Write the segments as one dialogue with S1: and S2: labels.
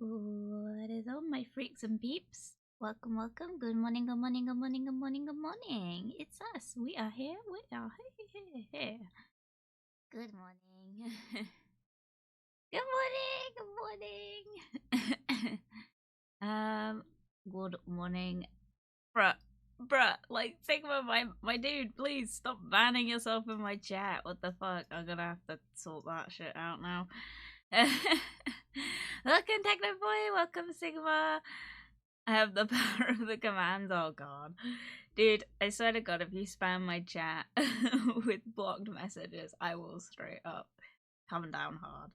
S1: What is up, my freaks and peeps? Welcome, welcome. Good morning, good morning, good morning, good morning, good morning. It's us. We are here. We are here. Good morning. Good morning. Good morning. Good morning, bruh. Like, Sigma, my dude. Please stop banning yourself in my chat. What the fuck? I'm gonna have to sort that shit out now. Welcome, Techno Boy. Welcome, Sigma. I have the power of the commands. Oh god, dude! I swear to God, if you spam my chat with blocked messages, I will straight up come down hard.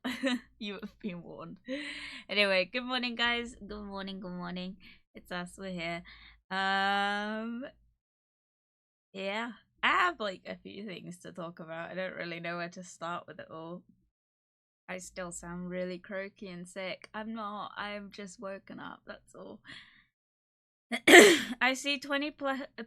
S1: You have been warned. Anyway, good morning, guys. Good morning. Good morning. It's us. We're here. Yeah. I have like a few things to talk about. I don't really know where to start with it all. I still sound really croaky and sick. I'm not. I'm just woken up. That's all. I see 20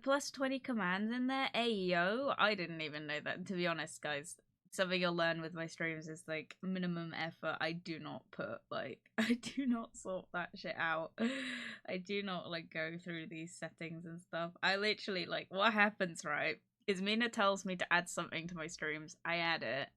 S1: plus 20 commands in there. Ayo. I didn't even know that. To be honest, guys, something you'll learn with my streams is like minimum effort. I do not put like I do not sort that shit out. I do not like go through these settings and stuff. I literally like what happens, right? Is Mina tells me to add something to my streams. I add it.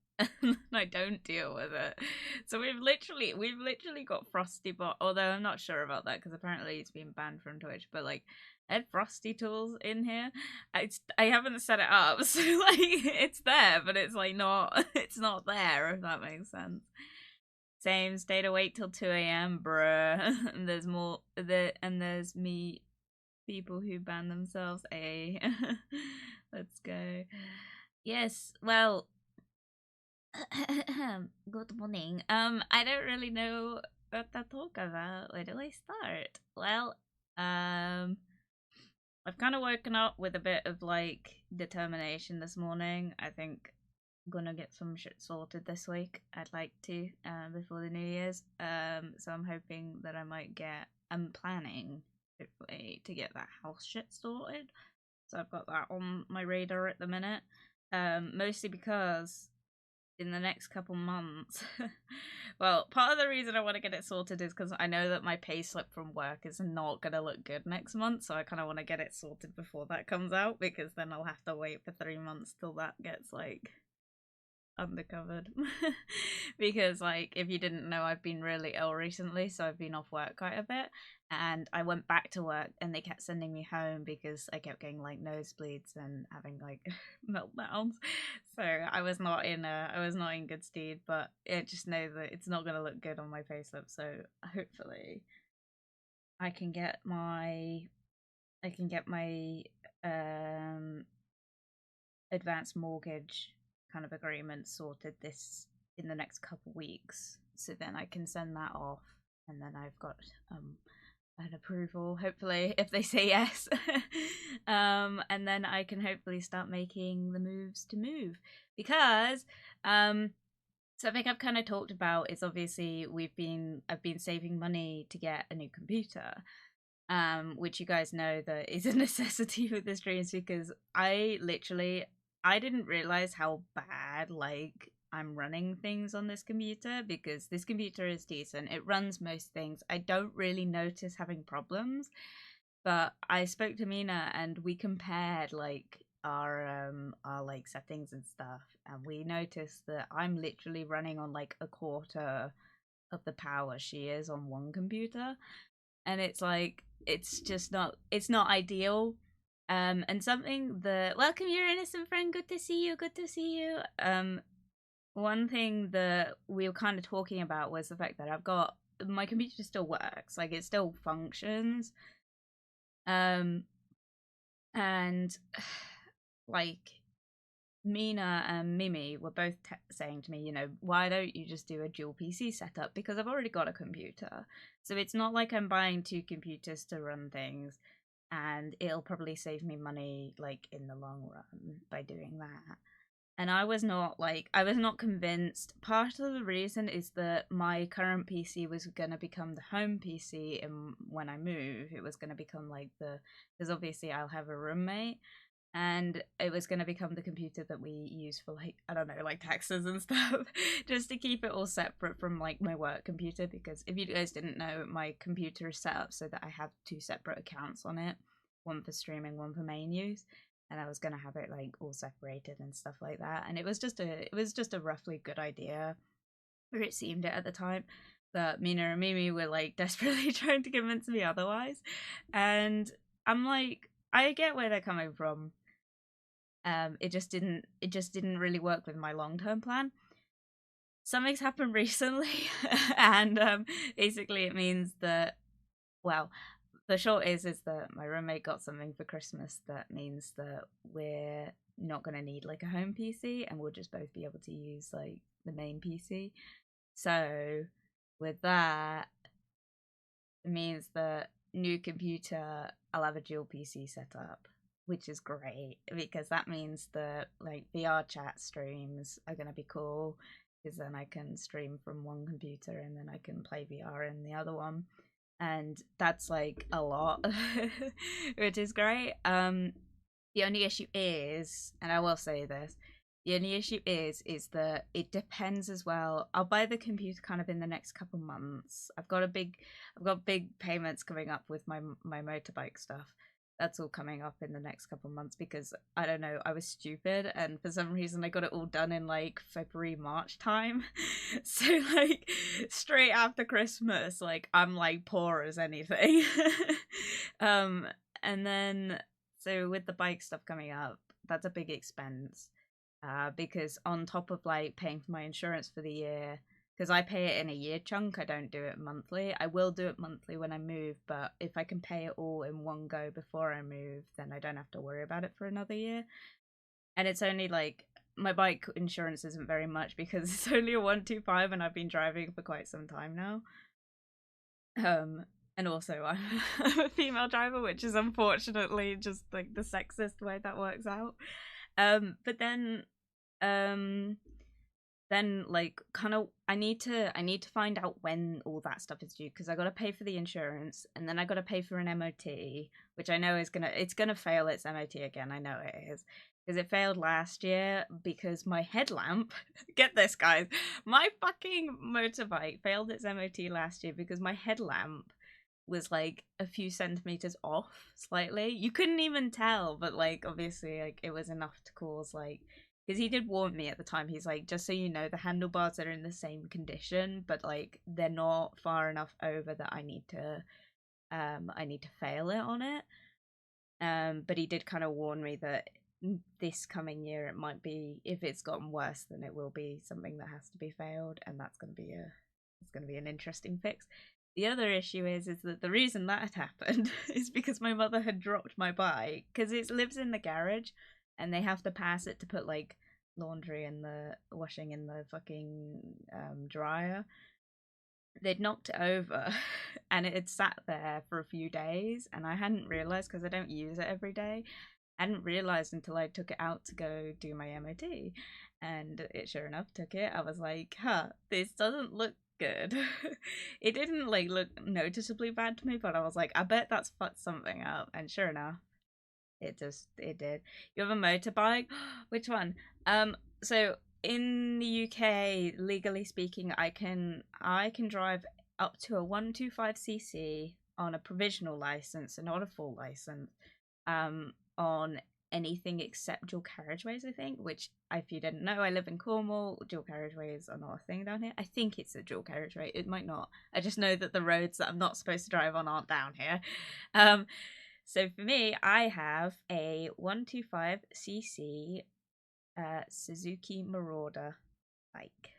S1: And I don't deal with it. So we've literally got Frosty Bot, although I'm not sure about that because apparently it's been banned from Twitch, but like I had Frosty Tools in here. I haven't set it up, so like it's there, but it's like not it's not there, if that makes sense. Same, stayed awake till 2 a.m, bruh. And there's more and there's me people who ban themselves. Let's go. Yes, well, good morning. I don't really know what to talk about. Where do I start? Well, I've kind of woken up with a bit of like determination this morning. I think I'm gonna get some shit sorted this week. I'd like to, before the New Year's. So I'm hoping that I'm planning, hopefully, to get that house shit sorted. So I've got that on my radar at the minute. Mostly because in the next couple months. Well, part of the reason I want to get it sorted is because I know that my pay slip from work is not going to look good next month, so I kind of want to get it sorted before that comes out, because then I'll have to wait for 3 months till that gets like undercovered. Because like if you didn't know, I've been really ill recently, so I've been off work quite a bit, and I went back to work and they kept sending me home because I kept getting like nosebleeds and having like meltdowns. So I was not in good stead, but I just know that it's not going to look good on my payslip, so hopefully I can get my advanced mortgage kind of agreement sorted this in the next couple weeks, so then I can send that off, and then I've got an approval, hopefully, if they say yes. And then I can hopefully start making the moves to move, because something I've kind of talked about is obviously I've been saving money to get a new computer, which you guys know that is a necessity with the streams, because I didn't realize how bad like I'm running things on this computer, because this computer is decent. It runs most things. I don't really notice having problems, but I spoke to Mina and we compared like our like settings and stuff, and we noticed that I'm literally running on like a quarter of the power she is on one computer, and it's like it's not ideal. And something that welcome your innocent friend, good to see you, good to see you. One thing that we were kind of talking about was the fact that I've got my computer still works, like it still functions, and like Mina and Mimi were both saying to me, you know, why don't you just do a dual PC setup? Because I've already got a computer. So it's not like I'm buying two computers to run things, and it'll probably save me money like in the long run by doing that. And I was not convinced. Part of the reason is that my current PC was going to become the home PC, and when I move, it was going to become like because obviously I'll have a roommate. and it was going to become the computer that we use for, like, I don't know, like taxes and stuff, just to keep it all separate from like my work computer, because if you guys didn't know, my computer is set up so that I have 2 separate accounts on it, one for streaming, one for main use, and I was going to have it like all separated and stuff like that, and it was just a roughly good idea, or it seemed it at the time. But Mina and Mimi were like desperately trying to convince me otherwise, and I'm like, I get where they're coming from. It just didn't really work with my long-term plan. Something's happened recently, and basically it means that, well, the short is that my roommate got something for Christmas that means that we're not going to need like a home PC, and we'll just both be able to use like the main PC. So with that, it means that new computer, I'll have a dual PC set up, which is great because that means that like VR chat streams are going to be cool, because then I can stream from one computer and then I can play VR in the other one, and that's like a lot, which is great. The only issue is, and I will say this, the only issue is that it depends as well. I'll buy the computer kind of in the next couple months. I've got big payments coming up with my motorbike stuff. That's all coming up in the next couple months because I don't know, I was stupid and for some reason I got it all done in like February, March time. So like straight after Christmas, like I'm like poor as anything. And then so with the bike stuff coming up, that's a big expense. Because on top of like paying for my insurance for the year, because I pay it in a year chunk, I don't do it monthly. I will do it monthly when I move, but if I can pay it all in one go before I move, then I don't have to worry about it for another year. And it's only like, my bike insurance isn't very much because it's only a 125 and I've been driving for quite some time now. And also I'm a female driver, which is unfortunately just like the sexist way that works out. But then like kind of I need to find out when all that stuff is due, because I got to pay for the insurance and then I got to pay for an MOT, which I know is gonna fail its MOT again. I know it is, because it failed last year because my headlamp, get this guys, my fucking motorbike failed its MOT last year because my headlamp was like a few centimeters off slightly. You couldn't even tell, but like obviously like it was enough to cause like, because he did warn me at the time. He's like, just so you know, the handlebars are in the same condition, but like they're not far enough over that I need to fail it on it. But he did kind of warn me that this coming year it might be, if it's gotten worse, then it will be something that has to be failed, and that's going to be an interesting fix. The other issue is that the reason that had happened is because my mother had dropped my bike, because it lives in the garage and they have to pass it to put like laundry and the washing in the fucking dryer. They'd knocked it over and it had sat there for a few days, and I hadn't realised because I don't use it every day. I hadn't realised until I took it out to go do my MOT, and it sure enough took it. I was like, this doesn't look good. It didn't like look noticeably bad to me, but I was like, I bet that's fucked something up, and sure enough, it did. You have a motorbike? Which one? So in the UK, legally speaking, I can drive up to a 125cc on a provisional license and not a full license. On anything except dual carriageways, I think, which, if you didn't know, I live in Cornwall. Dual carriageways are not a thing down here. I think it's a dual carriageway. It might not. I just know that the roads that I'm not supposed to drive on aren't down here. So for me, I have a 125cc Suzuki Marauder bike.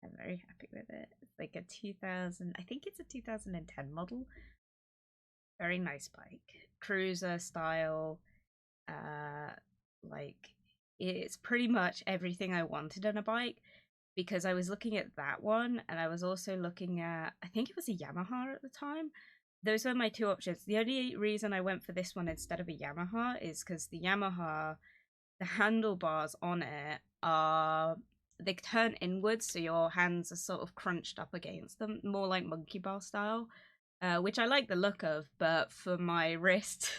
S1: I'm very happy with it. It's like a 2000, I think it's a 2010 model. Very nice bike. Cruiser style. Like it's pretty much everything I wanted in a bike, because I was looking at that one and I was also looking at, I think it was a Yamaha at the time. Those were my two options. The only reason I went for this one instead of a Yamaha is because the Yamaha, the handlebars on it they turn inwards, so your hands are sort of crunched up against them, more like monkey bar style. which I like the look of, but for my wrist,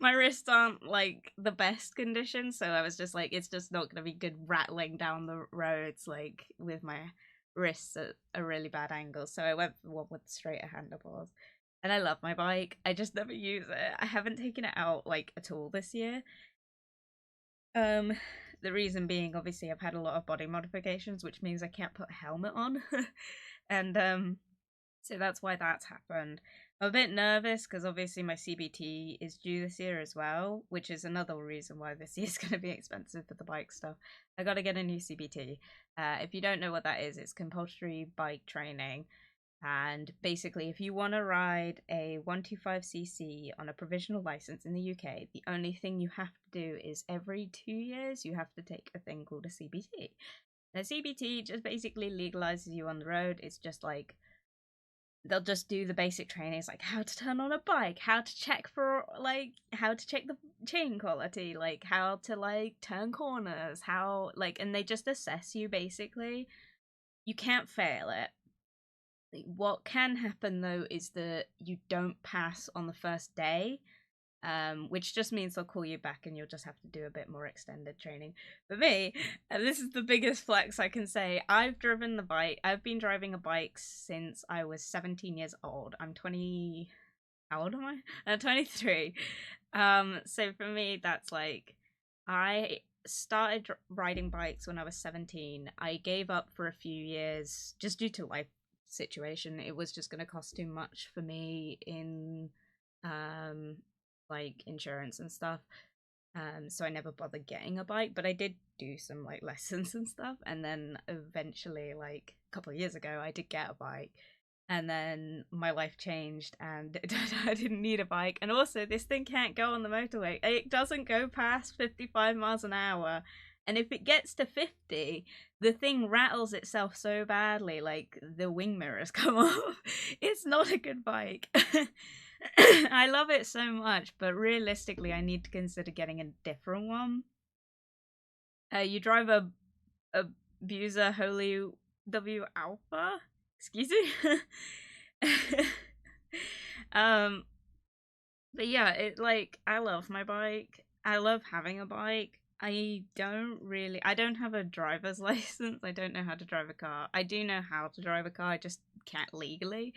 S1: my wrists aren't like the best condition, so I was just like, it's just not gonna be good rattling down the roads like with my wrists at a really bad angle. So I went for one with straighter handlebars, and I love my bike. I just never use it. I haven't taken it out like at all this year. The reason being, obviously, I've had a lot of body modifications, which means I can't put a helmet on, and so that's why that's happened. I'm a bit nervous because obviously my CBT is due this year as well, which is another reason why this year's going to be expensive for the bike stuff. I got to get a new CBT. If you don't know what that is, it's compulsory bike training. And basically, if you want to ride a 125cc on a provisional license in the UK, the only thing you have to do is every 2 years you have to take a thing called a CBT. And a CBT just basically legalizes you on the road. It's just like they'll just do the basic trainings like how to turn on a bike, how to check for like how to check the chain quality, like how to like turn corners, how like, and they just assess you basically. You can't fail it. What can happen though is that you don't pass on the first day, which just means they'll call you back and you'll just have to do a bit more extended training. For me, and this is the biggest flex I can say, I've driven the bike. I've been driving a bike since I was 17 years old. I'm 20. How old am I? I'm 23. So for me, that's like, I started riding bikes when I was 17. I gave up for a few years just due to life situation. It was just going to cost too much for me in like insurance and stuff. So I never bothered getting a bike, but I did do some like lessons and stuff, and then eventually like a couple of years ago I did get a bike, and then my life changed and I didn't need a bike. And also this thing can't go on the motorway. It doesn't go past 55 miles an hour, and if it gets to 50, the thing rattles itself so badly, like the wing mirrors come off. It's not a good bike. I love it so much, but realistically, I need to consider getting a different one. You drive a Buser Holy W Alpha? Excuse me? But yeah, it like, I love my bike. I love having a bike. I don't have a driver's license. I don't know how to drive a car. I do know how to drive a car, I just can't legally.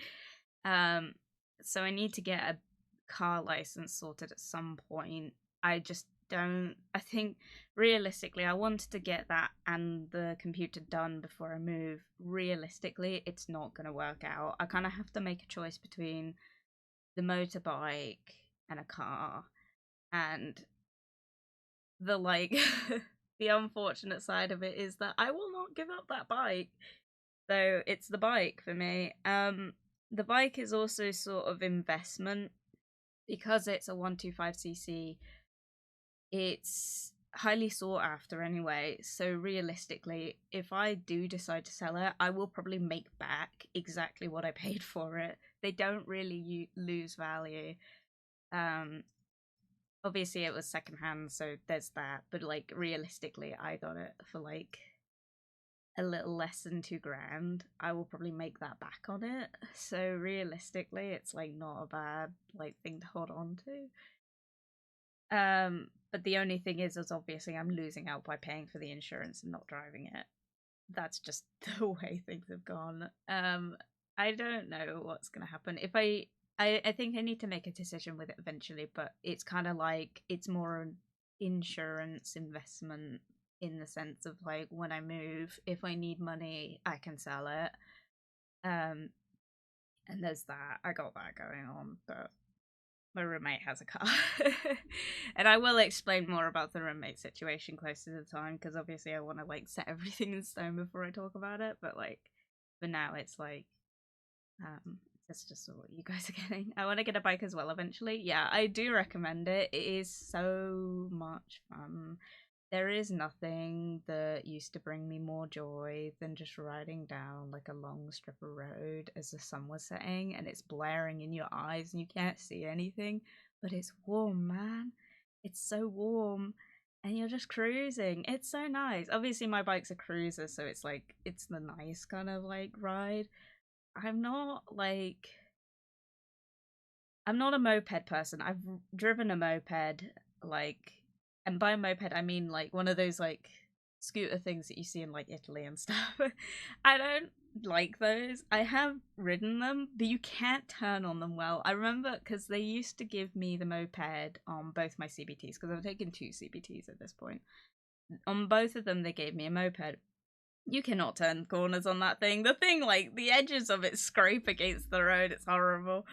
S1: So I need to get a car license sorted at some point. I just don't. I think realistically, I wanted to get that and the computer done before I move. Realistically, it's not going to work out. I kind of have to make a choice between the motorbike and a car. And the like, the unfortunate side of it is that I will not give up that bike. So it's the bike for me. The bike is also sort of investment because it's a 125cc. It's highly sought after anyway. So realistically, if I do decide to sell it, I will probably make back exactly what I paid for it. They don't really lose value. Obviously it was secondhand, so there's that. But like realistically, I got it for like a little less than $2,000. I will probably make that back on it. So realistically, it's like not a bad like thing to hold on to. But the only thing is obviously I'm losing out by paying for the insurance and not driving it. That's just the way things have gone. I don't know what's gonna happen. If I think I need to make a decision with it eventually, but it's kind of like it's more an insurance investment in the sense of like when I move, if I need money, I can sell it. And there's that. I got that going on, but my roommate has a car. And I will explain more about the roommate situation closer to the time, because obviously I want to like set everything in stone before I talk about it. But like for now, it's like that's just what you guys are getting. I want to get a bike as well eventually. Yeah, I do recommend it. It is so much fun. There is nothing that used to bring me more joy than just riding down like a long strip of road as the sun was setting and it's blaring in your eyes and you can't see anything, but it's warm, man. It's so warm and you're just cruising. It's so nice. Obviously my bike's a cruiser, so it's like it's the nice kind of like ride. I'm not like I'm not a moped person. I've driven a moped, like, and by a moped I mean like one of those like scooter things that you see in like Italy and stuff. I don't like those. I have ridden them, but you can't turn on them well. I remember because they used to give me the moped on both my CBTs, because I've taken 2 CBTs at this point. On both of them, they gave me a moped. You cannot turn corners on that thing. The thing, like, the edges of it scrape against the road. It's horrible.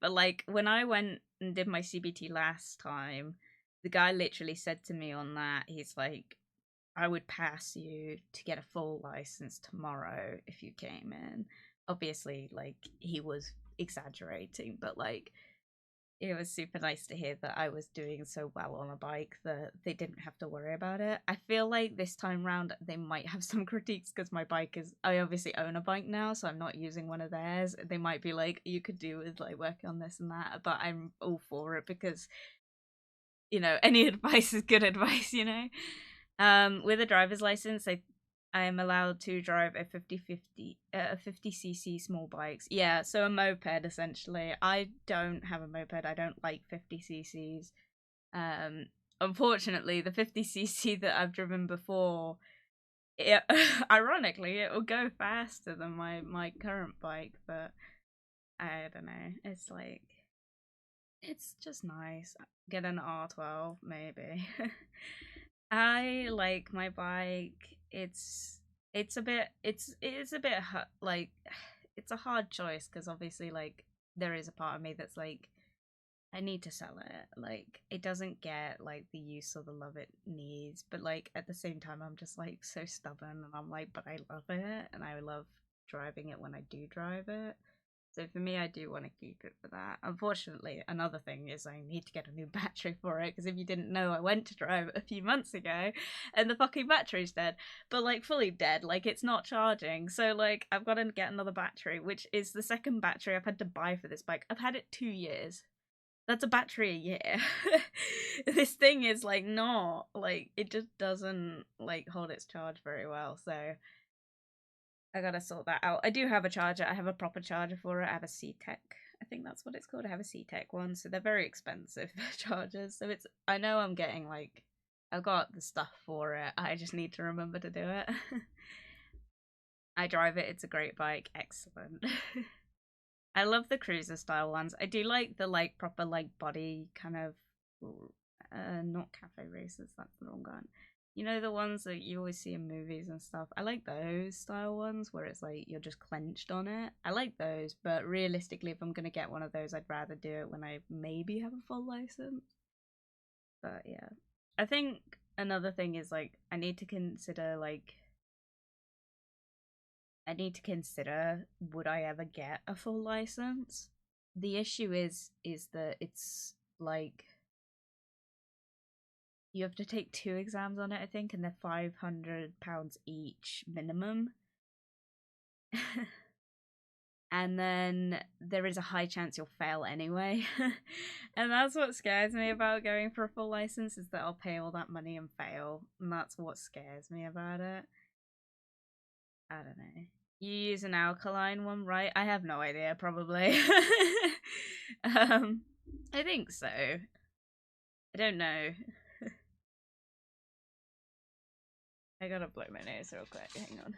S1: But, like, when I went and did my CBT last time, the guy literally said to me on that, he's like, I would pass you to get a full license tomorrow if you came in. Obviously, like, he was exaggerating, but, like, it was super nice to hear that I was doing so well on a bike that they didn't have to worry about it. I feel like this time round they might have some critiques because my bike is, I obviously own a bike now, so I'm not using one of theirs. They might be like, you could do with like working on this and that, but I'm all for it because, you know, any advice is good advice, you know. With a driver's license, I am allowed to drive a 50cc small bikes. Yeah, so a moped essentially. I don't have a moped. I don't like 50cc's. Unfortunately, the 50cc that I've driven before, it, ironically, it will go faster than my current bike, but I don't know. It's like, it's just nice. Get an R12 maybe. I like my bike. It's a bit it's a bit like it's a hard choice because obviously like there is a part of me that's like I need to sell it. Like it doesn't get like the use or the love it needs, but like at the same time I'm just like so stubborn and I'm like but I love it and I love driving it when I do drive it. So for me, I do want to keep it for that. Unfortunately, another thing is I need to get a new battery for it, because if you didn't know, I went to drive it a few months ago, and the fucking battery's dead. But, like, fully dead. Like, it's not charging. So, like, I've got to get another battery, which is the second battery I've had to buy for this bike. I've had it 2 years. That's a battery a year. This thing is, like, not, like, it just doesn't, like, hold its charge very well, so I gotta sort that out. I do have a charger. I have a proper charger for it. I have a C-Tech. I think that's what it's called. I have a C-Tech one, so they're very expensive chargers. So it's, I know I'm getting like, I've got the stuff for it. I just need to remember to do it. I drive it. It's a great bike. Excellent. I love the cruiser style ones. I do like the like proper like body kind of, not cafe racers. That's the wrong one. You know the ones that you always see in movies and stuff? I like those style ones where it's like you're just clenched on it. I like those, but realistically, if I'm going to get one of those, I'd rather do it when I maybe have a full license. But yeah. I think another thing is like I need to consider would I ever get a full license? The issue is that it's like you have to take 2 exams on it, I think, and they're £500 each minimum. And then there is a high chance you'll fail anyway. And that's what scares me about going for a full license, is that I'll pay all that money and fail. And that's what scares me about it. I don't know. You use an alkaline one, right? I have no idea, probably. I think so. I don't know. I gotta blow my nose real quick. Hang on.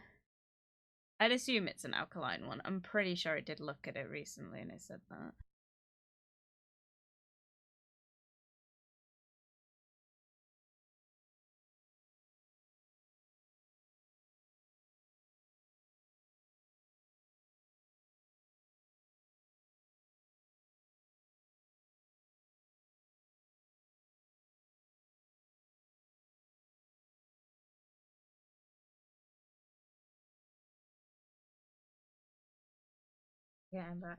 S1: I'd assume it's an alkaline one. I'm pretty sure I did look at it recently and it said that. Yeah, I'm back.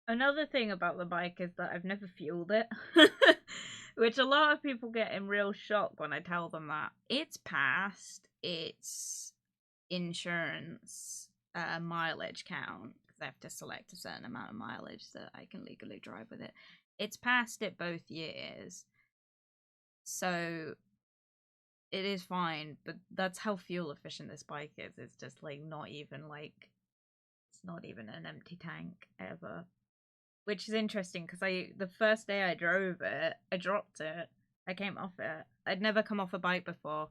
S1: Another thing about the bike is that I've never fueled it. Which a lot of people get in real shock when I tell them that. It's past its insurance mileage count, because I have to select a certain amount of mileage so I can legally drive with it. It's past it both years. So it is fine, but that's how fuel efficient this bike is. It's just like not even like, it's not even an empty tank ever. which is interesting because the first day I drove it, I dropped it. I came off it. I'd never come off a bike before.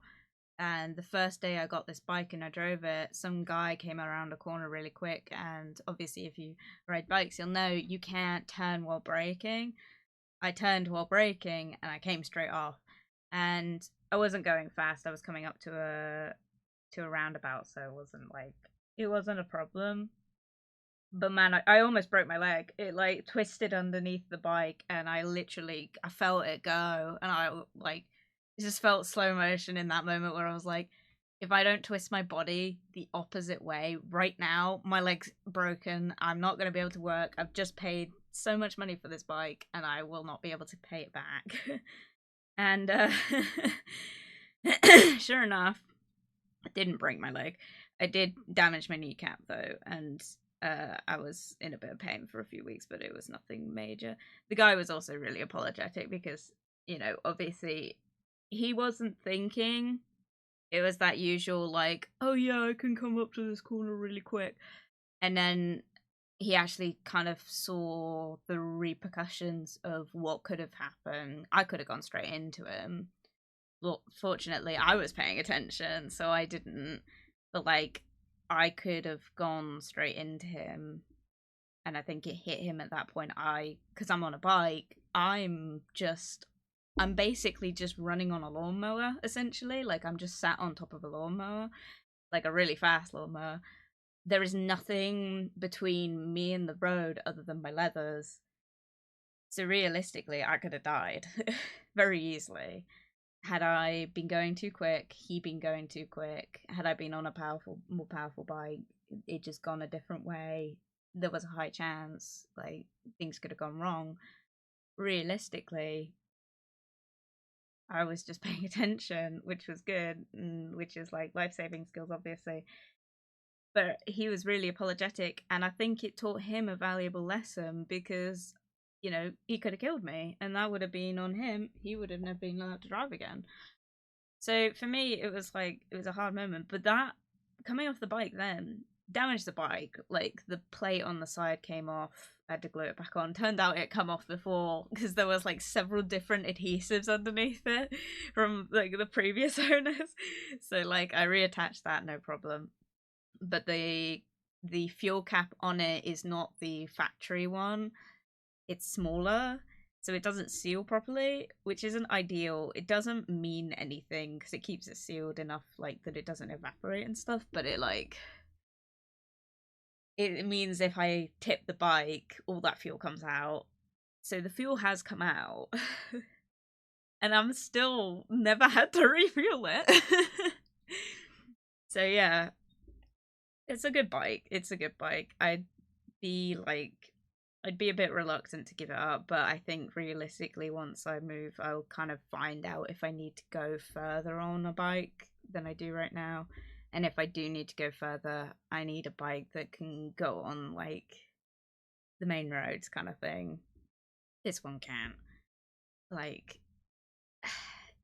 S1: And the first day I got this bike and I drove it, some guy came around a corner really quick. And obviously, if you ride bikes, you'll know you can't turn while braking. I turned while braking and I came straight off. And I wasn't going fast. I was coming up to a roundabout, so it wasn't a problem. But man, I almost broke my leg. It like twisted underneath the bike, and I felt it go, and I just felt slow motion in that moment where I was like, if I don't twist my body the opposite way right now, my leg's broken. I'm not going to be able to work. I've just paid so much money for this bike, and I will not be able to pay it back. And sure enough, I didn't break my leg. I did damage my kneecap though, and I was in a bit of pain for a few weeks, but it was nothing major. The guy was also really apologetic because, you know, obviously he wasn't thinking. It was that usual like, oh yeah, I can come up to this corner really quick. And then he actually kind of saw the repercussions of what could have happened. I could have gone straight into him. Well, fortunately, I was paying attention, so I didn't. But like, I could have gone straight into him, and I think it hit him at that point. Because I'm on a bike, I'm basically just running on a lawnmower, essentially. Like, I'm just sat on top of a lawnmower, like a really fast lawnmower. There is nothing between me and the road other than my leathers. So realistically, I could have died very easily. Had I been going too quick, he been going too quick. Had I been on a more powerful bike, it just gone a different way. There was a high chance, like, things could have gone wrong. Realistically, I was just paying attention, which was good, which is like life-saving skills, obviously. But he was really apologetic, and I think it taught him a valuable lesson because, you know, he could have killed me, and that would have been on him. He would have never been allowed to drive again. So for me, it was a hard moment. But that, coming off the bike then, damaged the bike. Like, the plate on the side came off. I had to glue it back on. Turned out it come off before, because there was like several different adhesives underneath it from like the previous owners. So like, I reattached that, no problem. But the fuel cap on it is not the factory one. It's smaller, so it doesn't seal properly, which isn't ideal. It doesn't mean anything because it keeps it sealed enough like that it doesn't evaporate and stuff, but it means if I tip the bike, all that fuel comes out. So the fuel has come out. And I'm still never had to refuel it. So yeah, it's a good bike. I'd be a bit reluctant to give it up, but I think realistically once I move, I'll kind of find out if I need to go further on a bike than I do right now. And if I do need to go further, I need a bike that can go on like the main roads kind of thing. This one can't. Like,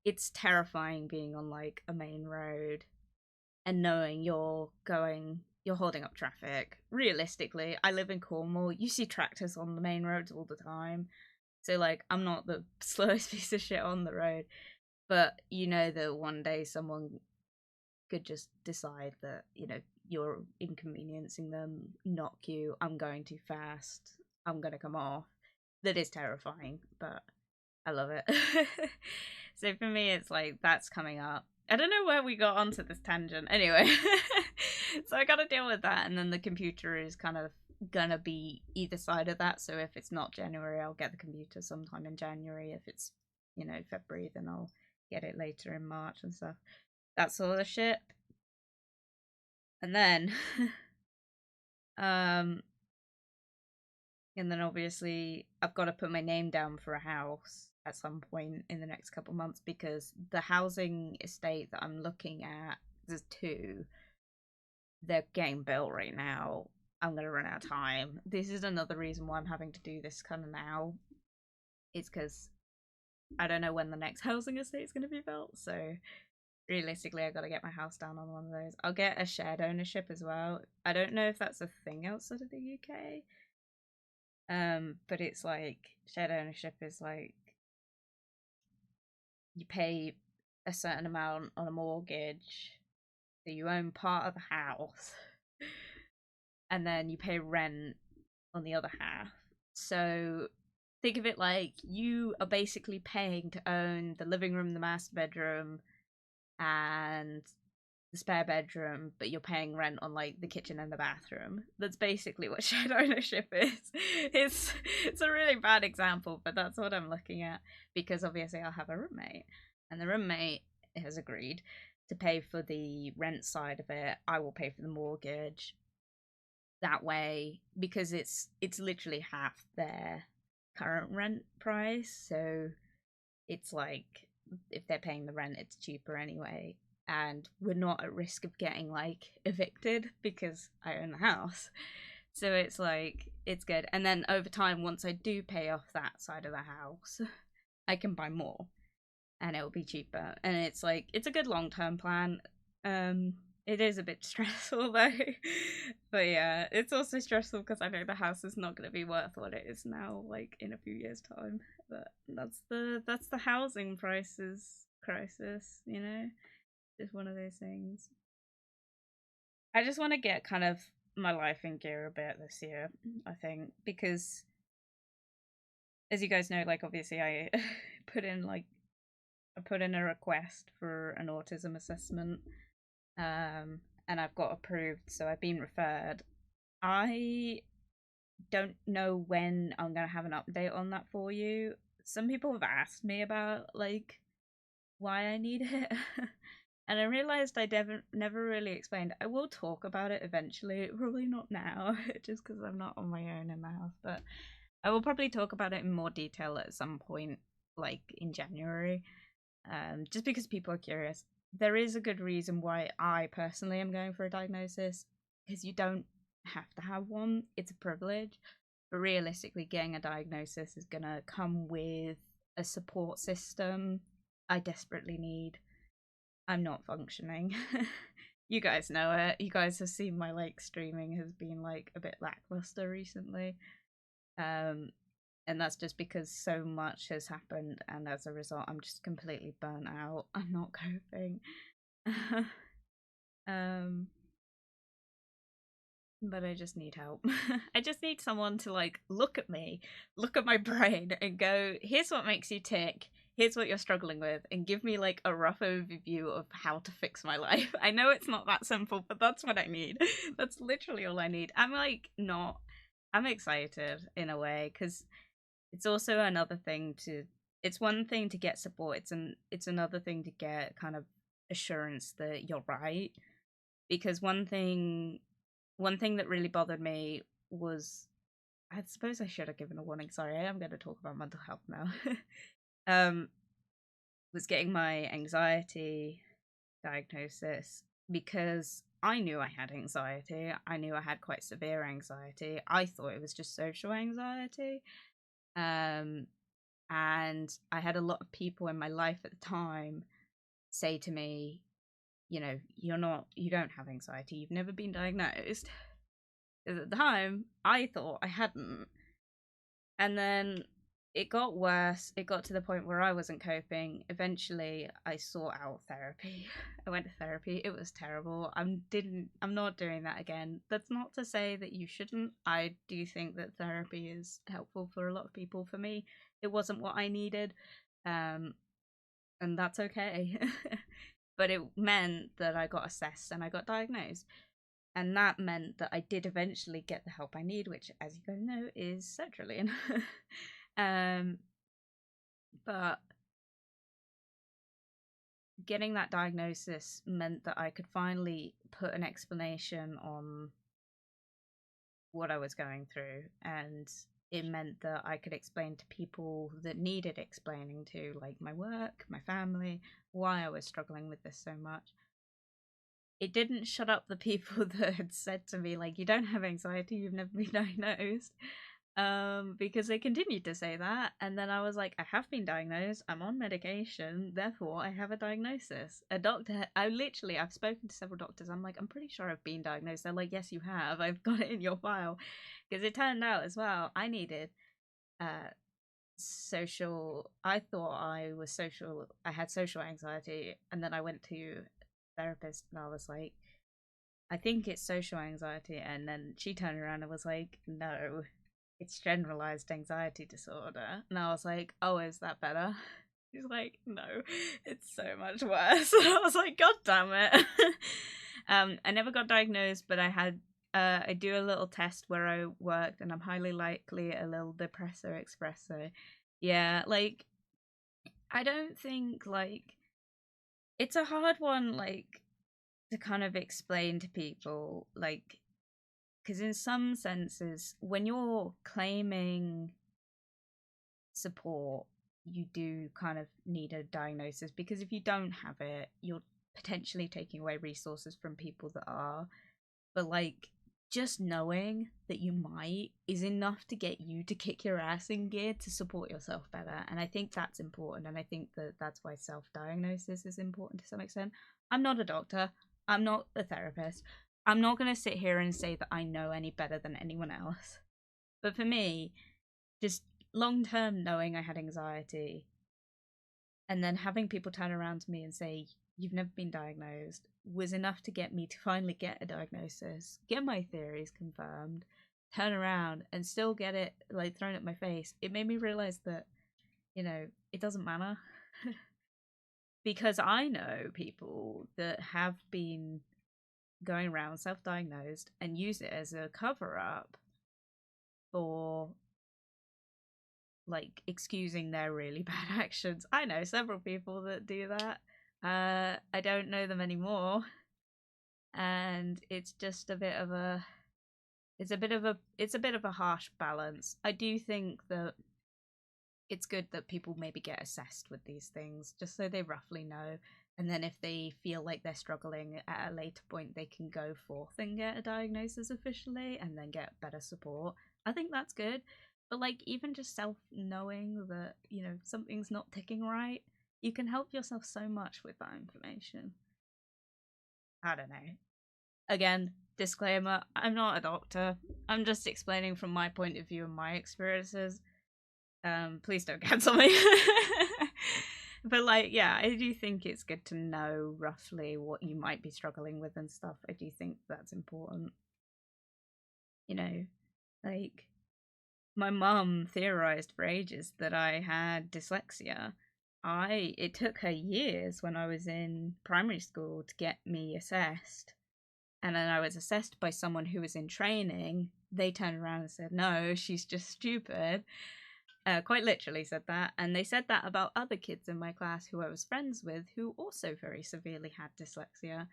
S1: it's terrifying being on like a main road and knowing you're holding up traffic. Realistically, I live in Cornwall. You see tractors on the main roads all the time. So, like, I'm not the slowest piece of shit on the road. But you know that one day someone could just decide that, you know, you're inconveniencing them, knock you, I'm going too fast, I'm going to come off. That is terrifying, but I love it. So for me, it's like, that's coming up. I don't know where we got onto this tangent. Anyway, so I gotta deal with that, and then the computer is kind of gonna be either side of that. So if it's not January, I'll get the computer sometime in January. If it's, you know, February, then I'll get it later in March and stuff. That sort of shit. And then, and then obviously I've got to put my name down for a house at some point in the next couple months, because the housing estate that I'm looking at, there's two, they're getting built right now. I'm gonna run out of time. This is another reason why I'm having to do this kind of now. It's because I don't know when the next housing estate is gonna be built, so realistically I gotta get my house down on one of those. I'll get a shared ownership as well. I don't know if that's a thing outside of the UK. But it's like shared ownership is like you pay a certain amount on a mortgage, so you own part of the house, and then you pay rent on the other half. So think of it like you are basically paying to own the living room, the master bedroom, and the spare bedroom, but you're paying rent on like the kitchen and the bathroom. That's basically what shared ownership is. It's a really bad example, but that's what I'm looking at, because obviously I'll have a roommate, and the roommate has agreed to pay for the rent side of it. I will pay for the mortgage. That way, because it's literally half their current rent price, so it's like if they're paying the rent, it's cheaper anyway, and we're not at risk of getting like evicted because I own the house. So it's like it's good. And then over time, once I do pay off that side of the house, I can buy more and it'll be cheaper. And it's like it's a good long-term plan. It is a bit stressful though. But yeah, it's also stressful because I know the house is not going to be worth what it is now, like in a few years' time. But that's the housing prices crisis, you know? It's one of those things. I just want to get kind of my life in gear a bit this year, I think, because as you guys know, like obviously I put in a request for an autism assessment, and I've got approved, so I've been referred. I don't know when I'm gonna have an update on that for you. Some people have asked me about like why I need it, and I realized I never really explained. I will talk about it eventually, probably not now, just because I'm not on my own in the house, but I will probably talk about it in more detail at some point, like in January, just because people are curious. There is a good reason why I personally am going for a diagnosis, because you don't have to have one. It's a privilege, but realistically, getting a diagnosis is going to come with a support system I desperately need. I'm not functioning. You guys know it. You guys have seen my like streaming has been like a bit lackluster recently. And that's just because so much has happened, and as a result I'm just completely burnt out. I'm not coping. But I just need help. I just need someone to like look at me, look at my brain and go, here's what makes you tick, here's what you're struggling with, and give me like a rough overview of how to fix my life. I know it's not that simple, but that's what I need. That's literally all I need. I'm excited in a way, because it's also another thing to, it's one thing to get support, it's another thing to get kind of assurance that you're right. Because one thing that really bothered me was, I suppose I should have given a warning, sorry, I am going to talk about mental health now. Was getting my anxiety diagnosis, because I knew I had anxiety. I knew I had quite severe anxiety. I thought it was just social anxiety. And I had a lot of people in my life at the time say to me, you know, you don't have anxiety, you've never been diagnosed. At the time, I thought I hadn't. And then it got worse. It got to the point where I wasn't coping. Eventually, I sought out therapy. I went to therapy. It was terrible. I'm not doing that again. That's not to say that you shouldn't. I do think that therapy is helpful for a lot of people. For me, it wasn't what I needed. And that's okay. But it meant that I got assessed and I got diagnosed. And that meant that I did eventually get the help I need, which, as you guys know, is sertraline. But getting that diagnosis meant that I could finally put an explanation on what I was going through, and it meant that I could explain to people that needed explaining to, like my work, my family, why I was struggling with this so much. It didn't shut up the people that had said to me, like, you don't have anxiety, you've never been diagnosed. Because they continued to say that, and then I was like, I have been diagnosed, I'm on medication, therefore I have a diagnosis. A doctor, I've spoken to several doctors, I'm like, I'm pretty sure I've been diagnosed. They're like, yes, you have, I've got it in your file. Because it turned out as well, I needed social. I thought I was social. I had social anxiety, and then I went to a therapist, and I was like, I think it's social anxiety, and then she turned around and was like, no, it's generalized anxiety disorder. And I was like, oh, is that better? She's like, no, it's so much worse. And I was like, god damn it. I never got diagnosed, but I do a little test where I worked, and I'm highly likely a little depressor expressor. Yeah, like, I don't think, like, it's a hard one, like, to kind of explain to people, like, because in some senses, when you're claiming support, you do kind of need a diagnosis, because if you don't have it, you're potentially taking away resources from people that are. But, like, just knowing that you might is enough to get you to kick your ass in gear to support yourself better. And I think that's important. And I think that that's why self-diagnosis is important to some extent. I'm not a doctor. I'm not a therapist. I'm not going to sit here and say that I know any better than anyone else. But for me, just long-term knowing I had anxiety and then having people turn around to me and say, you've never been diagnosed, was enough to get me to finally get a diagnosis, get my theories confirmed, turn around and still get it, like, thrown at my face. It made me realize that, you know, it doesn't matter. Because I know people that have been going around self-diagnosed and use it as a cover-up for, like, excusing their really bad actions. I know several people that do that. I don't know them anymore, and it's just a bit of a harsh balance. I do think that it's good that people maybe get assessed with these things, just so they roughly know, and then if they feel like they're struggling at a later point, they can go forth and get a diagnosis officially and then get better support. I think that's good. But, like, even just self-knowing that, you know, something's not ticking right, you can help yourself so much with that information. I don't know. Again, disclaimer, I'm not a doctor. I'm just explaining from my point of view and my experiences. Please don't cancel me. But, like, yeah, I do think it's good to know roughly what you might be struggling with and stuff. I do think that's important. You know, like, my mum theorized for ages that I had dyslexia. It took her years when I was in primary school to get me assessed. And then I was assessed by someone who was in training. They turned around and said, no, she's just stupid. Quite literally said that. And they said that about other kids in my class who I was friends with who also very severely had dyslexia.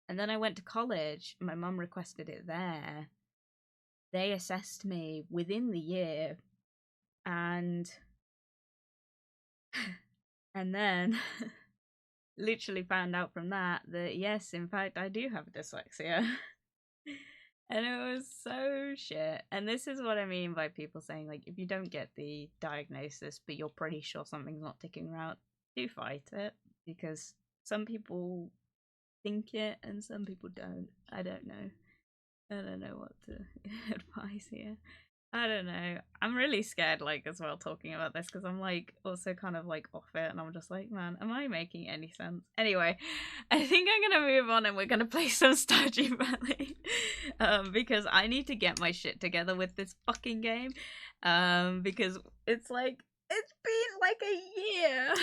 S1: And then I went to college. My mum requested it there. They assessed me within the year, and then literally found out from that yes, in fact, I do have dyslexia. And it was so shit. And this is what I mean by people saying, like, if you don't get the diagnosis but you're pretty sure something's not ticking right, do fight it, because some people think it and some people don't. I don't know what to advise here. I don't know. I'm really scared, like, as well, talking about this, because I'm, like, also kind of, like, off it, and I'm just like, man, am I making any sense? Anyway, I think I'm gonna move on and we're gonna play some Stardew Valley. Because I need to get my shit together with this fucking game. Because it's been, like, a year.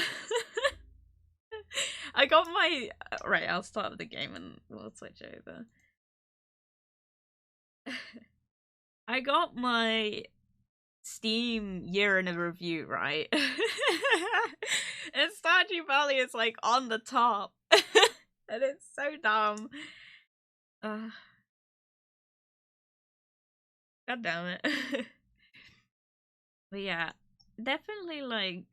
S1: I got my... Right, I'll start the game and we'll switch over. I got my Steam year in a review, right? And Stardew Valley is, like, on the top. And it's so dumb. God damn it. But yeah, definitely, like,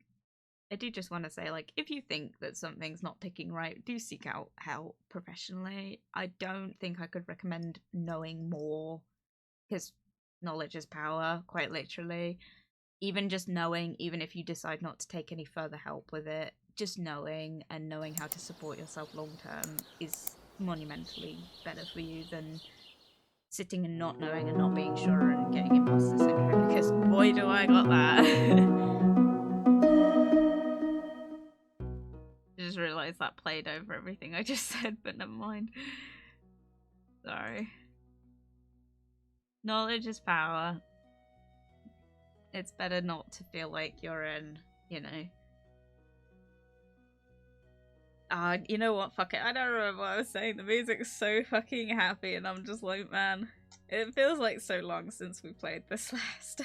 S1: I do just want to say, like, if you think that something's not ticking right, do seek out help professionally. I don't think I could recommend knowing more, because knowledge is power, quite literally. Even just knowing, even if you decide not to take any further help with it, just knowing and knowing how to support yourself long term is monumentally better for you than sitting and not knowing and not being sure and getting imposter syndrome, because boy do I got that. I just realised that played over everything I just said, but never mind. Sorry. Knowledge is power. It's better not to feel like you're in, you know. You know what? Fuck it. I don't remember what I was saying. The music's so fucking happy, and I'm just like, man, it feels like so long since we played this last.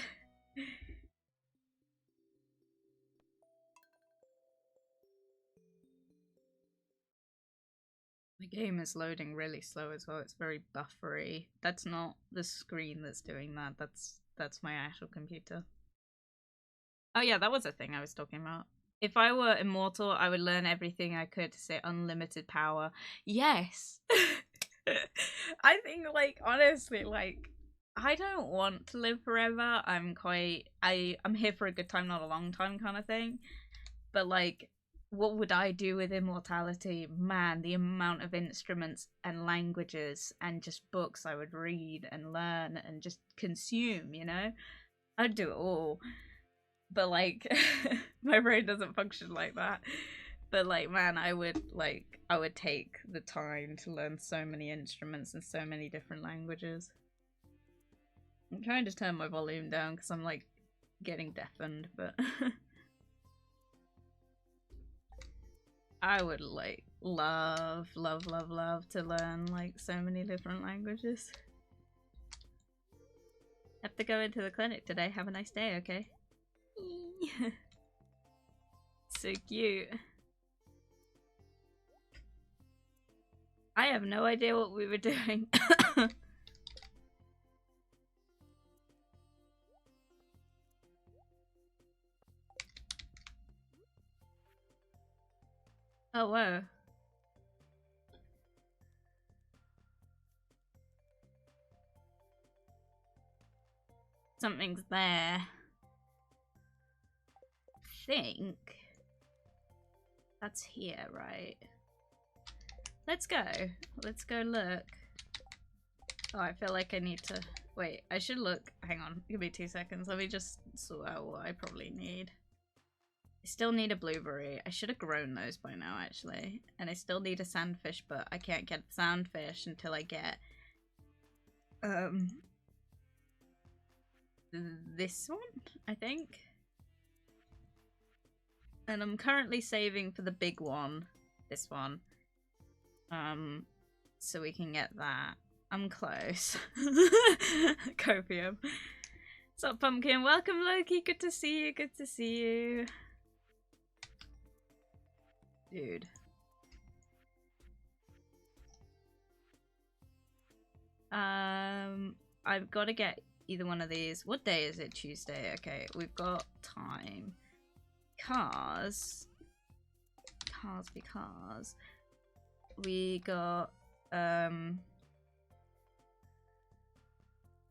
S1: The game is loading really slow as well. It's very buffery. That's not the screen that's doing that. That's my actual computer. Oh yeah, that was a thing I was talking about. If I were immortal, I would learn everything I could to say unlimited power. Yes! I think, like, honestly, like, I don't want to live forever. I'm here for a good time, not a long time kind of thing. But, like, what would I do with immortality? Man, the amount of instruments and languages and just books I would read and learn and just consume, you know? I'd do it all. But, like, my brain doesn't function like that. But, like, man, I would take the time to learn so many instruments and so many different languages. I'm trying to turn my volume down because I'm, like, getting deafened, but I would, like, love to learn, like, so many different languages. Have to go into the clinic today. Have a nice day, okay? So cute. I have no idea what we were doing. Oh, whoa. Something's there. I think that's here, right? Let's go. Let's go look. Oh, I feel like I need to... Wait, I should look. Hang on. Give me 2 seconds. Let me just sort out what I probably need. I still need a blueberry. I should have grown those by now, actually. And I still need a sandfish, but I can't get sandfish until I get... this one, I think. And I'm currently saving for the big one. This one. So we can get that. I'm close. Copium. What's up, Pumpkin? Welcome, Loki. Good to see you. Good to see you. Dude. I've got to get either one of these. What day is it? Tuesday. Okay, we've got time. Because we got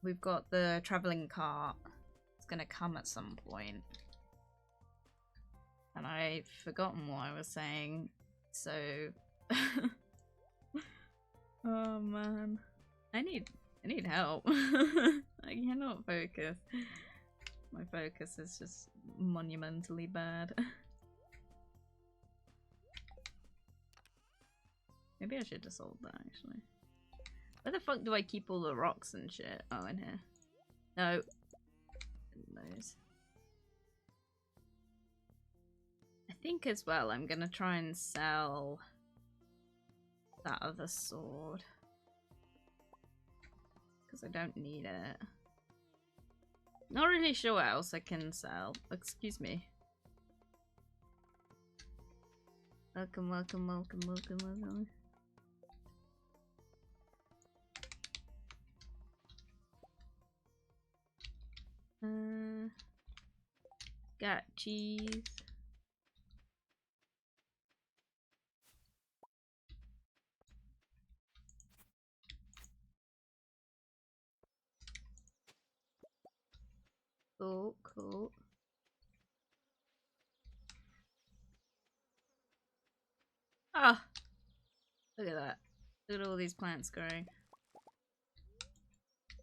S1: we've got the traveling cart. It's gonna come at some point. And I've forgotten what I was saying, so oh man. I need help. I cannot focus. My focus is just monumentally bad. Maybe I should have sold that, actually. Where the fuck do I keep all the rocks and shit? Oh, in here. No. Those. I think as well I'm gonna try and sell that other sword. Because I don't need it. Not really sure what else I can sell. Excuse me. Welcome, welcome, welcome, welcome, welcome. Got cheese. Cool, cool. Ah! Look at that. Look at all these plants growing.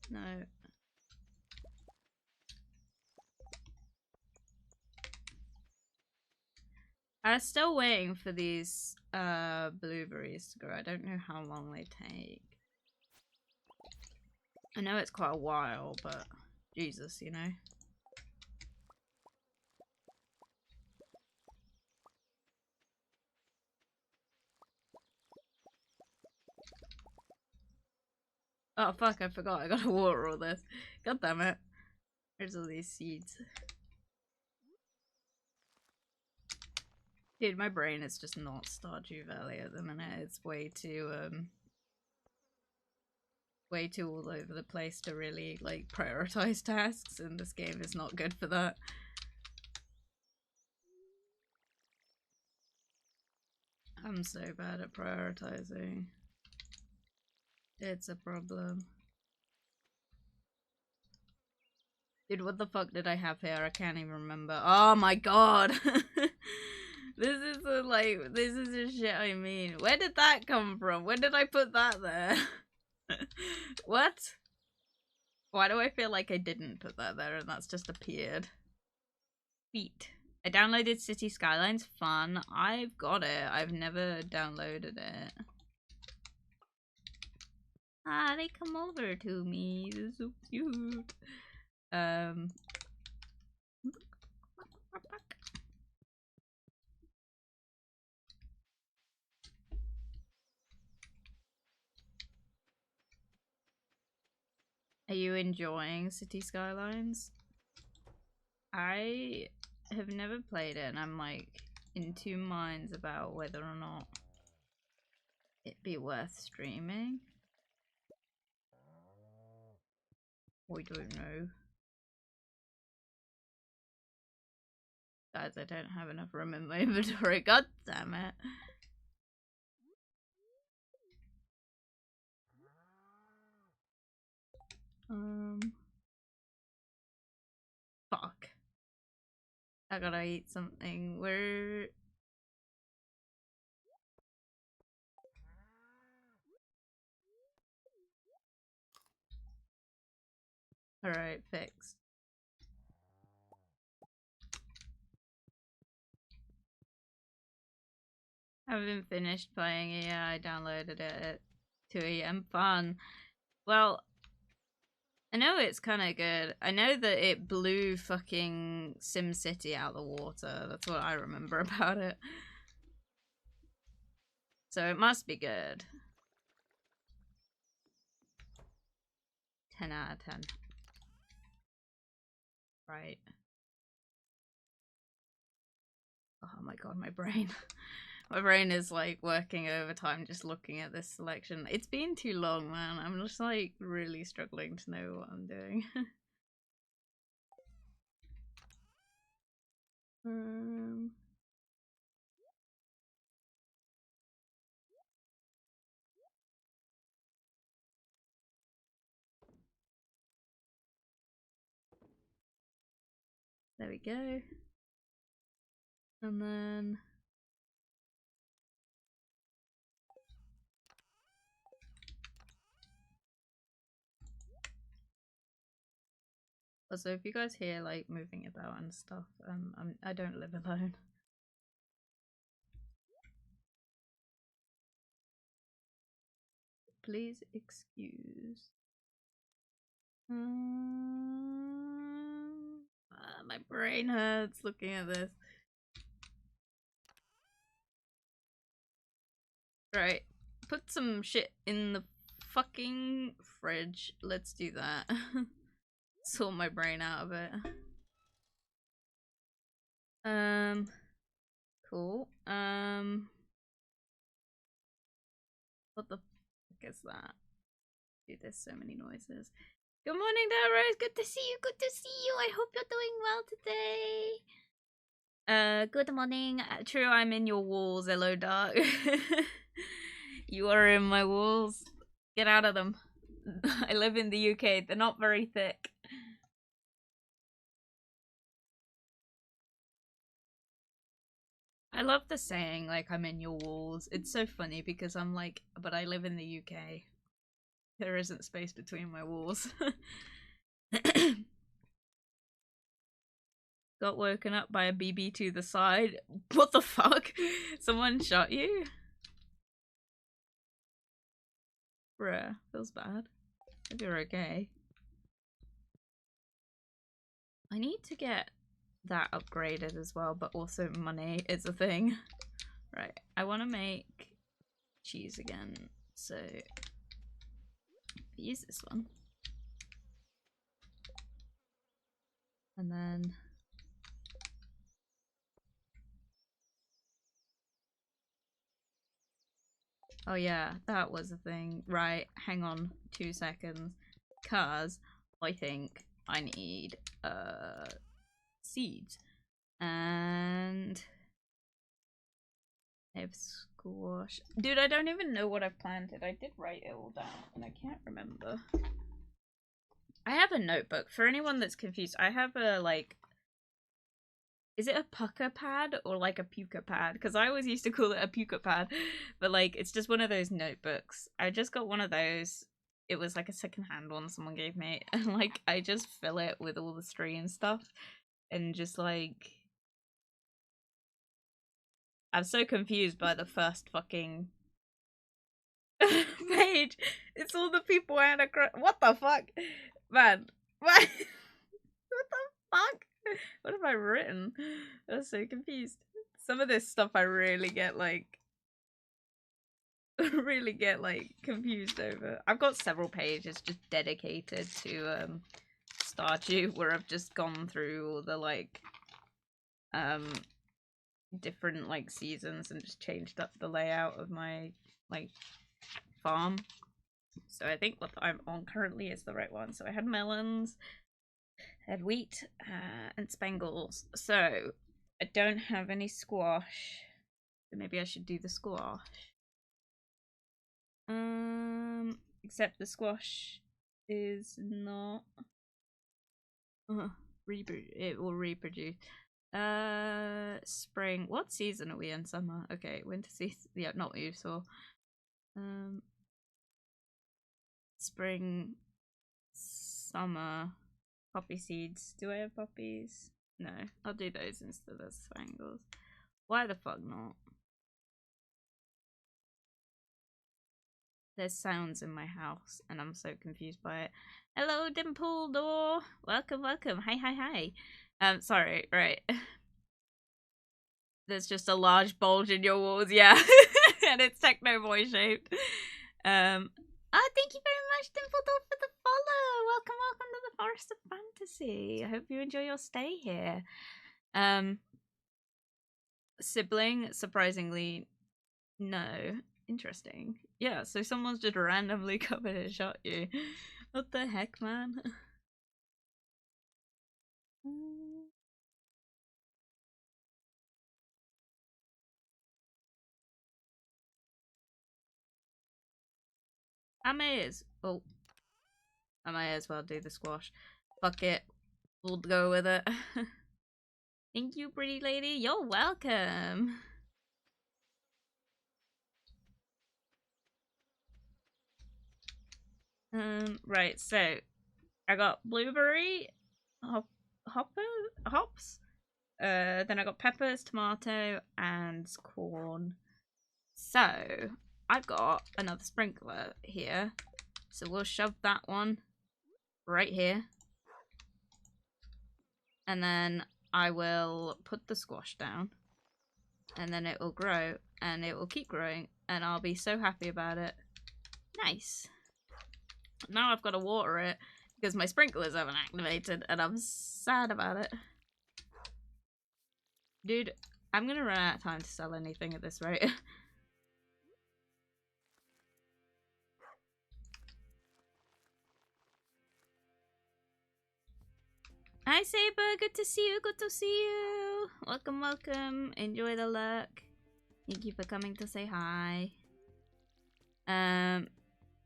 S1: No. I'm still waiting for these blueberries to grow. I don't know how long they take. I know it's quite a while, but Jesus, you know. Oh fuck, I forgot. I gotta water all this. God damn it. There's all these seeds. Dude, my brain is just not Stardew Valley at the minute. It's way too all over the place to really like prioritize tasks, and this game is not good for that. I'm so bad at prioritizing. It's a problem. Dude, what the fuck did I have here? I can't even remember. Oh my god! This is the shit I mean. Where did that come from? When did I put that there? What? Why do I feel like I didn't put that there and that's just appeared? Feet. I downloaded City Skylines. Fun. I've got it. I've never downloaded it. Ah, they come over to me. They're so cute. Are you enjoying City Skylines? I have never played it and I'm like in two minds about whether or not it'd be worth streaming. I don't know. Guys, I don't have enough room in my inventory. God damn it. Fuck. I gotta eat something. Where? Alright, fixed. I haven't finished playing it yet. I downloaded it at 2 AM. Fun. Well, I know it's kind of good. I know that it blew fucking SimCity out the water. That's what I remember about it. So it must be good. 10 out of 10. Right. Oh my god, my brain. My brain is like working overtime just looking at this selection. It's been too long, man. I'm just like really struggling to know what I'm doing. There we go. And then also, if you guys hear like moving about and stuff, I don't live alone. Please excuse. My brain hurts looking at this. Right, put some shit in the fucking fridge. Let's do that. Sort my brain out of it. Cool. What the fuck is that? Dude, there's so many noises. Good morning, Rose. Good to see you. Good to see you. I hope you're doing well today. Good morning. True, I'm in your walls. Hello, Dark. You are in my walls. Get out of them. I live in the UK. They're not very thick. I love the saying, like, I'm in your walls. It's so funny because I'm like, but I live in the UK. There isn't space between my walls. Got woken up by a BB to the side. What the fuck? Someone shot you? Bruh, feels bad. Hope you're okay. I need to get that upgraded as well, but also money is a thing. Right, I want to make cheese again, so use this one. And then oh yeah, that was a thing. Right, hang on 2 seconds. Cause I think I need seeds. And I have squash. Dude, I don't even know what I've planted. I did write it all down and I can't remember. I have a notebook. For anyone that's confused, I have a like, is it a pucker pad or like a puker pad? Because I always used to call it a puker pad, but like it's just one of those notebooks. I just got one of those. It was like a secondhand one someone gave me, and like I just fill it with all the stream stuff, and just like I'm so confused by the first fucking page. It's all the people I had a what the fuck, man? What? What the fuck? What have I written? I was so confused. Some of this stuff I really get like confused over. I've got several pages just dedicated to Stardew where I've just gone through all the like different like seasons and just changed up the layout of my like farm. So I think what I'm on currently is the right one. So I had melons, I had wheat, and spangles. So I don't have any squash. So maybe I should do the squash. Except the squash is not it will reproduce. Spring. What season are we in? Summer. Okay, winter season. Yeah, not what you saw. Spring, summer, poppy seeds. Do I have poppies? No, I'll do those instead of spangles. Why the fuck not? There's sounds in my house and I'm so confused by it. Hello, Dimple Door. Welcome, welcome. Hi, hi, hi. Sorry, right. There's just a large bulge in your walls, yeah. And it's techno boy shaped. Oh, thank you very much, Dimple Door, for the follow. Welcome, welcome to the Forest of Fantasy. I hope you enjoy your stay here. Sibling, surprisingly, no. Interesting. Yeah, so someone's just randomly come in and shot you. What the heck, man? I may as well do the squash. Fuck it. We'll go with it. Thank you, pretty lady. You're welcome. Right, so I got blueberry, hops. Then I got peppers, tomato, and corn. So I've got another sprinkler here. So we'll shove that one right here. And then I will put the squash down. And then it will grow. And it will keep growing. And I'll be so happy about it. Nice. Now I've got to water it. Because my sprinklers haven't activated. And I'm sad about it. Dude, I'm going to run out of time to sell anything at this rate. Hi Saber, good to see you, good to see you. Welcome, welcome. Enjoy the lurk. Thank you for coming to say hi.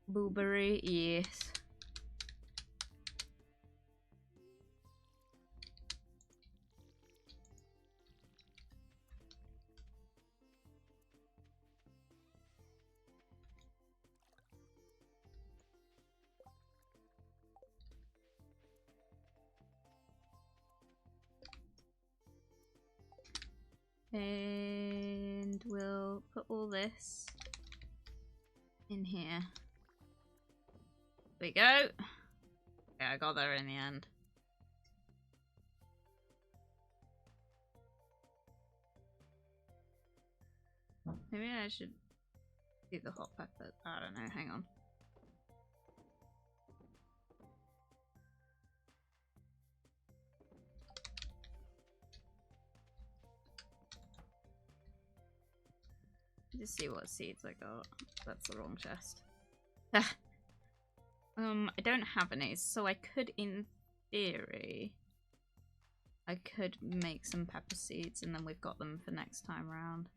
S1: Blueberry, yes. And we'll put all this in here. There we go. Yeah, I got there in the end. Maybe I should do the hot pepper. I don't know, hang on. Just see what seeds I got. That's the wrong chest. I don't have any, so I could, in theory, I could make some pepper seeds, and then we've got them for next time round.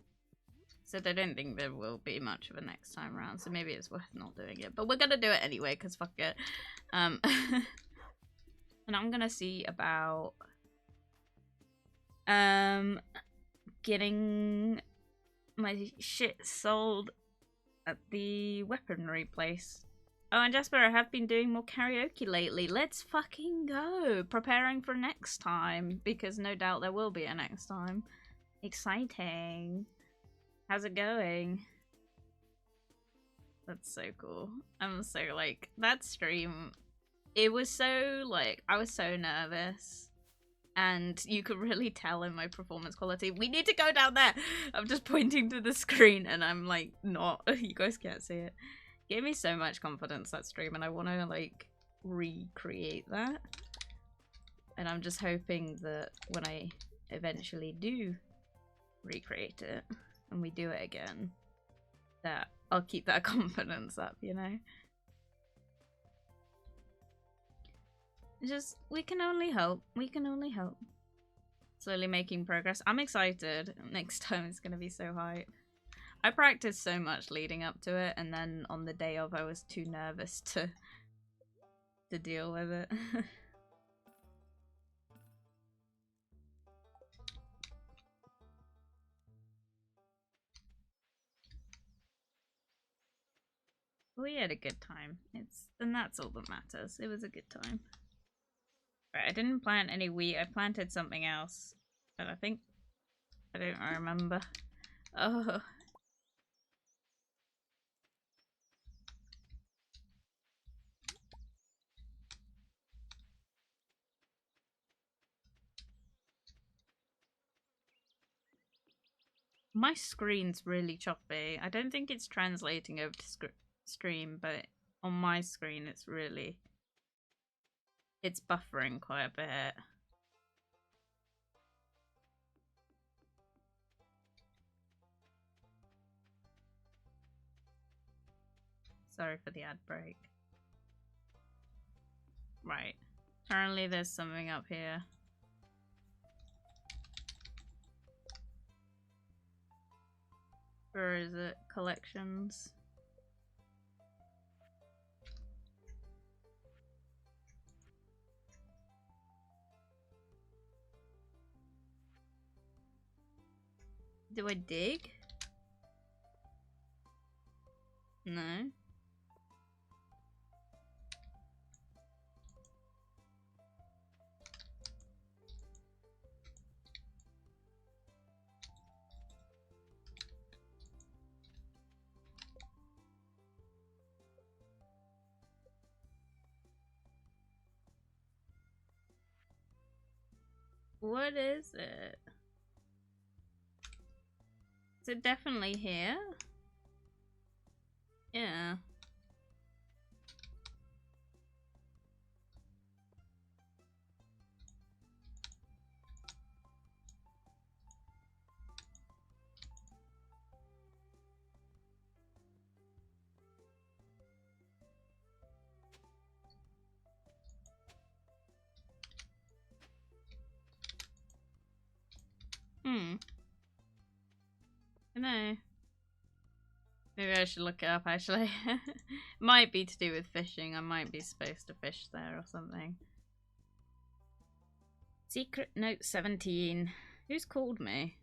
S1: So I don't think there will be much of a next time round, so maybe it's worth not doing it. But we're gonna do it anyway, because fuck it. And I'm gonna see about getting my shit sold at the weaponry place. Oh, and Jasper, I have been doing more karaoke lately. Let's fucking go! Preparing for next time, because no doubt there will be a next time. Exciting. How's it going? That's so cool. I'm so, like, that stream, it was so, like, I was so nervous. And you could really tell in my performance quality. We need to go down there! I'm just pointing to the screen and I'm, like, not. You guys can't see it. Gave me so much confidence, that stream, and I want to, like, recreate that. And I'm just hoping that when I eventually do recreate it, and we do it again, that I'll keep that confidence up, you know? Just, we can only hope. We can only hope. Slowly making progress. I'm excited. Next time it's gonna be so hype. I practiced so much leading up to it, and then on the day of I was too nervous to deal with it. We had a good time. And that's all that matters. It was a good time. Right, I didn't plant any wheat. I planted something else. And I think I don't remember. Oh. My screen's really choppy. I don't think it's translating over to stream, but on my screen it's really... It's buffering quite a bit. Sorry for the ad break. Right. Apparently there's something up here. Where is it? Collections. Do I dig? No. What is it? Is it definitely here? Yeah. I know. Maybe I should look it up, actually. Might be to do with fishing. I might be supposed to fish there or something. Secret note 17. Who's called me?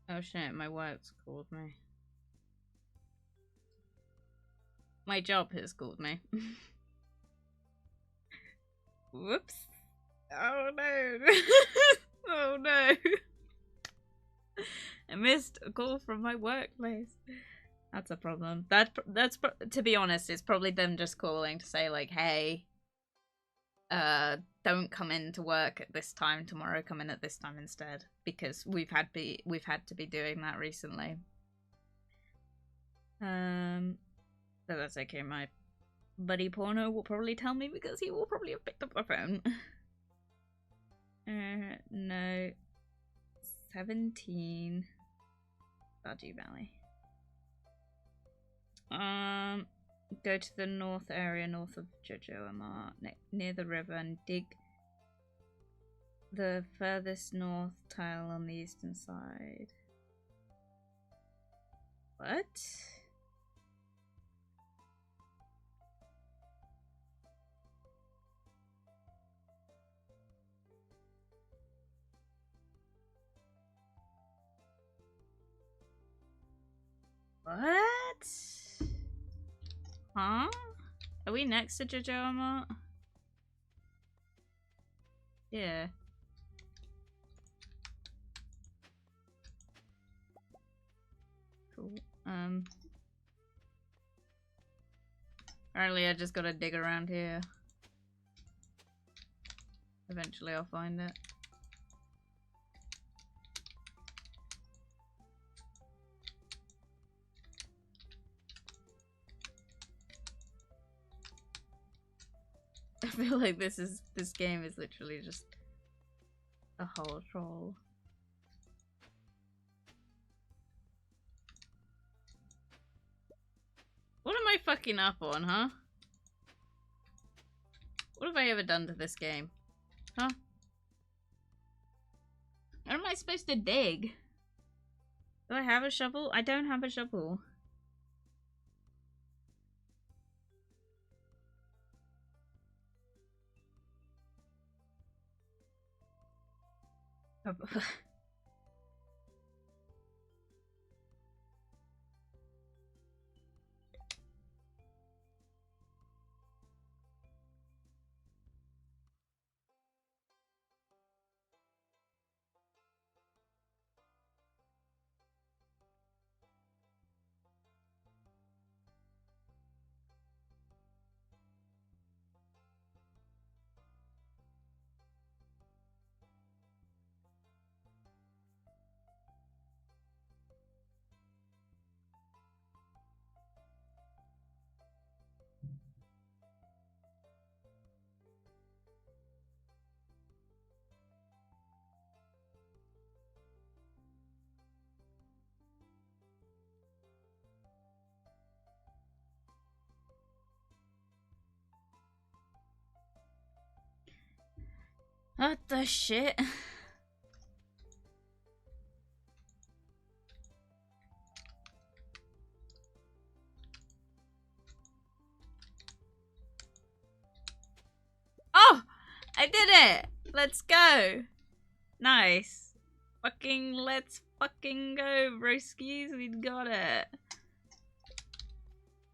S1: Oh shit, my work's called me. My job has called me. Whoops. Oh no. Oh no. I missed a call from my workplace. That's a problem. That's to be honest, it's probably them just calling to say like, hey, don't come in to work at this time tomorrow. Come in at this time instead, because we've had to be doing that recently. But that's okay. My buddy Porno will probably tell me because he will probably have picked up the phone. No. 17. Stardew Valley. Go to the north area north of JasperWackx, near the river, and dig the furthest north tile on the eastern side. What? What? Huh? Are we next to JasperWackx? Yeah. Cool. Apparently I just gotta dig around here. Eventually I'll find it. I feel like this game is literally just a whole troll. What am I fucking up on, huh? What have I ever done to this game? Huh? How am I supposed to dig? Do I have a shovel? I don't have a shovel. What the shit? Oh! I did it! Let's go! Nice. Let's fucking go, broskies. We got it.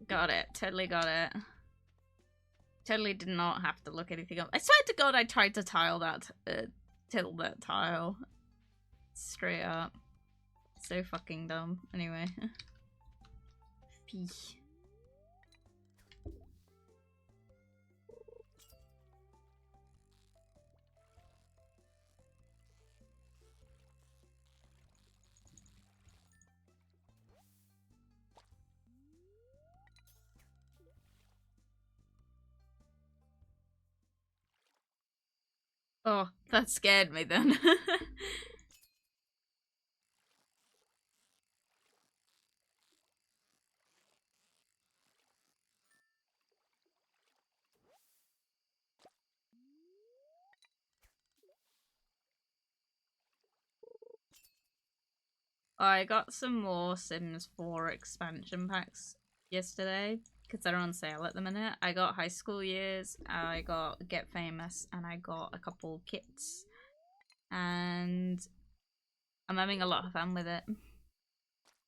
S1: Got it. Totally got it. Totally did not have to look anything up. I swear to God I tried to tile that, tilt that tile. Straight up. So fucking dumb. Anyway. Pee. Oh, that scared me then. I got some more Sims 4 expansion packs yesterday because they're on sale at the minute. I got High School Years, I got Get Famous, and I got a couple kits. And I'm having a lot of fun with it.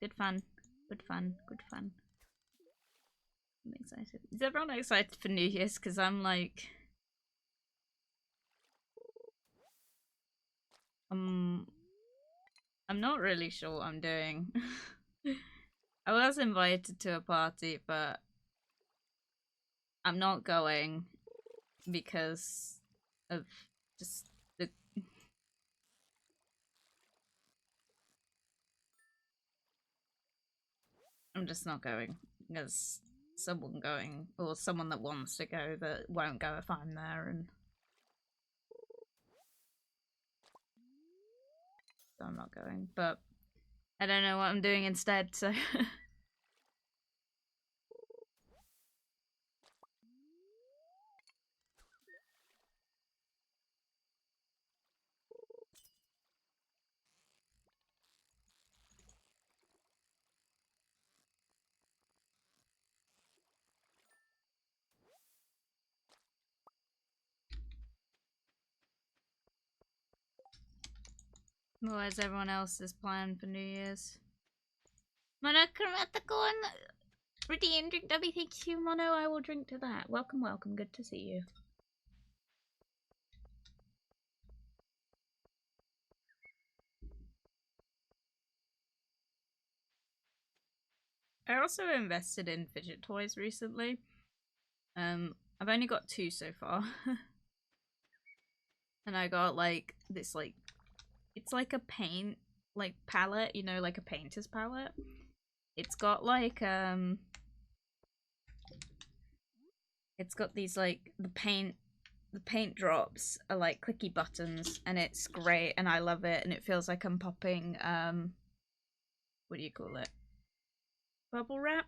S1: Good fun. Good fun. Good fun. I'm excited. Is everyone excited for New Year's? Because I'm like... I'm I'm not really sure what I'm doing. I was invited to a party, but I'm not going because of just the... I'm just not going because someone going, or someone that wants to go that won't go if I'm there, and so I'm not going. But I don't know what I'm doing instead, so... What is everyone else's plan for New Year's? Monochromaticon redeem drink W, thank you, Mono. I will drink to that. Welcome, welcome. Good to see you. I also invested in fidget toys recently. I've only got 2 so far. And I got like this it's like a paint palette, you know, like a painter's palette. It's got like it's got these like the paint drops are like clicky buttons, and it's great and I love it, and it feels like I'm popping what do you call it? Bubble wrap?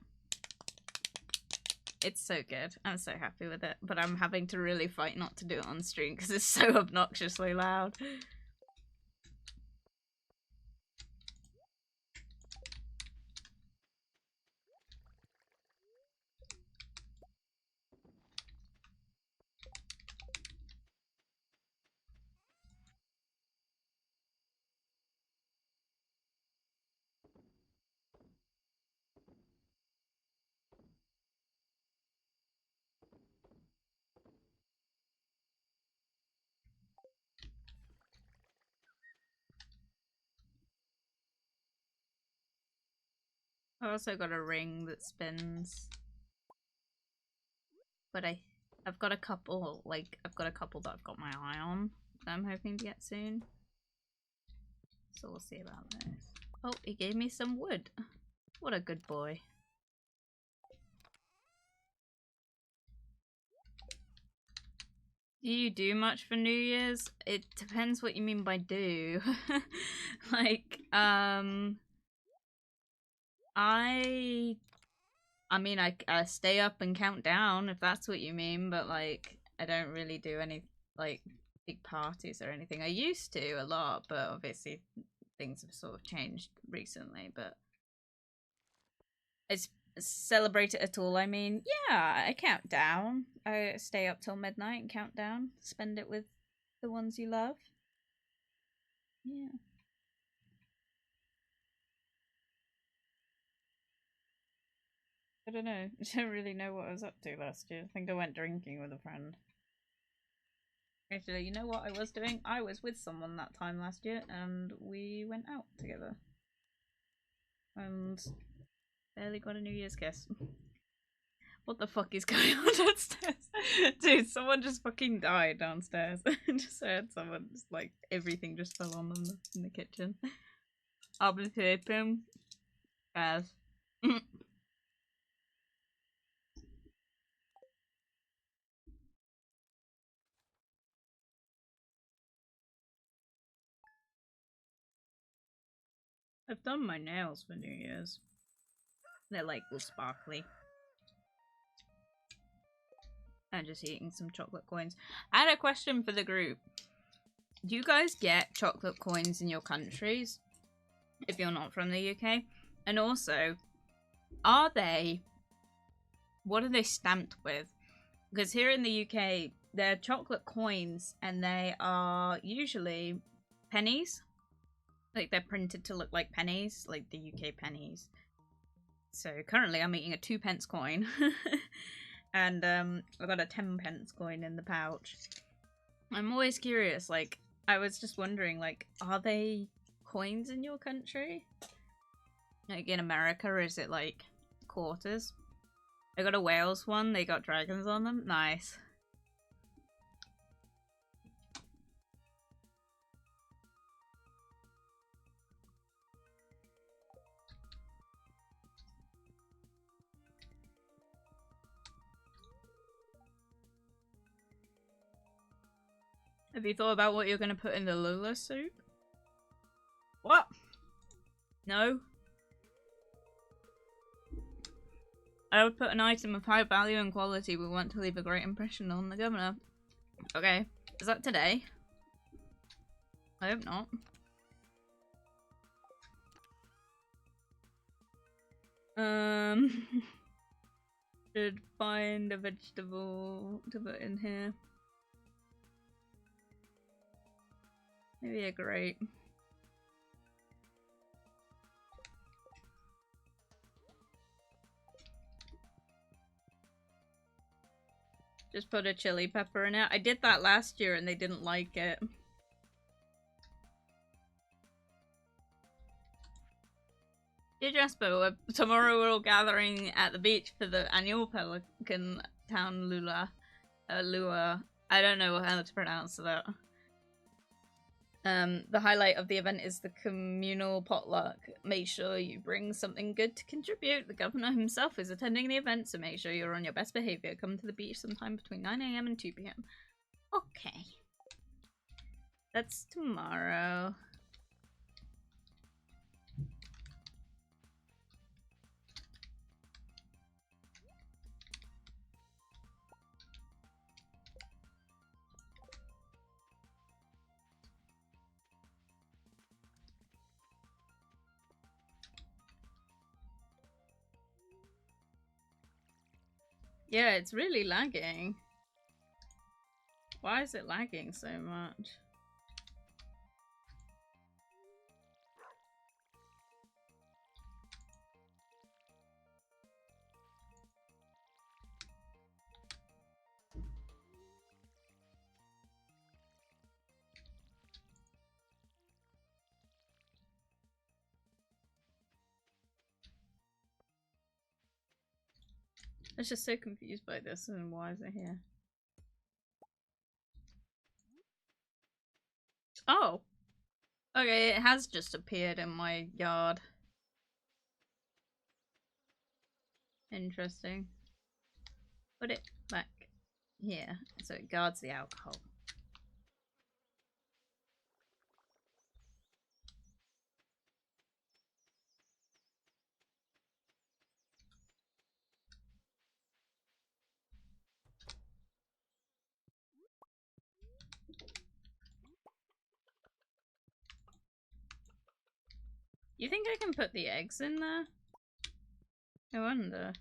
S1: It's so good. I'm so happy with it, but I'm having to really fight not to do it on stream because it's so obnoxiously loud. I also got a ring that spins, but I've got a couple that I've got my eye on that I'm hoping to get soon. So we'll see about those. Oh, he gave me some wood. What a good boy. Do you do much for New Year's? It depends what you mean by do. Like, I mean, I stay up and count down if that's what you mean, but like, I don't really do any like big parties or anything. I used to a lot, but obviously things have sort of changed recently. But it's celebrate it at all. I mean, yeah, I count down. I stay up till midnight and count down. Spend it with the ones you love. Yeah. I don't know. I don't really know what I was up to last year. I think I went drinking with a friend. Actually, you know what I was doing? I was with someone that time last year and we went out together. And barely got a New Year's kiss. What the fuck is going on downstairs? Dude, someone just fucking died downstairs. I just heard someone just like everything just fell on them in the kitchen. I'll be taping. Guys. I've done my nails for New Year's. They're like all sparkly. I'm just eating some chocolate coins. I had a question for the group. Do you guys get chocolate coins in your countries? If you're not from the UK? And also, what are they stamped with? Because here in the UK, they're chocolate coins and they are usually pennies. Like they're printed to look like pennies, like the UK pennies. So currently I'm eating a 2p coin. And I got a 10p coin in the pouch. I'm always curious, like, I was just wondering, like, are they coins in your country? Like in America, is it like quarters? I got a Wales one, they got dragons on them. Nice. Have you thought about what you're going to put in the Lula soup? What? No. I would put an item of high value and quality we want to leave a great impression on the governor. Okay. Is that today? I hope not. Should find a vegetable to put in here. Maybe a grape. Just put a chili pepper in it. I did that last year and they didn't like it. Dear Jasper, tomorrow we're all gathering at the beach for the annual Pelican Town Lua. Lua. I don't know how to pronounce that. The highlight of the event is the communal potluck. Make sure you bring something good to contribute. The governor himself is attending the event, so make sure you're on your best behavior. Come to the beach sometime between 9 AM and 2 PM. Okay. That's tomorrow. Yeah, it's really lagging. Why is it lagging so much? I was just so confused by this and why is it here? Oh! Okay, it has just appeared in my yard. Interesting. Put it back here so it guards the alcohol. You think I can put the eggs in there? I wonder.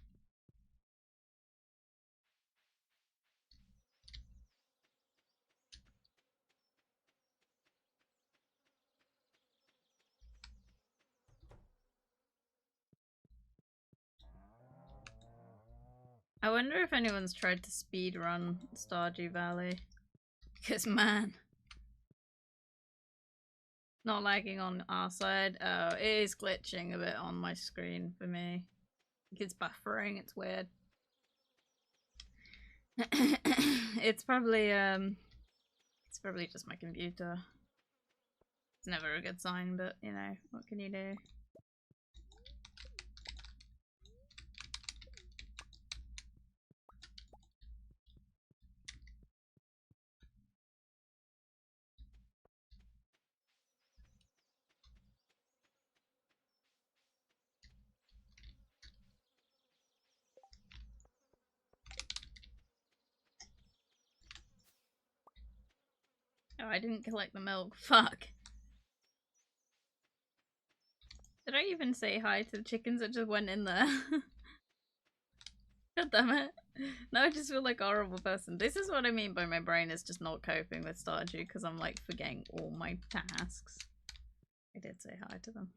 S1: I wonder if anyone's tried to speedrun Stardew Valley. Because man, not lagging on our side. Oh, it is glitching a bit on my screen for me. It's buffering, it's weird. It's probably just my computer. It's never a good sign, but you know, what can you do? Oh, I didn't collect the milk. Fuck. Did I even say hi to the chickens that just went in there? God damn it. Now I just feel like a horrible person. This is what I mean by my brain is just not coping with Stardew because I'm like forgetting all my tasks. I did say hi to them.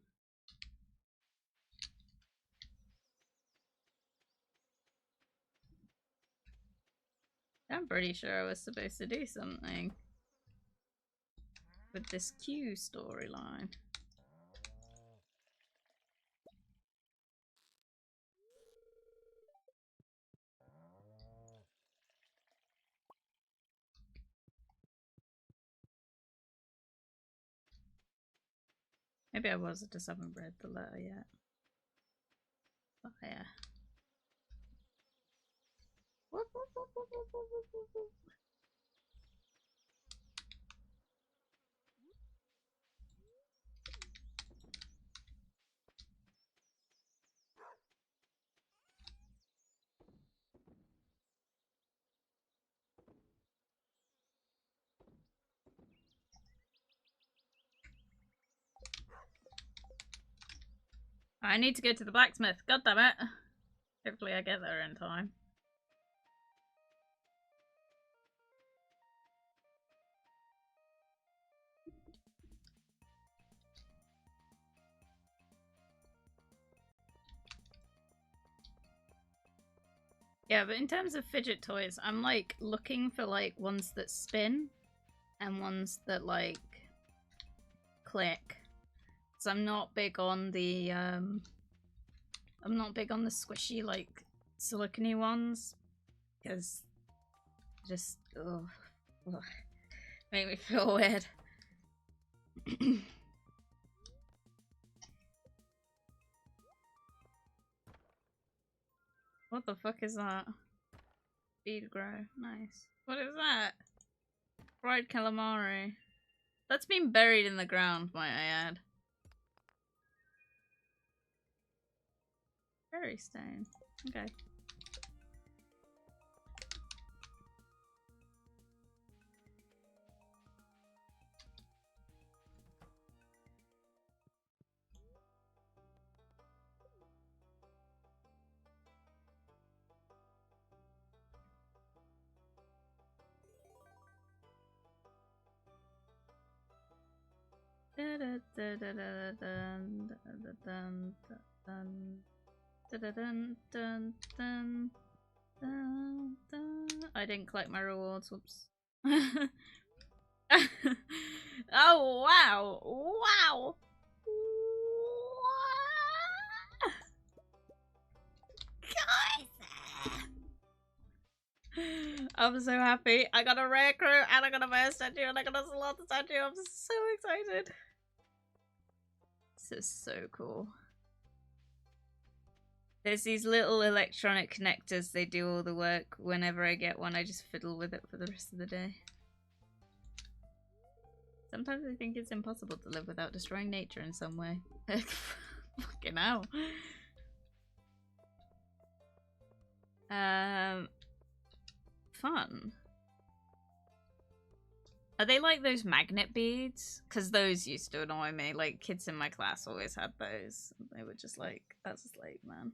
S1: I'm pretty sure I was supposed to do something with this Q storyline. Maybe I was, I just haven't read the letter yet. But yeah. I need to go to the blacksmith. God damn it. Hopefully I get there in time. Yeah, but in terms of fidget toys, I'm like looking for like ones that spin and ones that like click. So I'm not big on the squishy like silicone-y ones because just ugh, make me feel weird. What the fuck is that? Speed grow. Nice. What is that? Fried calamari. That's been buried in the ground, might I add. Berry stone. Okay. I didn't collect my rewards, whoops. Oh wow! Wow! I'm so happy. I got a rare crew and I got a bear statue and I got a slaughter statue. I'm so excited. This is so cool. There's these little electronic connectors. They do all the work. Whenever I get one, I just fiddle with it for the rest of the day. Sometimes I think it's impossible to live without destroying nature in some way. Fucking hell. Fun. Are they like those magnet beads? Because those used to annoy me. Like, kids in my class always had those. They were just like, that's just like, man.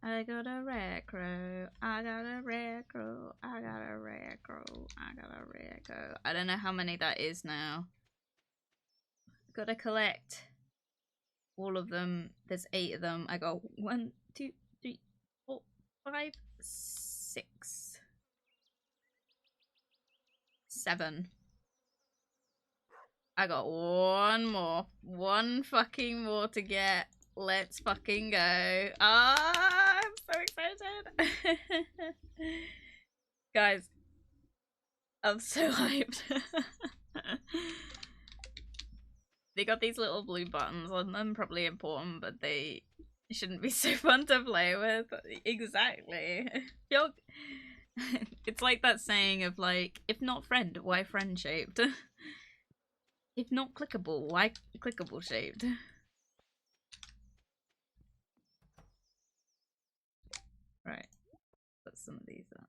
S1: I got a rare crow. I got a rare crow. I got a rare crow. I got a rare crow. I don't know how many that is now. Gotta collect all of them. There's 8 of them. I got 1, 2, 3, 4, 5, 6, 7. I got 1 more. 1 fucking more to get. Let's fucking go. Ah, I'm so excited. Guys, I'm so hyped. They got these little blue buttons on them, probably important, but they shouldn't be so fun to play with. Exactly. It's like that saying of like, if not friend, why friend shaped? If not clickable, why clickable shaped? Right, put some of these up.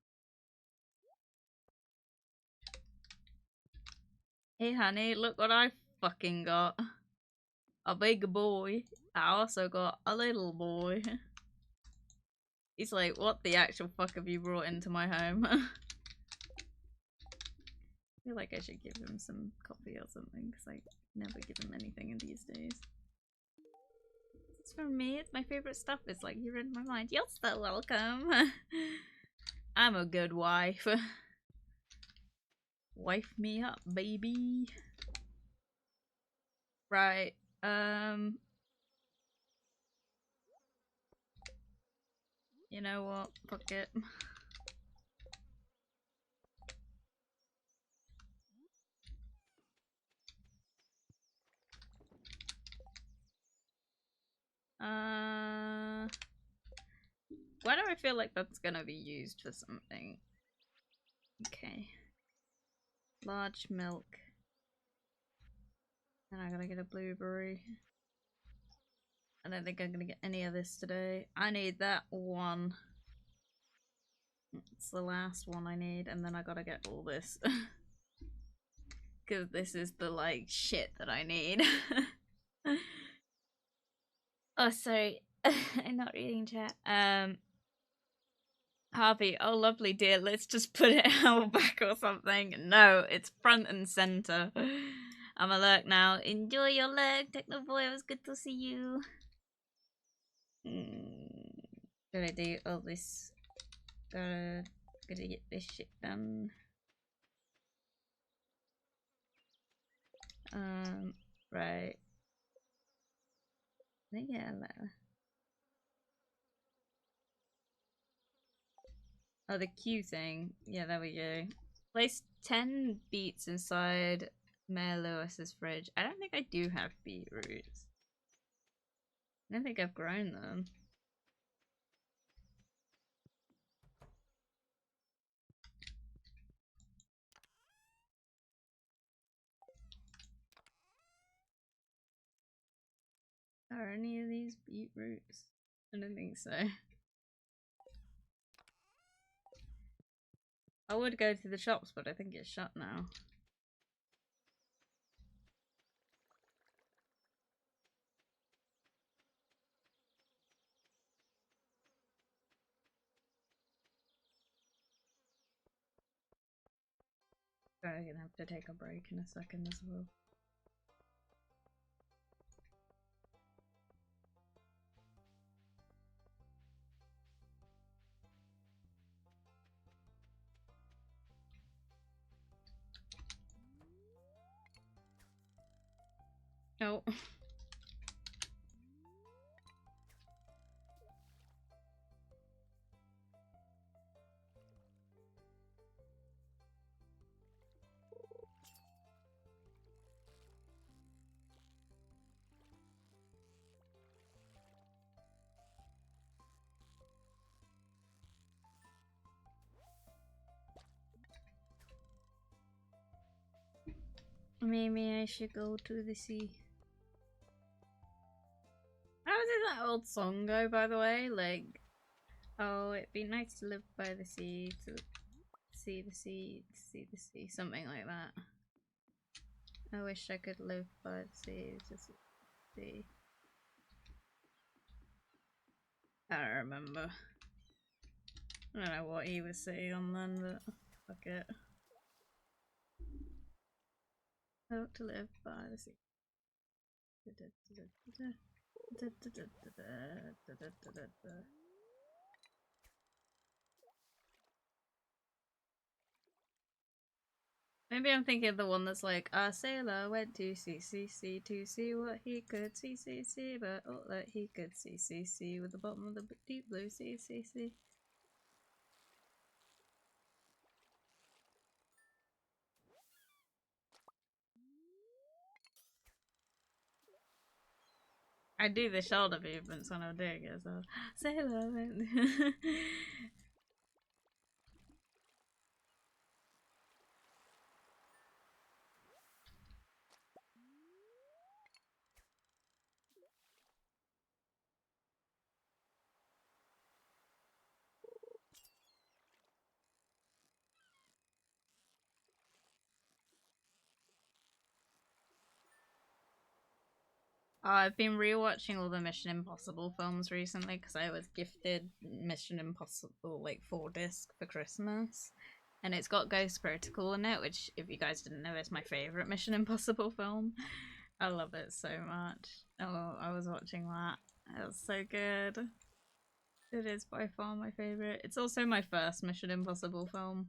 S1: Hey honey, look what I fucking got. A big boy. I also got a little boy. He's like, what the actual fuck have you brought into my home? I feel like I should give him some coffee or something, because I never give him anything in these days. It's from me, it's my favorite stuff. It's like, you read my mind. You're so welcome. I'm a good wife. Wife me up, baby. Right, you know what? Fuck it. Why do I feel like that's gonna be used for something? Okay. Large milk. And I gotta get a blueberry. I don't think I'm gonna get any of this today. I need that one. It's the last one I need, and then I gotta get all this. Because this is the, like, shit that I need. Oh, sorry. I'm not reading chat. Harvey, oh lovely dear, let's just put it out back or something. No, it's front and center. I'm a lurk now. Enjoy your lurk, Technoboy. It was good to see you. Gotta do all this. Gotta get this shit done. Right. I think yeah. Oh, the Q thing. Yeah, there we go. Place 10 beets inside Mayor Lewis's fridge. I don't think I do have beetroots. I don't think I've grown them. Are any of these beetroots? I don't think so. I would go to the shops, but I think it's shut now. I'm gonna have to take a break in a second as well. Oh. Maybe I should go to the sea. How did that old song go, by the way? Like, oh, it'd be nice to live by the sea, to see the sea, to see the sea, something like that. I wish I could live by the sea, to see the sea. I don't remember. I don't know what he was saying on then, but fuck it. Hope to live by the sea. Maybe I'm thinking of the one that's like, a sailor went to CCC to see what he could see, but all that he could see with the bottom of the deep blue CCC. I do the shoulder movements when I'm doing it, so sailor went. I've been rewatching all the Mission Impossible films recently because I was gifted Mission Impossible like 4-disc for Christmas, and it's got Ghost Protocol in it, which, if you guys didn't know, is my favorite Mission Impossible film. I love it so much. Oh, I was watching that. It was so good. It is by far my favorite. It's also my first Mission Impossible film,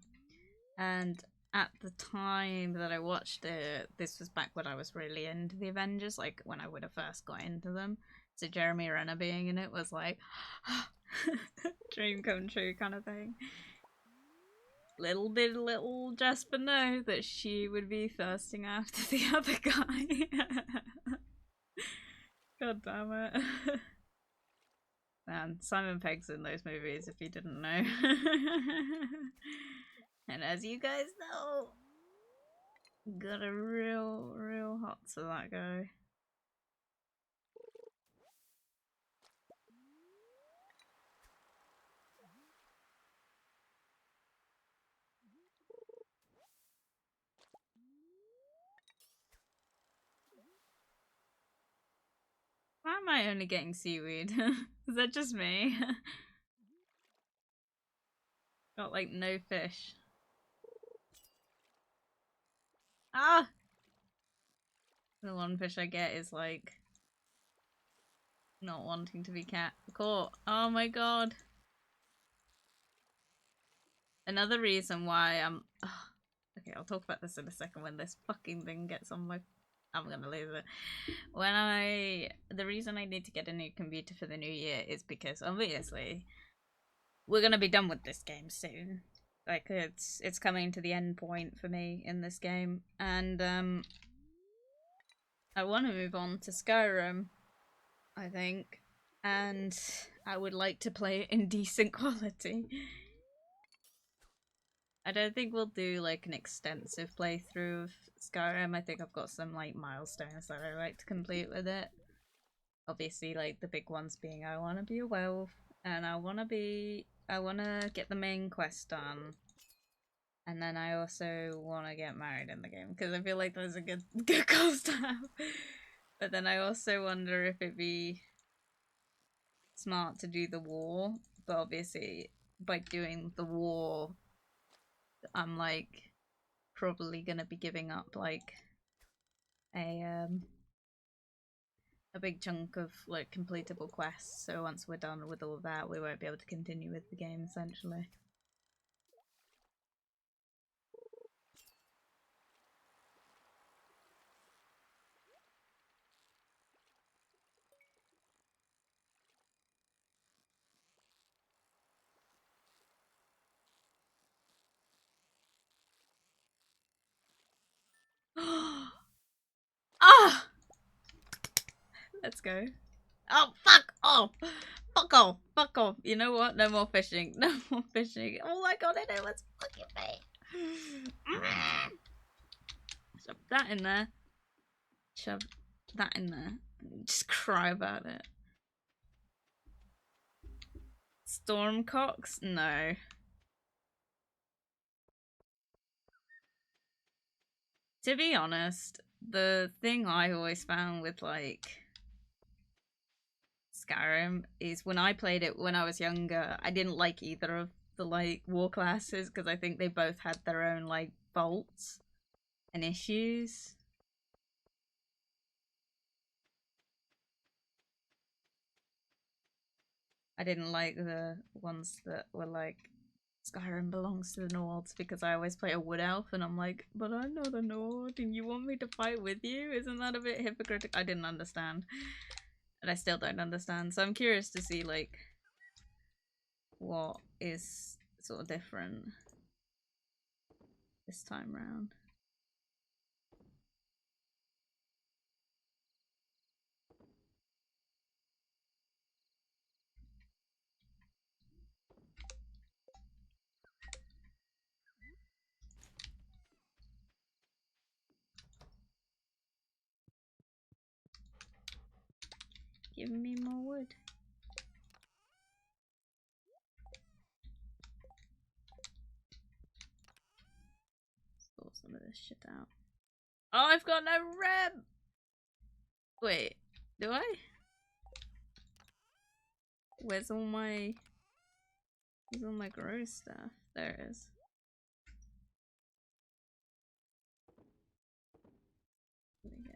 S1: and at the time that I watched it, this was back when I was really into the Avengers, like when I would have first got into them. So Jeremy Renner being in it was like, dream come true kind of thing. Little did little Jasper know that she would be thirsting after the other guy. God damn it. Man, Simon Pegg's in those movies, if you didn't know. And as you guys know, got a real hot for that guy. Why am I only getting seaweed? Is that just me? Got like no fish. Ah! The one fish I get is like not wanting to be caught. Oh my god. Another reason why I'm... Okay, I'll talk about this in a second when this fucking thing gets on my... I'm gonna lose it. The reason I need to get a new computer for the new year is because obviously we're gonna be done with this game soon. Like it's coming to the end point for me in this game, and I want to move on to Skyrim, I think, and I would like to play it in decent quality. I don't think we'll do like an extensive playthrough of Skyrim. I think I've got some like milestones that I like to complete with it. Obviously, like the big ones being I want to be a werewolf, and I want to get the main quest done, and then I also want to get married in the game because I feel like those are good goals to have. But then I also wonder if it'd be smart to do the war, but obviously by doing the war, I'm like probably gonna be giving up like a big chunk of like completable quests. So once we're done with all that, we won't be able to continue with the game essentially. Ah! Let's go. Oh, fuck off! Fuck off! Fuck off! You know what? No more fishing. No more fishing. All I gotta do was fucking bait. Shove that in there. Shove that in there. Just cry about it. Stormcocks? No. To be honest, the thing I always found with like Skyrim is when I played it when I was younger, I didn't like either of the like war classes because I think they both had their own like faults and issues. I didn't like the ones that were like Skyrim belongs to the Nords because I always play a wood elf and I'm like, but I'm not a Nord and you want me to fight with you? Isn't that a bit hypocritical? I didn't understand. And I still don't understand. So I'm curious to see like what is sort of different this time round. Give me more wood. Sort some of this shit out. Oh, I've got no rem! Wait, do I? Where's all my gross stuff? There it is. There we go.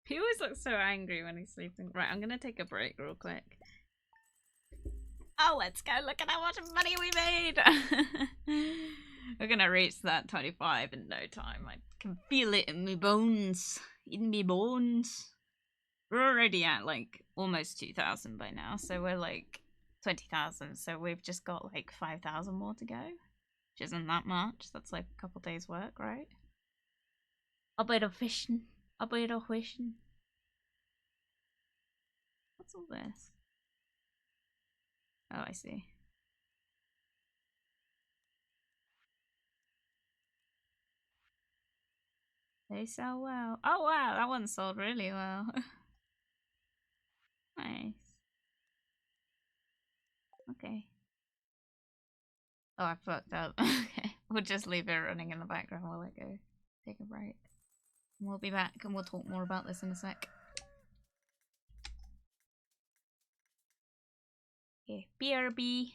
S1: He always looks so angry when he's sleeping. Right, I'm gonna take a break real quick. Oh, let's go. Look at how much money we made. We're gonna reach that 25 in no time. I can feel it in my bones. In my bones. We're already at like almost 2,000 by now, so we're like 20,000. So we've just got like 5,000 more to go, which isn't that much. That's like a couple days' work, right? A bit of fishing. A bit of fishing. What's all this? Oh, I see. They sell well. Oh wow, that one sold really well. Nice. Okay. Oh, I fucked up. Okay. We'll just leave it running in the background while I go take a break. And we'll be back and we'll talk more about this in a sec. Okay, BRB.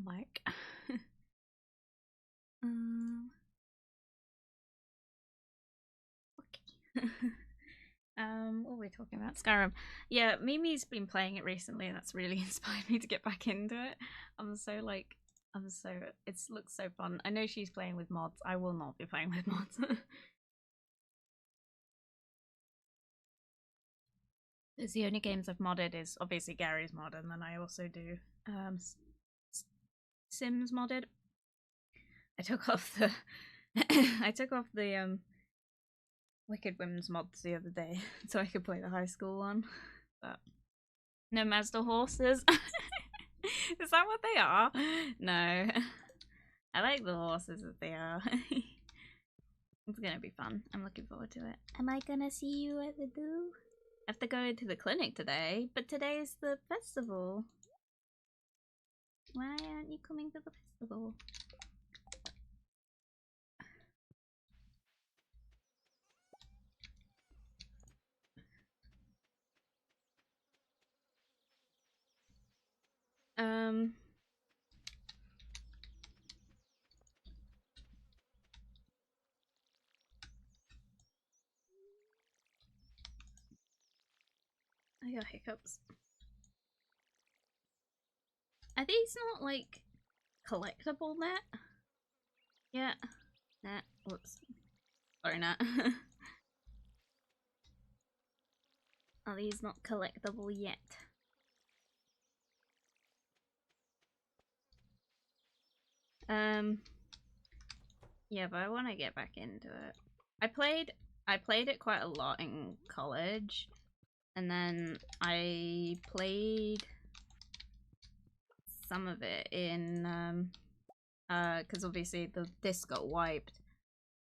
S1: I'm back. Okay. What were we talking about? Skyrim. Yeah, Mimi's been playing it recently and that's really inspired me to get back into it. It looks so fun. I know she's playing with mods. I will not be playing with mods. It's the only games I've modded is obviously Gary's mod, and then I also do Sims modded. I took off the Wicked Women's mods the other day so I could play the high school one. But no Mazda horses. Is that what they are? No. I like the horses as they are. It's gonna be fun. I'm looking forward to it. Am I gonna see you at the zoo? I have to go to the clinic today, but today is the festival. Why aren't you coming to the festival? I got hiccups. Are these not like collectible net? Yeah. Nah. Whoops. Sorry, Nat. Are these not collectible yet? Yeah, but I want to get back into it. I played it quite a lot in college, and then I played some of it in because obviously the disc got wiped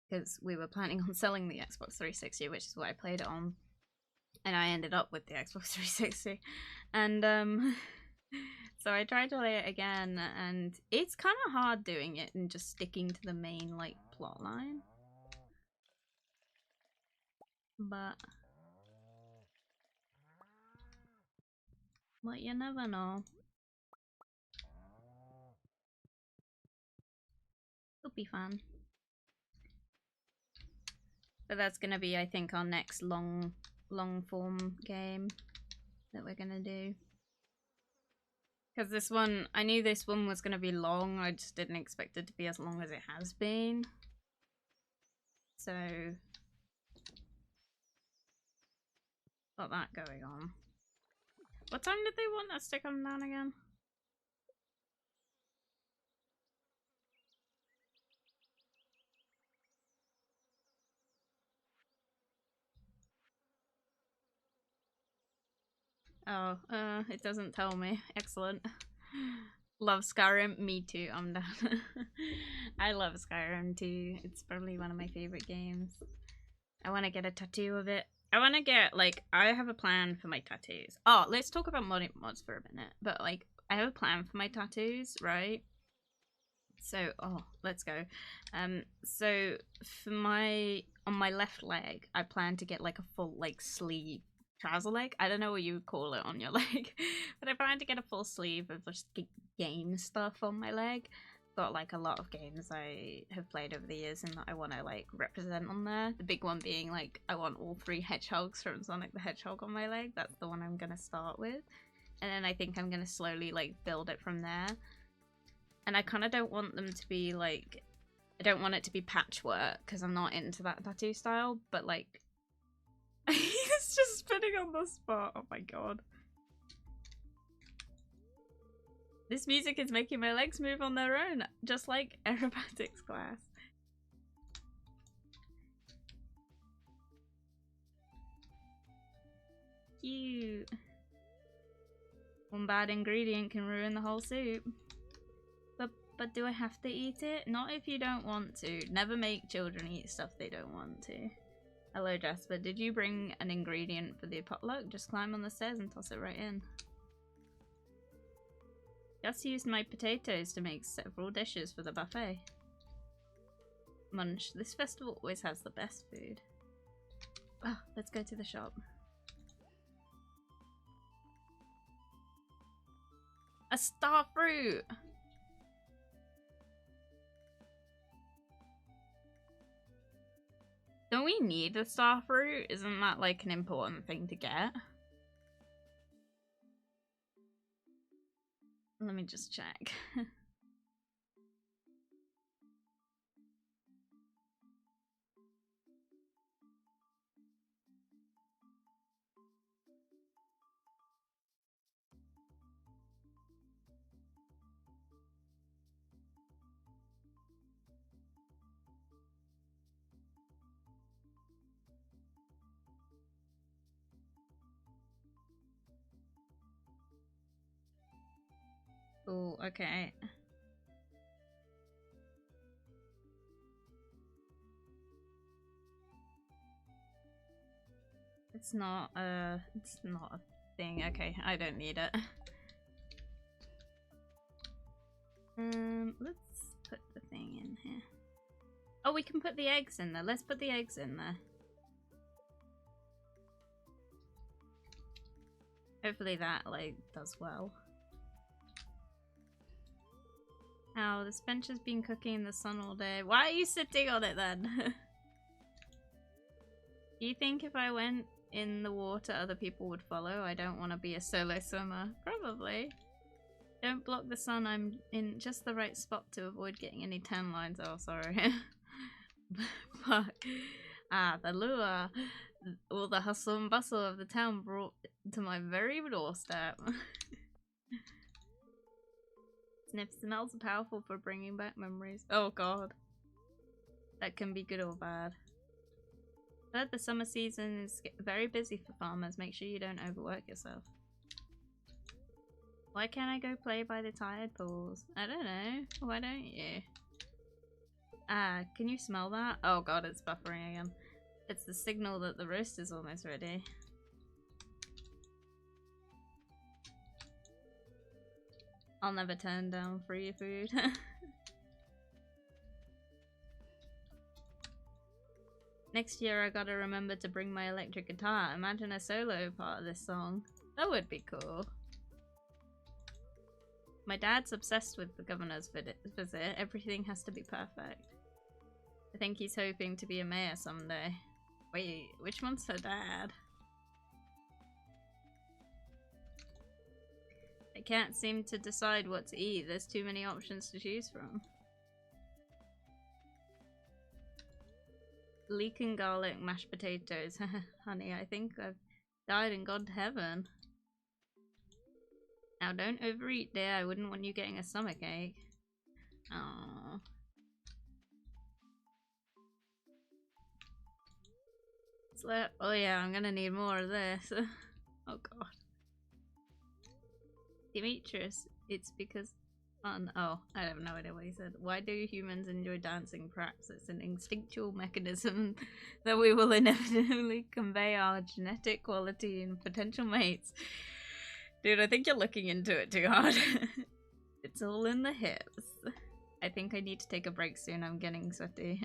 S1: because we were planning on selling the Xbox 360, which is what I played it on, and I ended up with the Xbox 360, and so I tried to play it again, and it's kind of hard doing it and just sticking to the main like plot line, but you never know. It'll be fun. But that's gonna be, I think, our next long form game that we're gonna do. Because this one, I knew this one was gonna be long, I just didn't expect it to be as long as it has been. So, got that going on. What time did they want us to come down again? Oh, it doesn't tell me. Excellent. Love Skyrim. Me too, I'm down. I love Skyrim too. It's probably one of my favorite games. I want to get a tattoo of it. I want to get, like, I have a plan for my tattoos. Oh, let's talk about mods for a minute. But, like, I have a plan for my tattoos, right? So, oh, let's go. So, for on my left leg, I plan to get, like, a full, like, sleeve trouser leg. I don't know what you would call it on your leg. But I plan to get a full sleeve of just game stuff on my leg. Got like a lot of games I have played over the years and that I want to like represent on there. The big one being like I want all 3 hedgehogs from Sonic the Hedgehog on my leg. That's the one I'm gonna start with, and then I think I'm gonna slowly like build it from there. And I kind of don't want them to be like, I don't want it to be patchwork because I'm not into that tattoo style. But like, it's just spinning on the spot. Oh my god. This music is making my legs move on their own, just like aerobatics class. Cute. One bad ingredient can ruin the whole soup. But do I have to eat it? Not if you don't want to. Never make children eat stuff they don't want to. Hello, Jasper. Did you bring an ingredient for the potluck? Just climb on the stairs and toss it right in. Just used my potatoes to make several dishes for the buffet. Munch, this festival always has the best food. Oh, let's go to the shop. A star fruit! we need a star fruit? Isn't that like an important thing to get? Let me just check. Oh, okay. It's not a thing. Okay, I don't need it. Let's put the thing in here. Oh, we can put the eggs in there. Let's put the eggs in there. Hopefully that, like, does well. Ow, this bench has been cooking in the sun all day. Why are you sitting on it then? Do you think if I went in the water other people would follow? I don't want to be a solo swimmer. Probably. Don't block the sun, I'm in just the right spot to avoid getting any tan lines. Oh, sorry. Fuck. Ah, the lure. All the hustle and bustle of the town brought to my very doorstep. Sniff smells are powerful for bringing back memories. Oh god. That can be good or bad. But the summer season is very busy for farmers. Make sure you don't overwork yourself. Why can't I go play by the tide pools? I don't know. Why don't you? Ah, can you smell that? Oh god, it's buffering again. It's the signal that the roast is almost ready. I'll never turn down free food. Next year I gotta remember to bring my electric guitar. Imagine a solo part of this song. That would be cool. My dad's obsessed with the governor's visit. Everything has to be perfect. I think he's hoping to be a mayor someday. Wait, which one's her dad? I can't seem to decide what to eat. There's too many options to choose from. Leek and garlic mashed potatoes. Honey, I think I've died and gone to heaven. Now don't overeat, dear. I wouldn't want you getting a stomachache. Aww. Oh yeah, I'm gonna need more of this. Oh god. Demetrius, it's because fun. Oh, I have no idea what he said. Why do humans enjoy dancing? Perhaps it's an instinctual mechanism that we will inevitably convey our genetic quality and potential mates. Dude, I think you're looking into it too hard. It's all in the hips. I think I need to take a break soon. I'm getting sweaty.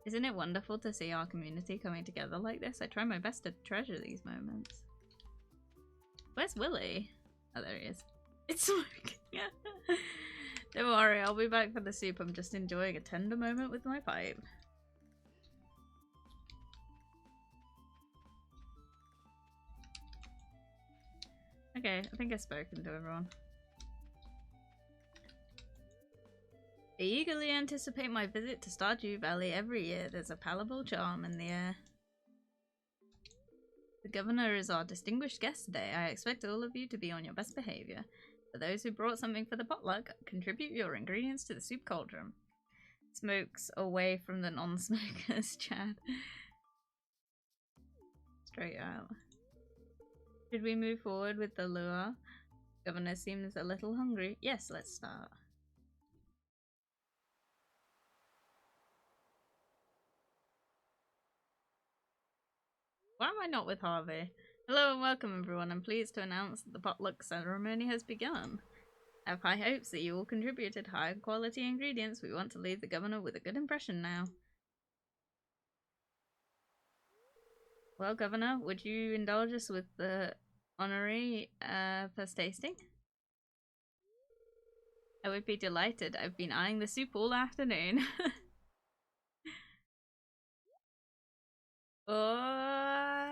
S1: Isn't it wonderful to see our community coming together like this? I try my best to treasure these moments. Where's Willy? Oh, there he is. It's smoking. Don't worry, I'll be back for the soup. I'm just enjoying a tender moment with my pipe. Okay, I think I've spoken to everyone. I eagerly anticipate my visit to Stardew Valley every year. There's a palpable charm in the air. The governor is our distinguished guest today. I expect all of you to be on your best behavior. For those who brought something for the potluck, contribute your ingredients to the soup cauldron. Smokes away from the non-smokers, Chad. Straight out. Should we move forward with the lure? Governor seems a little hungry. Yes, let's start. Why am I not with Harvey? Hello and welcome everyone. I'm pleased to announce that the potluck ceremony has begun. I have high hopes that you all contributed high quality ingredients. We want to leave the governor with a good impression now. Well, Governor, would you indulge us with the honorary first tasting? I would be delighted. I've been eyeing the soup all afternoon. Oh,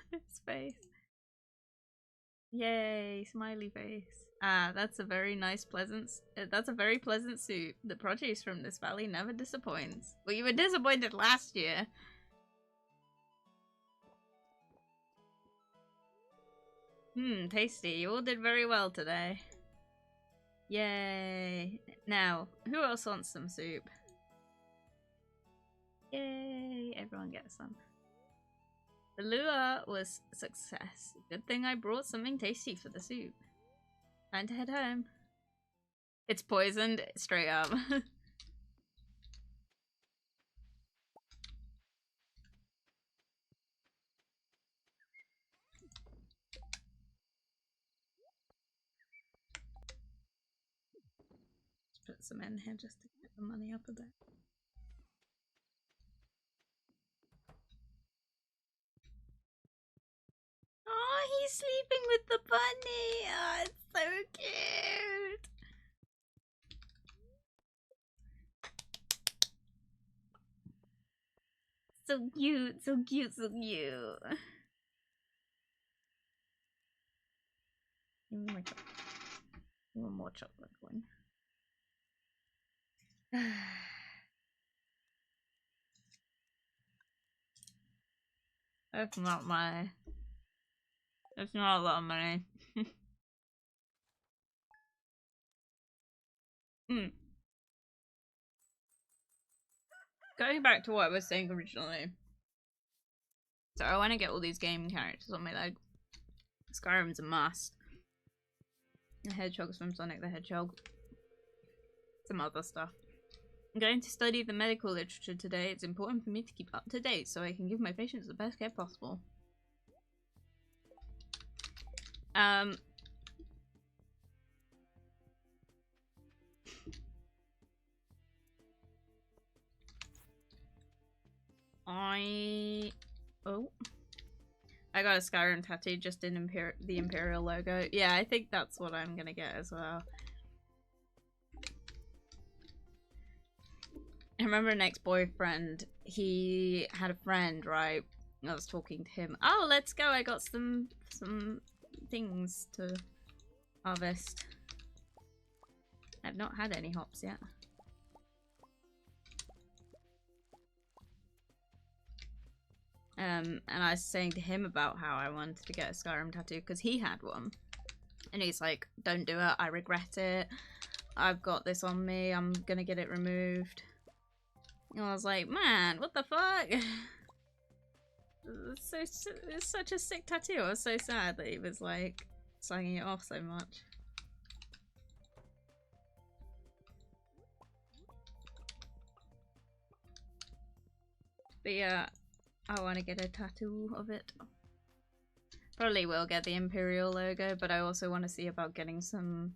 S1: his face. Yay, smiley face. Ah, that's a very nice, that's a very pleasant soup. The produce from this valley never disappoints. Well, you were disappointed last year. Tasty. You all did very well today. Yay. Now, who else wants some soup? Yay, everyone gets some. The lure was a success. Good thing I brought something tasty for the soup. Time to head home. It's poisoned, straight up. Put some in here just to get the money up a bit. Oh, he's sleeping with the bunny! Oh, it's so cute! So cute, so cute, so cute. Give me more chocolate. One more chocolate one. That's not my... That's not a lot of money. Going back to what I was saying originally. So I want to get all these game characters on my leg. Skyrim's a must. The hedgehogs from Sonic the Hedgehog. Some other stuff. I'm going to study the medical literature today. It's important for me to keep up to date so I can give my patients the best care possible. I got a Skyrim tattoo just in the Imperial logo. Yeah, I think that's what I'm gonna get as well. I remember an ex-boyfriend, he had a friend, right? I was talking to him. Oh, let's go, I got some things to harvest. I've not had any hops yet. And I was saying to him about how I wanted to get a Skyrim tattoo because he had one. And he's like, don't do it, I regret it. I've got this on me, I'm gonna get it removed. And I was like, man, what the fuck? It's such a sick tattoo. I was so sad that he was like slagging it off so much. But yeah, I want to get a tattoo of it. Probably will get the Imperial logo, but I also want to see about getting some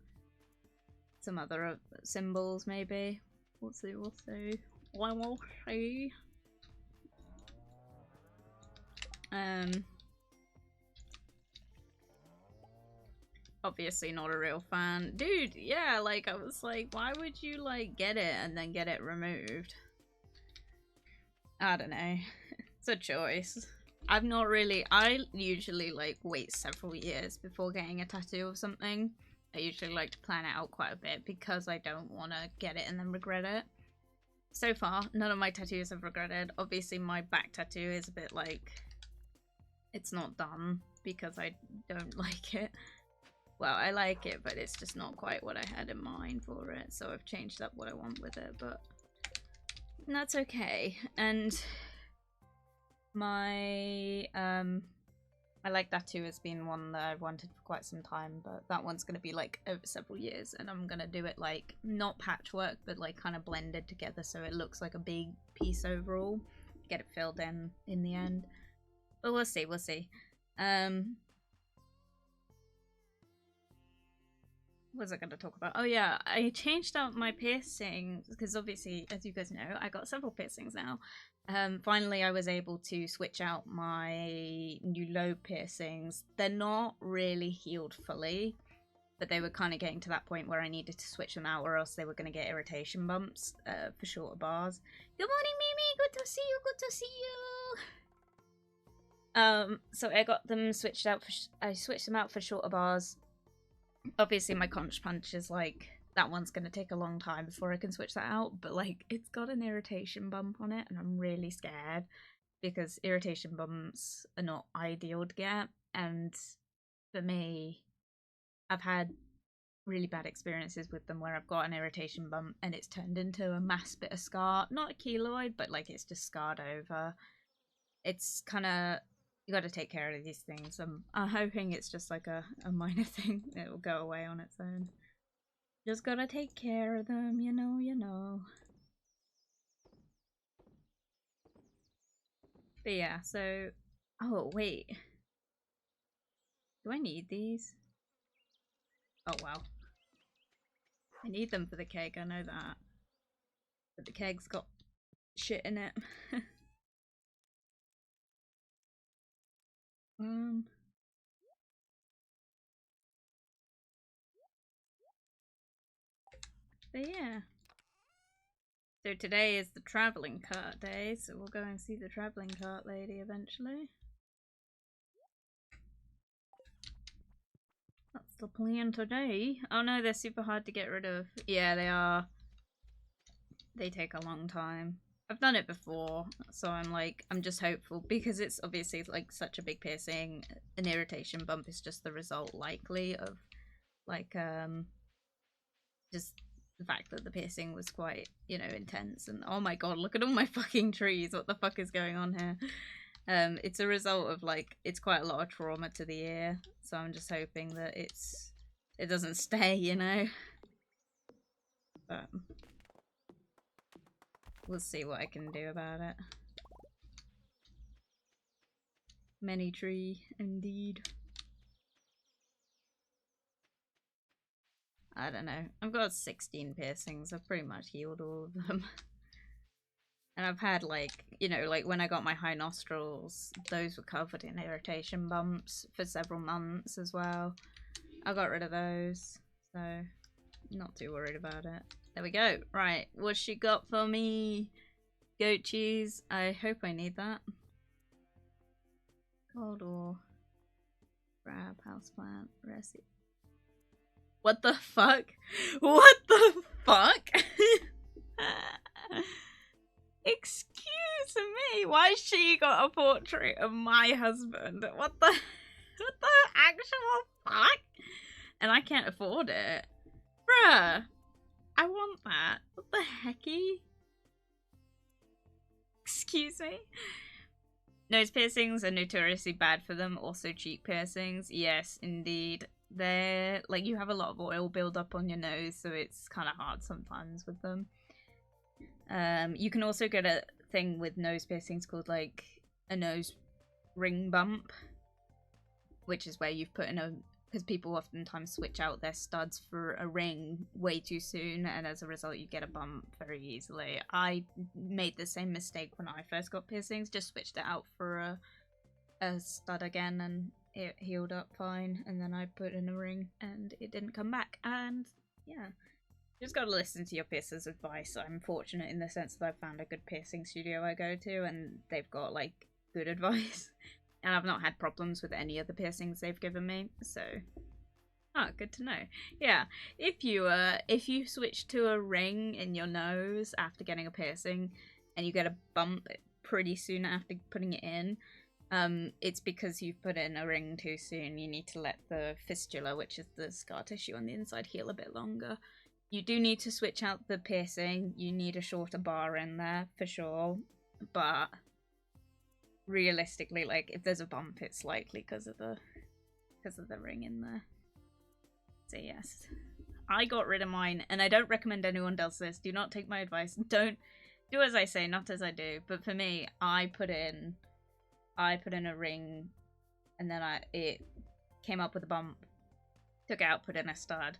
S1: other symbols maybe. We'll see, we'll see. We'll see. Obviously not a real fan. Dude, yeah, like I was like, why would you like get it and then get it removed? I don't know. It's a choice. I've not really, I usually like wait several years before getting a tattoo of something. I usually like to plan it out quite a bit because I don't want to get it and then regret it. So far, none of my tattoos have regretted. Obviously my back tattoo is a bit like, it's not done because I don't like it. Well, I like it, but it's just not quite what I had in mind for it. So I've changed up what I want with it, but that's okay. And my I like tattoo has been one that I've wanted for quite some time, but that one's gonna be like over several years, and I'm gonna do it like not patchwork, but like kind of blended together so it looks like a big piece overall. Get it filled in the end, but we'll see, we'll see. what was I going to talk about? Oh yeah, I changed out my piercings because obviously, as you guys know, I got several piercings now. Finally, I was able to switch out my new lobe piercings. They're not really healed fully, but they were kind of getting to that point where I needed to switch them out or else they were going to get irritation bumps for shorter bars. Good morning, Mimi! Good to see you, good to see you! So I got them switched out, I switched them out for shorter bars. Obviously my conch punch is like, that one's going to take a long time before I can switch that out, but like, it's got an irritation bump on it and I'm really scared because irritation bumps are not ideal to get, and for me, I've had really bad experiences with them where I've got an irritation bump and it's turned into a mass bit of scar. Not a keloid, but like it's just scarred over. It's kind of, you got to take care of these things. I'm hoping it's just like a minor thing. It will go away on its own. Just gotta take care of them, you know. But yeah, so... Oh, wait. Do I need these? Oh, wow. I need them for the keg, I know that. But the keg's got shit in it. But yeah. So today is the travelling cart day, so we'll go and see the travelling cart lady eventually. That's the plan today. Oh no, they're super hard to get rid of. Yeah, they are. They take a long time. I've done it before, so I'm just hopeful because it's obviously like such a big piercing. An irritation bump is just the result likely of like just the fact that the piercing was quite, you know, intense. And oh my god, look at all my fucking trees. What the fuck is going on here? It's a result of like, it's quite a lot of trauma to the ear, so I'm just hoping that it doesn't stay, you know. But we'll see what I can do about it. Many tree, indeed. I don't know. I've got 16 piercings. I've pretty much healed all of them. And I've had like, you know, like when I got my high nostrils, those were covered in irritation bumps for several months as well. I got rid of those, so not too worried about it. There we go. Right, what's she got for me? Goat cheese. I hope I need that. Cold or crab, houseplant, recipe. What the fuck? What the fuck? Excuse me, why she got a portrait of my husband? What the actual fuck? And I can't afford it. Bruh, I want that. What the hecky? Excuse me? Nose piercings are notoriously bad for them. Also cheek piercings. Yes, indeed. They're like, you have a lot of oil build up on your nose, so it's kind of hard sometimes with them. You can also get a thing with nose piercings called like a nose ring bump, which is where you've put in a, because people oftentimes switch out their studs for a ring way too soon, and as a result you get a bump very easily. I made the same mistake when I first got piercings, just switched it out for a stud again and it healed up fine, and then I put in a ring and it didn't come back. And yeah, you just gotta listen to your piercer's advice. I'm fortunate in the sense that I've found a good piercing studio I go to and they've got like good advice. And I've not had problems with any of the piercings they've given me, so good to know. Yeah, if you switch to a ring in your nose after getting a piercing and you get a bump pretty soon after putting it in, it's because you've put in a ring too soon. You need to let the fistula, which is the scar tissue on the inside, heal a bit longer. You do need to switch out the piercing. You need a shorter bar in there for sure, but realistically, like, if there's a bump, it's likely because of the ring in there. So yes, I got rid of mine, and I don't recommend anyone does this. Do not take my advice. Don't do as I say, not as I do. But for me, I put in a ring, and then it came up with a bump. Took it out, put in a stud.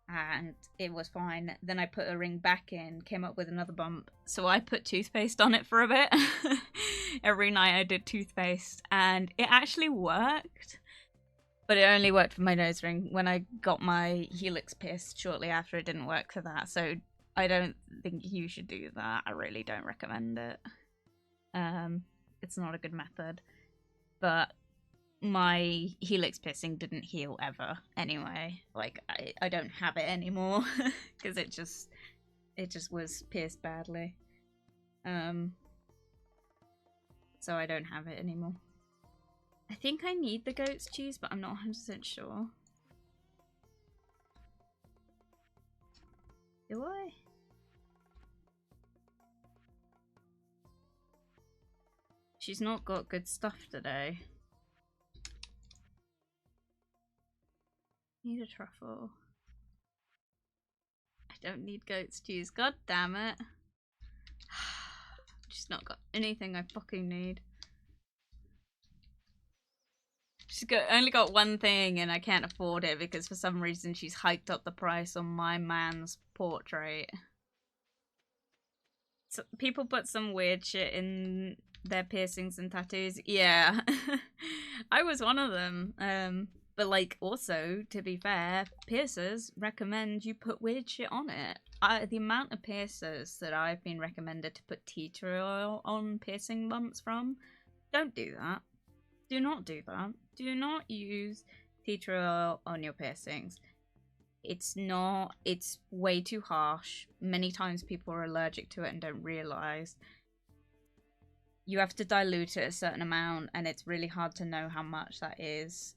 S1: and it was fine. Then I put a ring back in, came up with another bump, so I put toothpaste on it for a bit. Every night I did toothpaste, and it actually worked. But it only worked for my nose ring. When I got my helix pierced shortly after, it didn't work for that. So I don't think you should do that. I really don't recommend it. It's not a good method. But my helix piercing didn't heal ever anyway. Like, I don't have it anymore because it just was pierced badly. So I don't have it anymore. I think I need the goat's cheese, but I'm not 100% sure. Do I? She's not got good stuff today. Need a truffle. I don't need goat's cheese. God damn it. She's not got anything I fucking need. She's only got one thing and I can't afford it because for some reason she's hiked up the price on my man's portrait. So people put some weird shit in their piercings and tattoos. Yeah. I was one of them. But like, also, to be fair, piercers recommend you put weird shit on it. The amount of piercers that I've been recommended to put tea tree oil on piercing bumps from, don't do that. Do not do that. Do not use tea tree oil on your piercings. It's way too harsh. Many times people are allergic to it and don't realise. You have to dilute it a certain amount and it's really hard to know how much that is.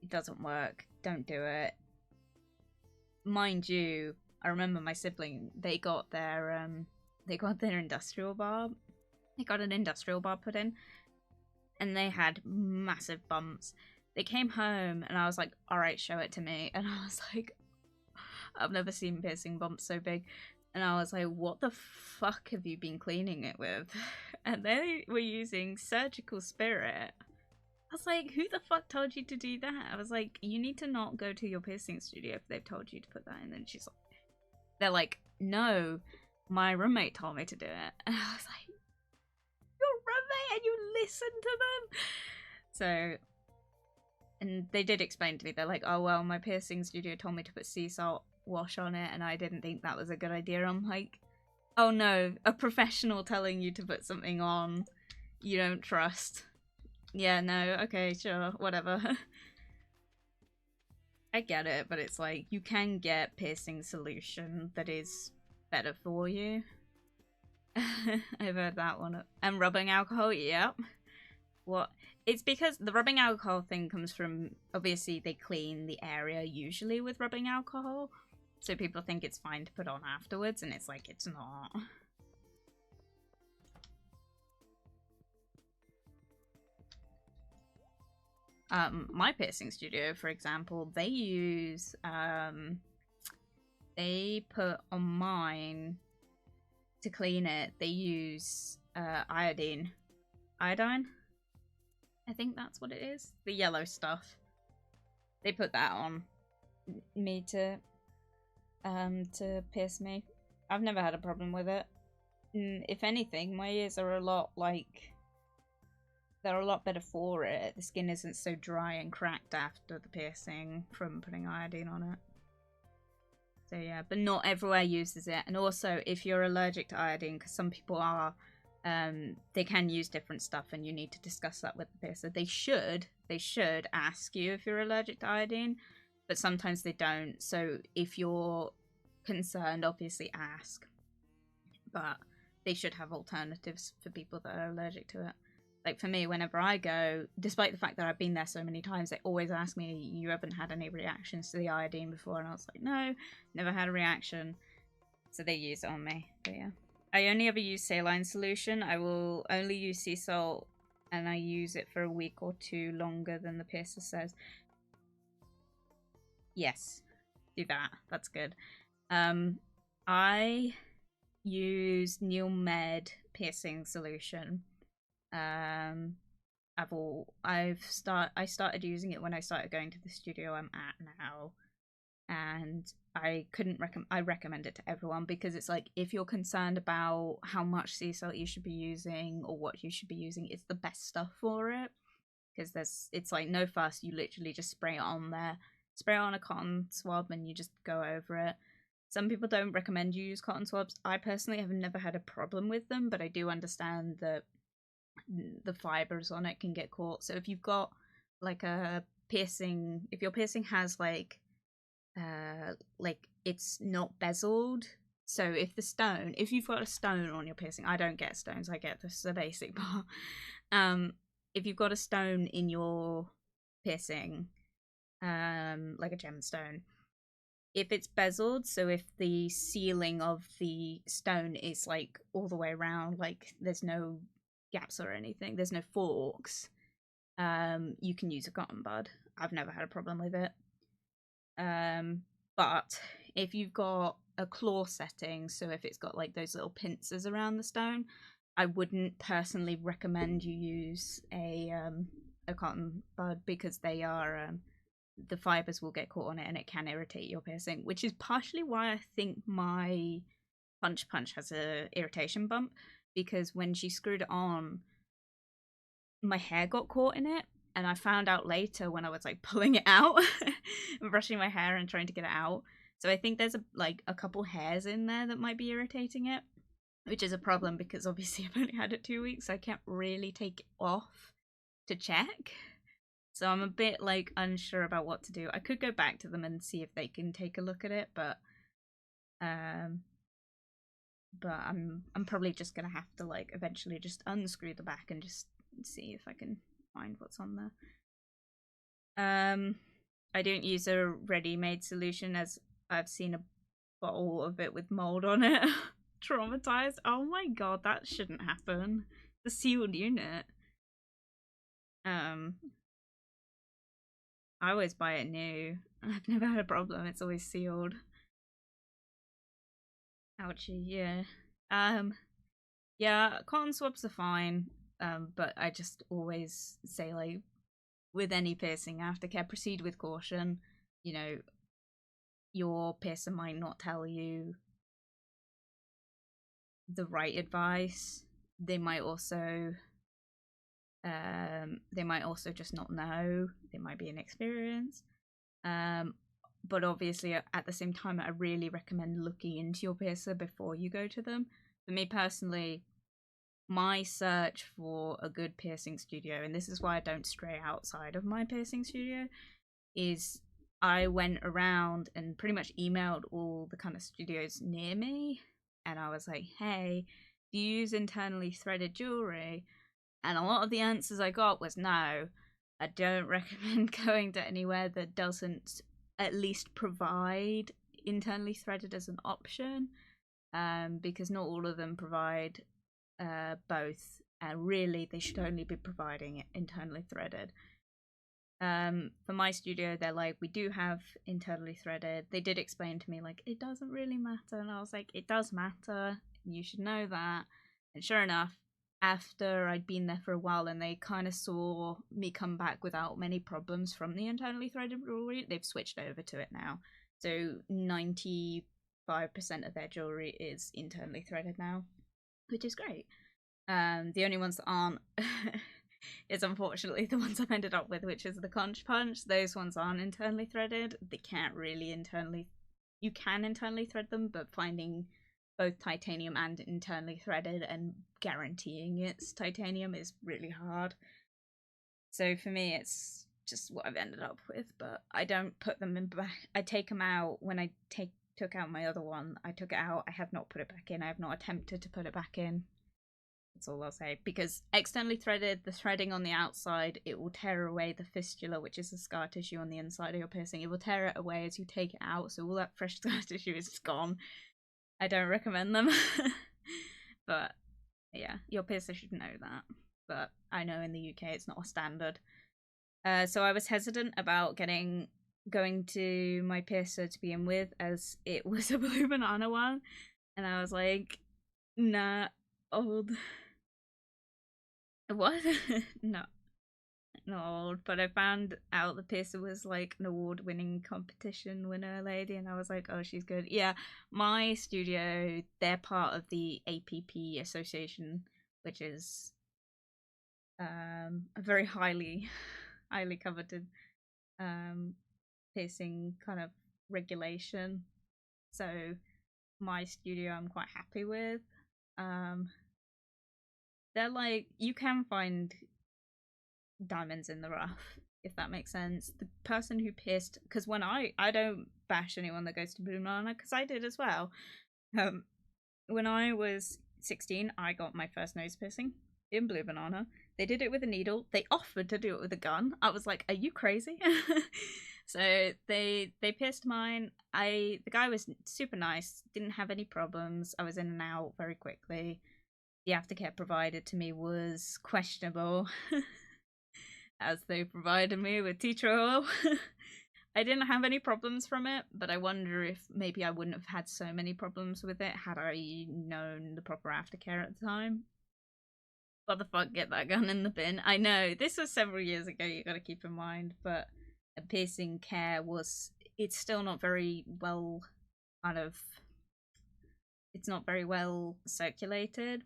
S1: It doesn't work. Don't do it. Mind you, I remember my sibling, they got their industrial barb. They got an industrial barb put in and they had massive bumps. They came home and I was like, alright, show it to me. And I was like, I've never seen piercing bumps so big. And I was like, what the fuck have you been cleaning it with? And they were using surgical spirit. I was like, who the fuck told you to do that? I was like, you need to not go to your piercing studio if they've told you to put that in. And they're like, no, my roommate told me to do it. And I was like, your roommate and you listen to them? So, and they did explain to me, they're like, oh, well, my piercing studio told me to put sea salt wash on it and I didn't think that was a good idea. I'm like, oh no, a professional telling you to put something on you don't trust. Yeah, no, okay, sure, whatever. I get it, but it's like, you can get piercing solution that is better for you. I've heard that one. And rubbing alcohol, yep. What? It's because the rubbing alcohol thing comes from, obviously they clean the area usually with rubbing alcohol. So people think it's fine to put on afterwards, and it's like, it's not. My piercing studio, for example, they use, they put on mine, to clean it, they use iodine. Iodine? I think that's what it is. The yellow stuff. They put that on me to pierce me. I've never had a problem with it. If anything, my ears are a lot they're a lot better for it. The skin isn't so dry and cracked after the piercing from putting iodine on it. So yeah, but not everywhere uses it. And also, if you're allergic to iodine, because some people are, they can use different stuff and you need to discuss that with the piercer. They should ask you if you're allergic to iodine, but sometimes they don't. So if you're concerned, obviously ask. But they should have alternatives for people that are allergic to it. Like for me, whenever I go, despite the fact that I've been there so many times, they always ask me, you haven't had any reactions to the iodine before? And I was like, no, never had a reaction. So they use it on me. But yeah. I only ever use saline solution. I will only use sea salt and I use it for a week or two longer than the piercer says. Yes, do that. That's good. I use Neil Med piercing solution. I started using it when I started going to the studio I'm at now. and I recommend it to everyone, because it's like, if you're concerned about how much sea salt you should be using or what you should be using, it's the best stuff for it, because it's like no fuss. You literally just spray it on there, spray it on a cotton swab, and you just go over it. Some people don't recommend you use cotton swabs. I personally have never had a problem with them, but I do understand that the fibers on it can get caught. So if you've got like a piercing, if your piercing has like it's not bezeled, so if you've got a stone on your piercing, I don't get stones, I get the basic part. If you've got a stone in your piercing, like a gemstone, if it's bezeled, so if the sealing of the stone is like all the way around, like there's no gaps or anything, there's no forks, you can use a cotton bud. I've never had a problem with it. But if you've got a claw setting, so if it's got like those little pincers around the stone, I wouldn't personally recommend you use a cotton bud, because they are the fibers will get caught on it and it can irritate your piercing, which is partially why I think my punch has a irritation bump, because when she screwed it on, my hair got caught in it, and I found out later when I was like pulling it out and brushing my hair and trying to get it out. So I think there's a couple hairs in there that might be irritating it, which is a problem, because obviously I've only had it 2 weeks, so I can't really take it off to check. So I'm a bit like unsure about what to do. I could go back to them and see if they can take a look at it, but I'm probably just gonna have to like eventually just unscrew the back and just see if I can find what's on there. I don't use a ready-made solution, as I've seen a bottle of it with mold on it. Traumatized. Oh my god, that shouldn't happen. The sealed unit. I always buy it new. I've never had a problem. It's always sealed. Ouchie, yeah. Yeah, cotton swabs are fine. But I just always say, like, with any piercing, aftercare, proceed with caution. You know, your piercer might not tell you the right advice. They might also just not know. They might be inexperienced. But obviously at the same time, I really recommend looking into your piercer before you go to them. For me personally, my search for a good piercing studio, and this is why I don't stray outside of my piercing studio, is I went around and pretty much emailed all the kind of studios near me, and I was like, hey, do you use internally threaded jewelry? And a lot of the answers I got was no. I don't recommend going to anywhere that doesn't at least provide internally threaded as an option, because not all of them provide both, and really they should only be providing it internally threaded. For my studio, they're like, we do have internally threaded. They did explain to me, like, it doesn't really matter, and I was like, it does matter, you should know that. And sure enough, after I'd been there for a while and they kind of saw me come back without many problems from the internally threaded jewelry, they've switched over to it now. So 95% of their jewelry is internally threaded now, which is great. The only ones that aren't is unfortunately the ones I've ended up with, which is the conch punch. Those ones aren't internally threaded. They can't really you can internally thread them, but finding both titanium and internally threaded and guaranteeing it's titanium is really hard. So for me, it's just what I've ended up with, but I don't put them in back. I take them out. When I took out my other one, I took it out. I have not put it back in. I have not attempted to put it back in. That's all I'll say. Because externally threaded, the threading on the outside, it will tear away the fistula, which is the scar tissue on the inside of your piercing. It will tear it away as you take it out, so all that fresh scar tissue is gone. I don't recommend them. But yeah, your piercer should know that. But I know in the UK it's not a standard. So I was hesitant about going to my piercer to begin with, as it was a blue banana one, and I was like, nah, old. What? No. not old, but I found out the piercer was like an award-winning competition winner lady, and I was like, oh, she's good. Yeah, my studio, they're part of the APP Association, which is a very highly coveted piercing kind of regulation. So my studio I'm quite happy with. They're like, you can find diamonds in the rough, if that makes sense. The person who pierced, because when I don't bash anyone that goes to Blue Banana, because I did as well. When I was 16, I got my first nose piercing in Blue Banana. They did it with a needle. They offered to do it with a gun. I was like, are you crazy? So they pierced mine. The guy was super nice, didn't have any problems. I was in and out very quickly. The aftercare provided to me was questionable, as they provided me with tea trowel. I didn't have any problems from it, but I wonder if maybe I wouldn't have had so many problems with it had I known the proper aftercare at the time. What the fuck, get that gun in the bin. I know, this was several years ago, you gotta keep in mind, but piercing care it's still not very well it's not very well circulated.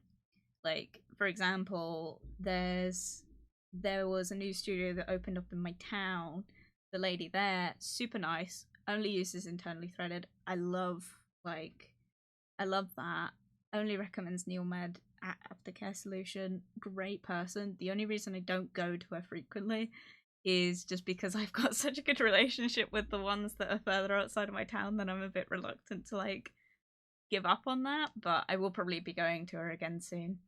S1: Like, for example, there was a new studio that opened up in my town. The lady there, super nice, only uses internally threaded. I love that. Only recommends Neomed aftercare solution. Great person. The only reason I don't go to her frequently is just because I've got such a good relationship with the ones that are further outside of my town that I'm a bit reluctant to like give up on that, but I will probably be going to her again soon.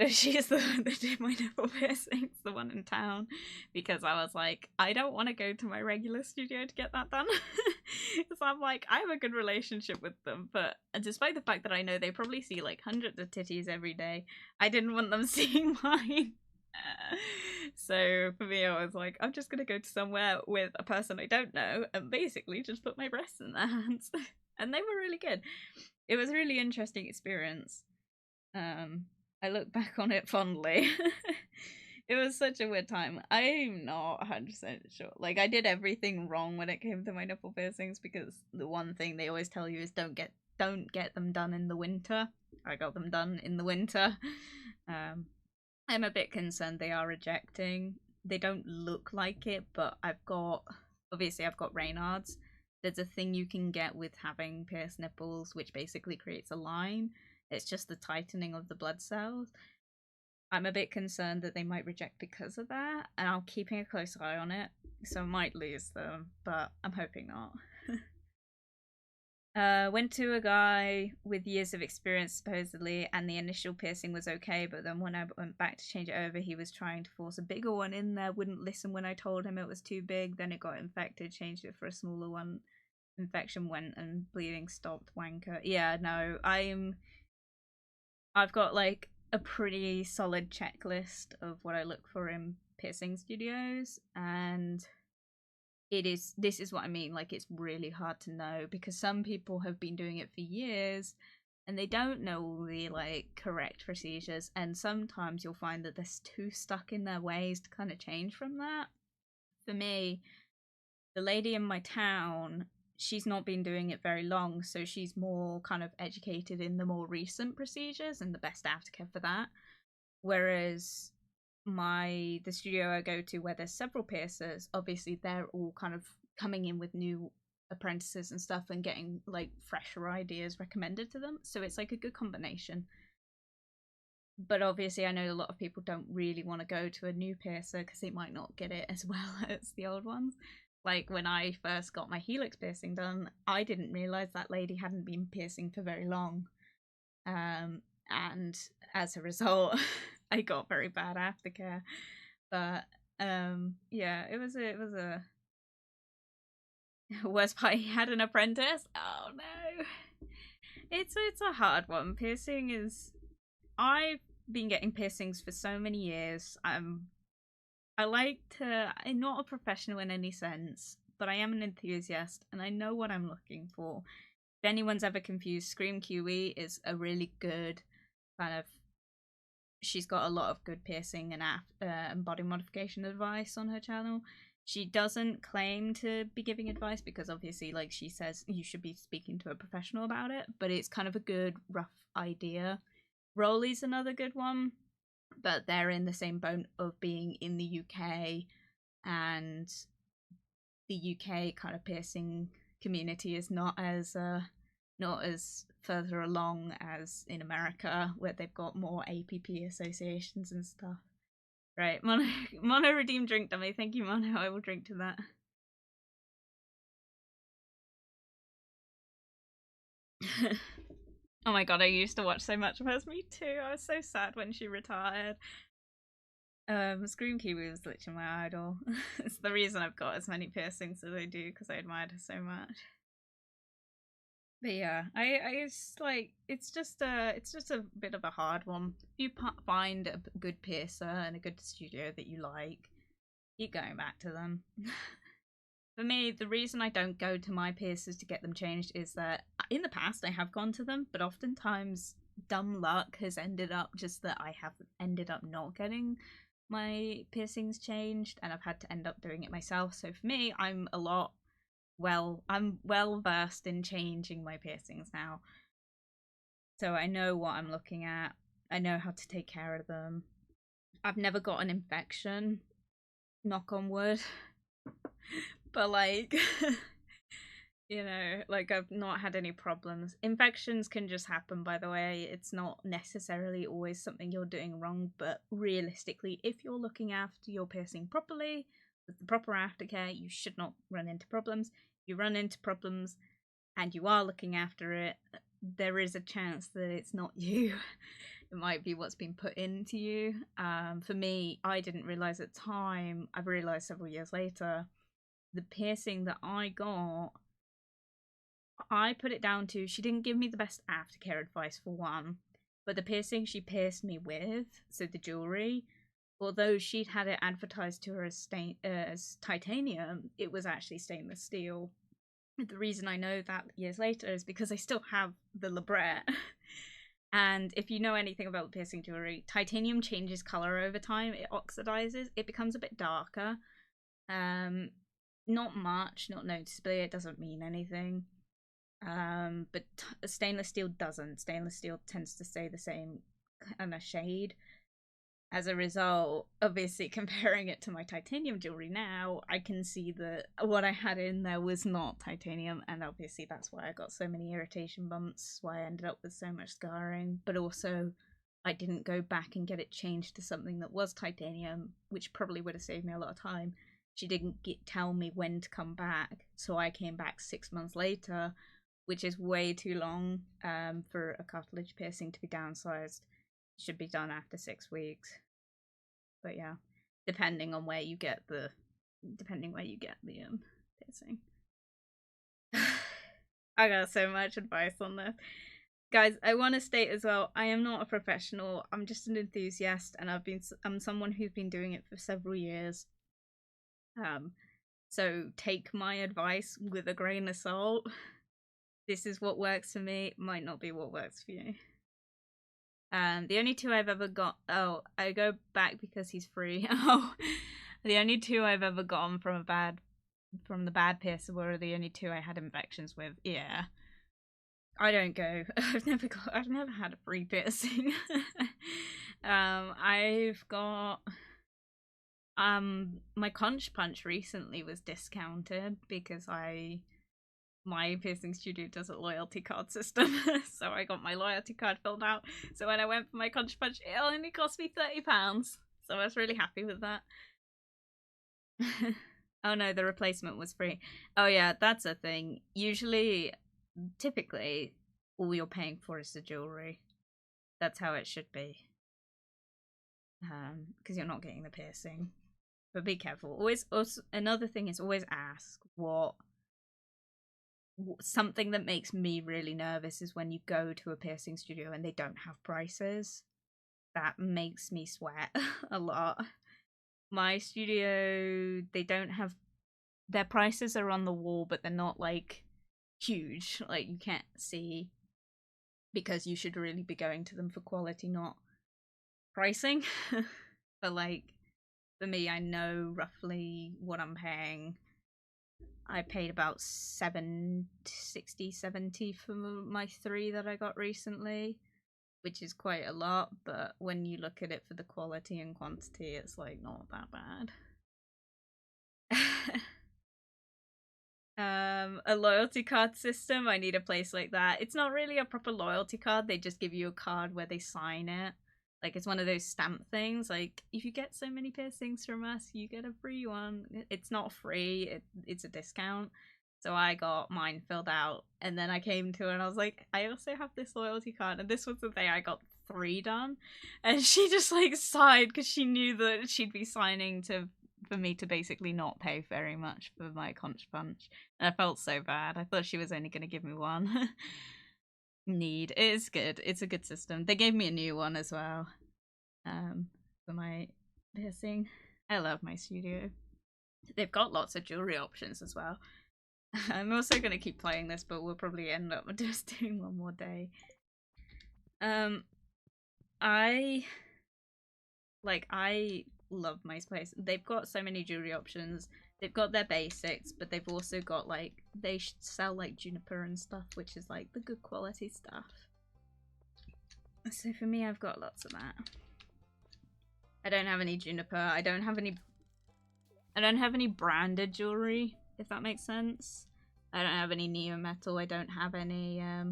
S1: She is the one that did my nipple piercings, the one in town, because I was like, I don't want to go to my regular studio to get that done. So I'm like, I have a good relationship with them, but despite the fact that I know they probably see like hundreds of titties every day, I didn't want them seeing mine. So for me, I was like, I'm just gonna go to somewhere with a person I don't know and basically just put my breasts in their hands. And they were really good. It was a really interesting experience. I look back on it fondly. It was such a weird time. I'm not 100% sure. Like, I did everything wrong when it came to my nipple piercings, because the one thing they always tell you is don't get them done in the winter. I got them done in the winter. I'm a bit concerned they are rejecting. They don't look like it, but I've got Raynaud's. There's a thing you can get with having pierced nipples, which basically creates a line. It's just the tightening of the blood cells. I'm a bit concerned that they might reject because of that, and I'm keeping a close eye on it, so I might lose them, but I'm hoping not. Went to a guy with years of experience, supposedly, and the initial piercing was okay, but then when I went back to change it over, he was trying to force a bigger one in there, wouldn't listen when I told him it was too big, then it got infected, changed it for a smaller one, infection went, and bleeding stopped, wanker. Yeah, no, I've got like a pretty solid checklist of what I look for in piercing studios, and this is what I mean, like, it's really hard to know because some people have been doing it for years and they don't know all the like correct procedures, and sometimes you'll find that they're too stuck in their ways to kind of change from that. For me, the lady in my town, she's not been doing it very long, so she's more kind of educated in the more recent procedures and the best aftercare for that. Whereas the studio I go to, where there's several piercers, obviously they're all kind of coming in with new apprentices and stuff and getting like fresher ideas recommended to them, so it's like a good combination. But obviously I know a lot of people don't really want to go to a new piercer because they might not get it as well as the old ones. Like, when I first got my helix piercing done, I didn't realize that lady hadn't been piercing for very long, and as a result I got very bad aftercare. But yeah, it was a worst part. He had an apprentice. Oh no, it's a hard one. Piercing is, I've been getting piercings for so many years. I'm not a professional in any sense, but I am an enthusiast and I know what I'm looking for. If anyone's ever confused, Scream QE is a really good kind of she's got a lot of good piercing and body modification advice on her channel. She doesn't claim to be giving advice because obviously, like she says, you should be speaking to a professional about it, but it's kind of a good rough idea. Rolly's another good one, but they're in the same boat of being in the UK, and the UK kind of piercing community is not as further along as in America, where they've got more APP associations and stuff. Right, Mono redeem drink dummy. Thank you, Mono. I will drink to that. Oh my god, I used to watch so much of hers. Me too. I was so sad when she retired. Scream Kiwi was literally my idol. It's the reason I've got as many piercings as I do, because I admired her so much. But yeah, I just like it's just a bit of a hard one. If you find a good piercer and a good studio that you like, keep going back to them. For me, the reason I don't go to my piercers to get them changed is that in the past I have gone to them, but oftentimes dumb luck has ended up just that I have ended up not getting my piercings changed, and I've had to end up doing it myself. So for me, I'm well versed in changing my piercings now. So I know what I'm looking at. I know how to take care of them. I've never got an infection, knock on wood. But like, you know, like I've not had any problems. Infections can just happen, by the way. It's not necessarily always something you're doing wrong, but realistically, if you're looking after your piercing properly, with the proper aftercare, you should not run into problems. If you run into problems and you are looking after it, there is a chance that it's not you. It might be what's been put into you. For me, I didn't realise at the time. I've realised several years later, the piercing that I got, I put it down to, she didn't give me the best aftercare advice for one, but the piercing she pierced me with, so the jewellery, although she'd had it advertised to her as titanium, it was actually stainless steel. The reason I know that years later is because I still have the labret. And if you know anything about piercing jewellery, titanium changes colour over time. It oxidizes. It becomes a bit darker. Not much, not noticeably. It doesn't mean anything. But stainless steel doesn't. Stainless steel tends to stay the same kind of shade. As a result, obviously comparing it to my titanium jewellery now, I can see that what I had in there was not titanium, and obviously that's why I got so many irritation bumps, why I ended up with so much scarring, but also I didn't go back and get it changed to something that was titanium, which probably would have saved me a lot of time. She didn't tell me when to come back, so I came back 6 months later, which is way too long for a cartilage piercing to be downsized. It should be done after 6 weeks. But yeah, depending where you get the piercing. I got so much advice on this. Guys, I want to state as well, I am not a professional. I'm just an enthusiast, and I'm someone who's been doing it for several years. So take my advice with a grain of salt. This is what works for me. It might not be what works for you. The only two I've ever got. Oh, I go back because he's free. Oh, the only two I've ever gotten from the bad piercer were the only two I had infections with. Yeah, I don't go. I've never had a free piercing. I've got. My conch punch recently was discounted because my piercing studio does a loyalty card system, so I got my loyalty card filled out. So when I went for my conch punch, it only cost me £30. So I was really happy with that. Oh no, the replacement was free. Oh yeah, that's a thing. Typically, all you're paying for is the jewellery. That's how it should be. Because you're not getting the piercing. But be careful. Another thing is always ask what. Something that makes me really nervous is when you go to a piercing studio and they don't have prices. That makes me sweat a lot. My studio, they don't have, their prices are on the wall, but they're not like huge, like you can't see, because you should really be going to them for quality, not pricing. But like, for me, I know roughly what I'm paying. I paid about 70 for my 3 that I got recently, which is quite a lot, but when you look at it for the quality and quantity, it's like not that bad. A loyalty card system, I need a place like that. It's not really a proper loyalty card, they just give you a card where they sign it. Like, it's one of those stamp things, like, if you get so many piercings from us, you get a free one. It's not free, it's a discount. So I got mine filled out, and then I came to her and I was like, I also have this loyalty card, and this was the day I got 3 done. And she just, like, sighed, because she knew that she'd be signing for me to basically not pay very much for my conch punch. And I felt so bad. I thought she was only going to give me 1. It is good. It's a good system. They gave me a new one as well, for my piercing. I love my studio. They've got lots of jewelry options as well. I'm also gonna keep playing this, but we'll probably end up just doing one more day. I love my place. They've got so many jewelry options. They've got their basics, but they've also got, like, they sell, like, juniper and stuff, which is, like, the good quality stuff. So for me, I've got lots of that. I don't have any juniper. I don't have any branded jewelry, if that makes sense. I don't have any neo metal. I don't have any, I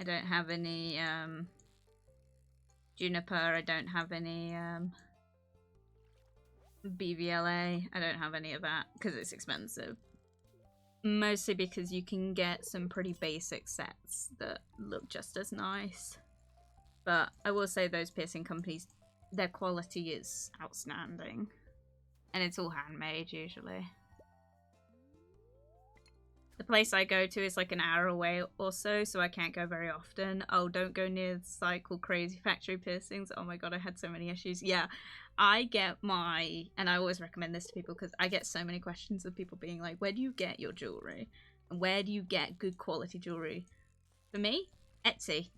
S1: don't have any, juniper. I don't have any, BVLA. I don't have any of that because it's expensive. Mostly because you can get some pretty basic sets that look just as nice. But I will say those piercing companies, their quality is outstanding. And it's all handmade usually. The place I go to is like an hour away or so I can't go very often. Oh, don't go near the site called Crazy Factory Piercings. Oh my god, I had so many issues. Yeah, I get and I always recommend this to people because I get so many questions of people being like, where do you get your jewelry? And where do you get good quality jewelry? For me, Etsy.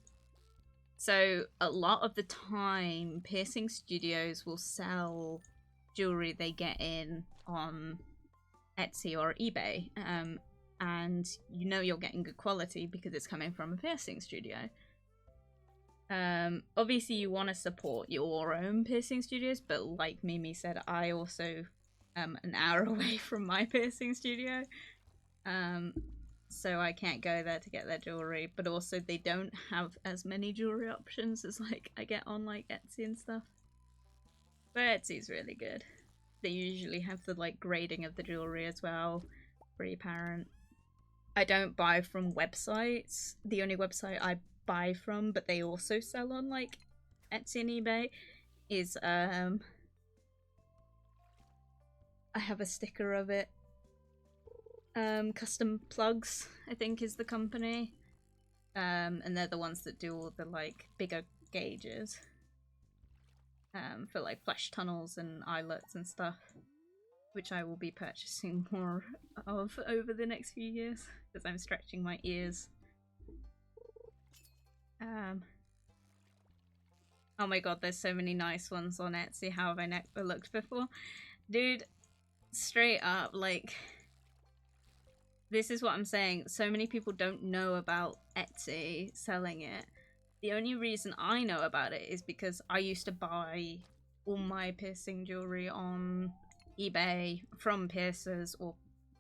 S1: So a lot of the time, piercing studios will sell jewelry they get in on Etsy or eBay. And you know you're getting good quality because it's coming from a piercing studio. Obviously you want to support your own piercing studios, but like Mimi said, I also am an hour away from my piercing studio. So I can't go there to get their jewelry, but also they don't have as many jewelry options as like I get on like Etsy and stuff. But Etsy's really good. They usually have the like grading of the jewelry as well, pretty apparent. I don't buy from websites. The only website I buy from, but they also sell on like Etsy and eBay, is I have a sticker of it. Custom Plugs, I think, is the company. And they're the ones that do all the like bigger gauges. For like flesh tunnels and eyelets and stuff, which I will be purchasing more of over the next few years because I'm stretching my ears. Oh my god, there's so many nice ones on Etsy. How have I never looked before? Dude, straight up, like, this is what I'm saying. So many people don't know about Etsy selling it. The only reason I know about it is because I used to buy all my piercing jewelry on eBay from piercers or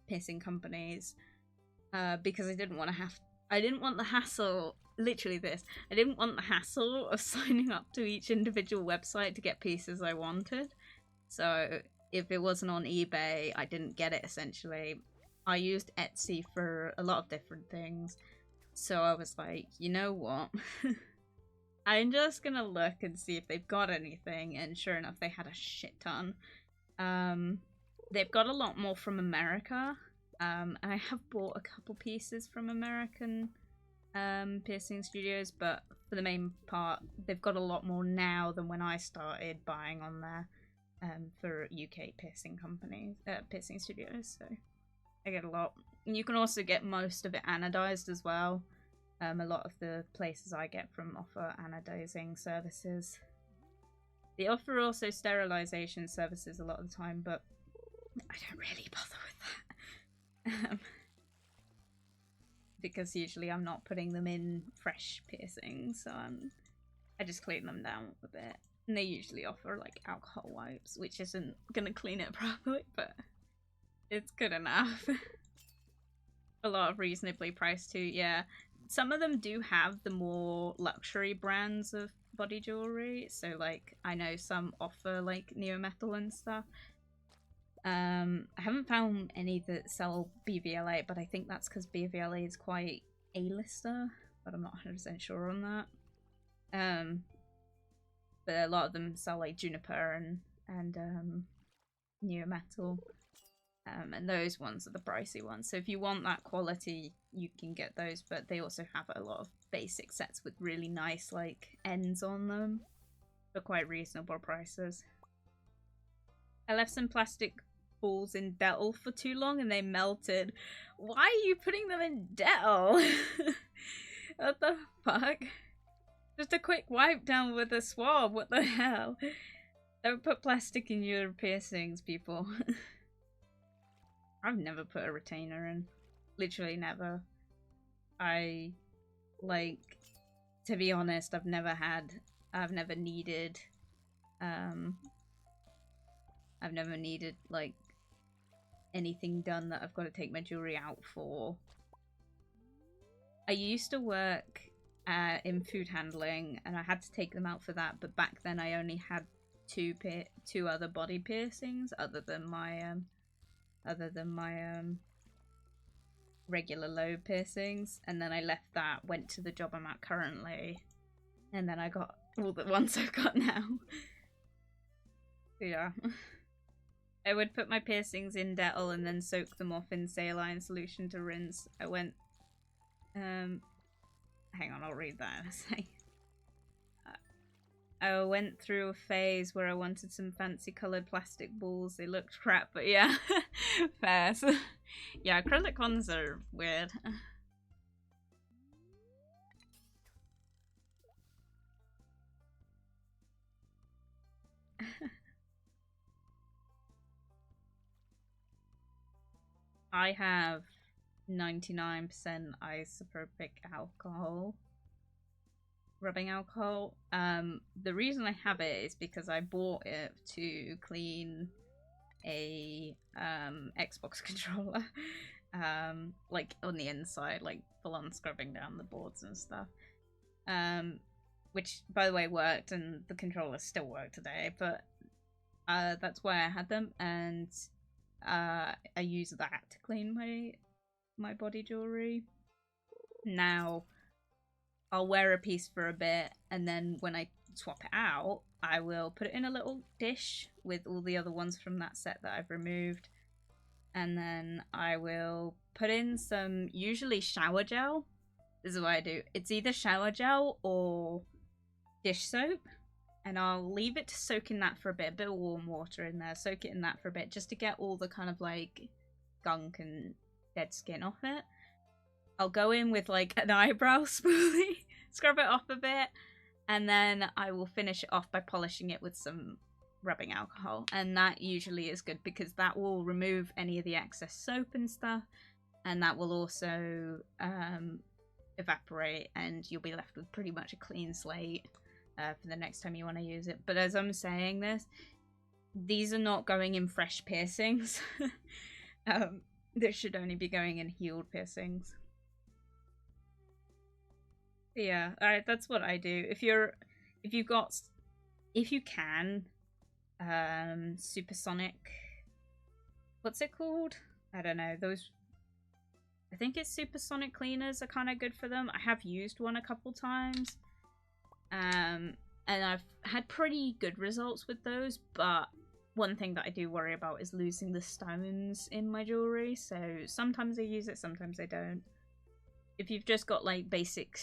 S1: piercing companies because I didn't want the hassle, literally this, I didn't want the hassle of signing up to each individual website to get pieces I wanted. So if it wasn't on eBay, I didn't get it essentially. I used Etsy for a lot of different things. So I was like, you know what? I'm just gonna look and see if they've got anything, and sure enough, they had a shit ton. They've got a lot more from America, and I have bought a couple pieces from American piercing studios, but for the main part, they've got a lot more now than when I started buying on there for UK piercing companies, piercing studios, so I get a lot. And you can also get most of it anodized as well. A lot of the places I get from offer anodizing services. They offer also sterilization services a lot of the time, but I don't really bother with that. Because usually I'm not putting them in fresh piercings, so I just clean them down a bit. And they usually offer like alcohol wipes, which isn't gonna clean it properly, but it's good enough. A lot of reasonably priced too, yeah. Some of them do have the more luxury brands of body jewelry, so like I know some offer like neometal and stuff. I haven't found any that sell BVLA, but I think that's because BVLA is quite A-lister, but I'm not 100% sure on that. But a lot of them sell like juniper and neometal. And those ones are the pricey ones. So if you want that quality, you can get those, but they also have a lot of basic sets with really nice like ends on them for quite reasonable prices. I left some plastic balls in Dettol for too long and they melted. Why are you putting them in Dettol? What the fuck? Just a quick wipe down with a swab, what the hell? Don't put plastic in your piercings, people. I've never put a retainer in. Literally never. I, like, to be honest, I've never needed, like, anything done that I've got to take my jewelry out for. I used to work in food handling, and I had to take them out for that, but back then I only had two other body piercings other than my regular lobe piercings, and then I left that, went to the job I'm at currently, and then I got all the ones I've got now. Yeah. I would put my piercings in Dettol and then soak them off in saline solution to rinse. I went hang on, I'll read that in a sec. I went through a phase where I wanted some fancy coloured plastic balls. They looked crap, but yeah, fair. Yeah, acrylic ones are weird. I have 99% isopropyl alcohol. Rubbing alcohol. The reason I have it is because I bought it to clean a Xbox controller. Like on the inside, like full on scrubbing down the boards and stuff. Which by the way worked, and the controller still worked today, but that's why I had them, and I use that to clean my body jewelry. Now I'll wear a piece for a bit, and then when I swap it out, I will put it in a little dish with all the other ones from that set that I've removed. And then I will put in some, usually shower gel. This is what I do. It's either shower gel or dish soap. And I'll leave it to soak in that for a bit of warm water in there. Soak it in that for a bit, just to get all the kind of like gunk and dead skin off it. I'll go in with like an eyebrow spoolie, scrub it off a bit, and then I will finish it off by polishing it with some rubbing alcohol. And that usually is good because that will remove any of the excess soap and stuff, and that will also evaporate, and you'll be left with pretty much a clean slate for the next time you want to use it. But as I'm saying this, these are not going in fresh piercings. This should only be going in healed piercings. Yeah, that's what I do. If you can, supersonic, what's it called? I don't know, those, I think it's supersonic cleaners are kind of good for them. I have used one a couple times, and I've had pretty good results with those, but one thing that I do worry about is losing the stones in my jewelry, so sometimes I use it, sometimes I don't. If you've just got like basic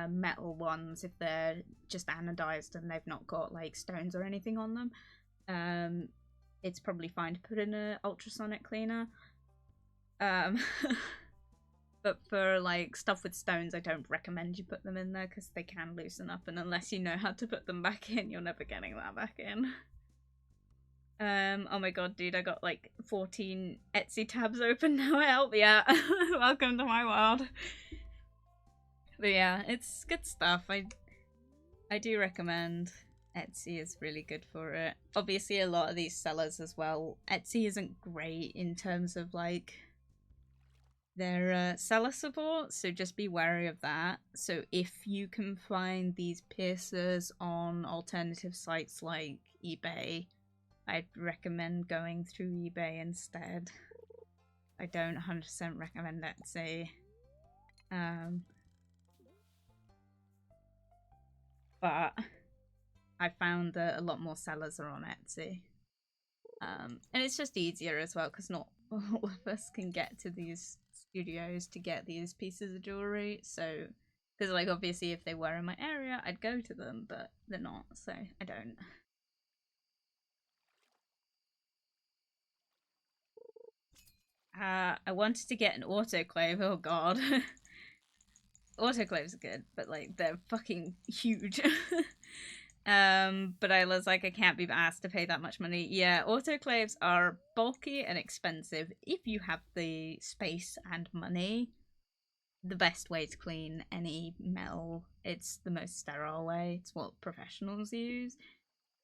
S1: metal ones, if they're just anodized and they've not got like stones or anything on them, it's probably fine to put in an ultrasonic cleaner. But But for like stuff with stones, I don't recommend you put them in there because they can loosen up, and unless you know how to put them back in, you're never getting that back in. Oh my god, dude, I got like 14 Etsy tabs open now. Help, yeah. Welcome to my world. But yeah, it's good stuff. I do recommend. Etsy is really good for it. Obviously, a lot of these sellers as well. Etsy isn't great in terms of like their seller support, so just be wary of that. So if you can find these piercers on alternative sites like eBay, I'd recommend going through eBay instead. I don't 100% recommend Etsy. But I found that a lot more sellers are on Etsy. And it's just easier as well because not all of us can get to these studios to get these pieces of jewelry. So, because like obviously if they were in my area, I'd go to them, but they're not, so I don't. I wanted to get an autoclave. Oh god. Autoclaves are good, but like they're fucking huge. But I was like, I can't be asked to pay that much money. Yeah, autoclaves are bulky and expensive. If you have the space and money, the best way to clean any metal, it's the most sterile way. It's what professionals use.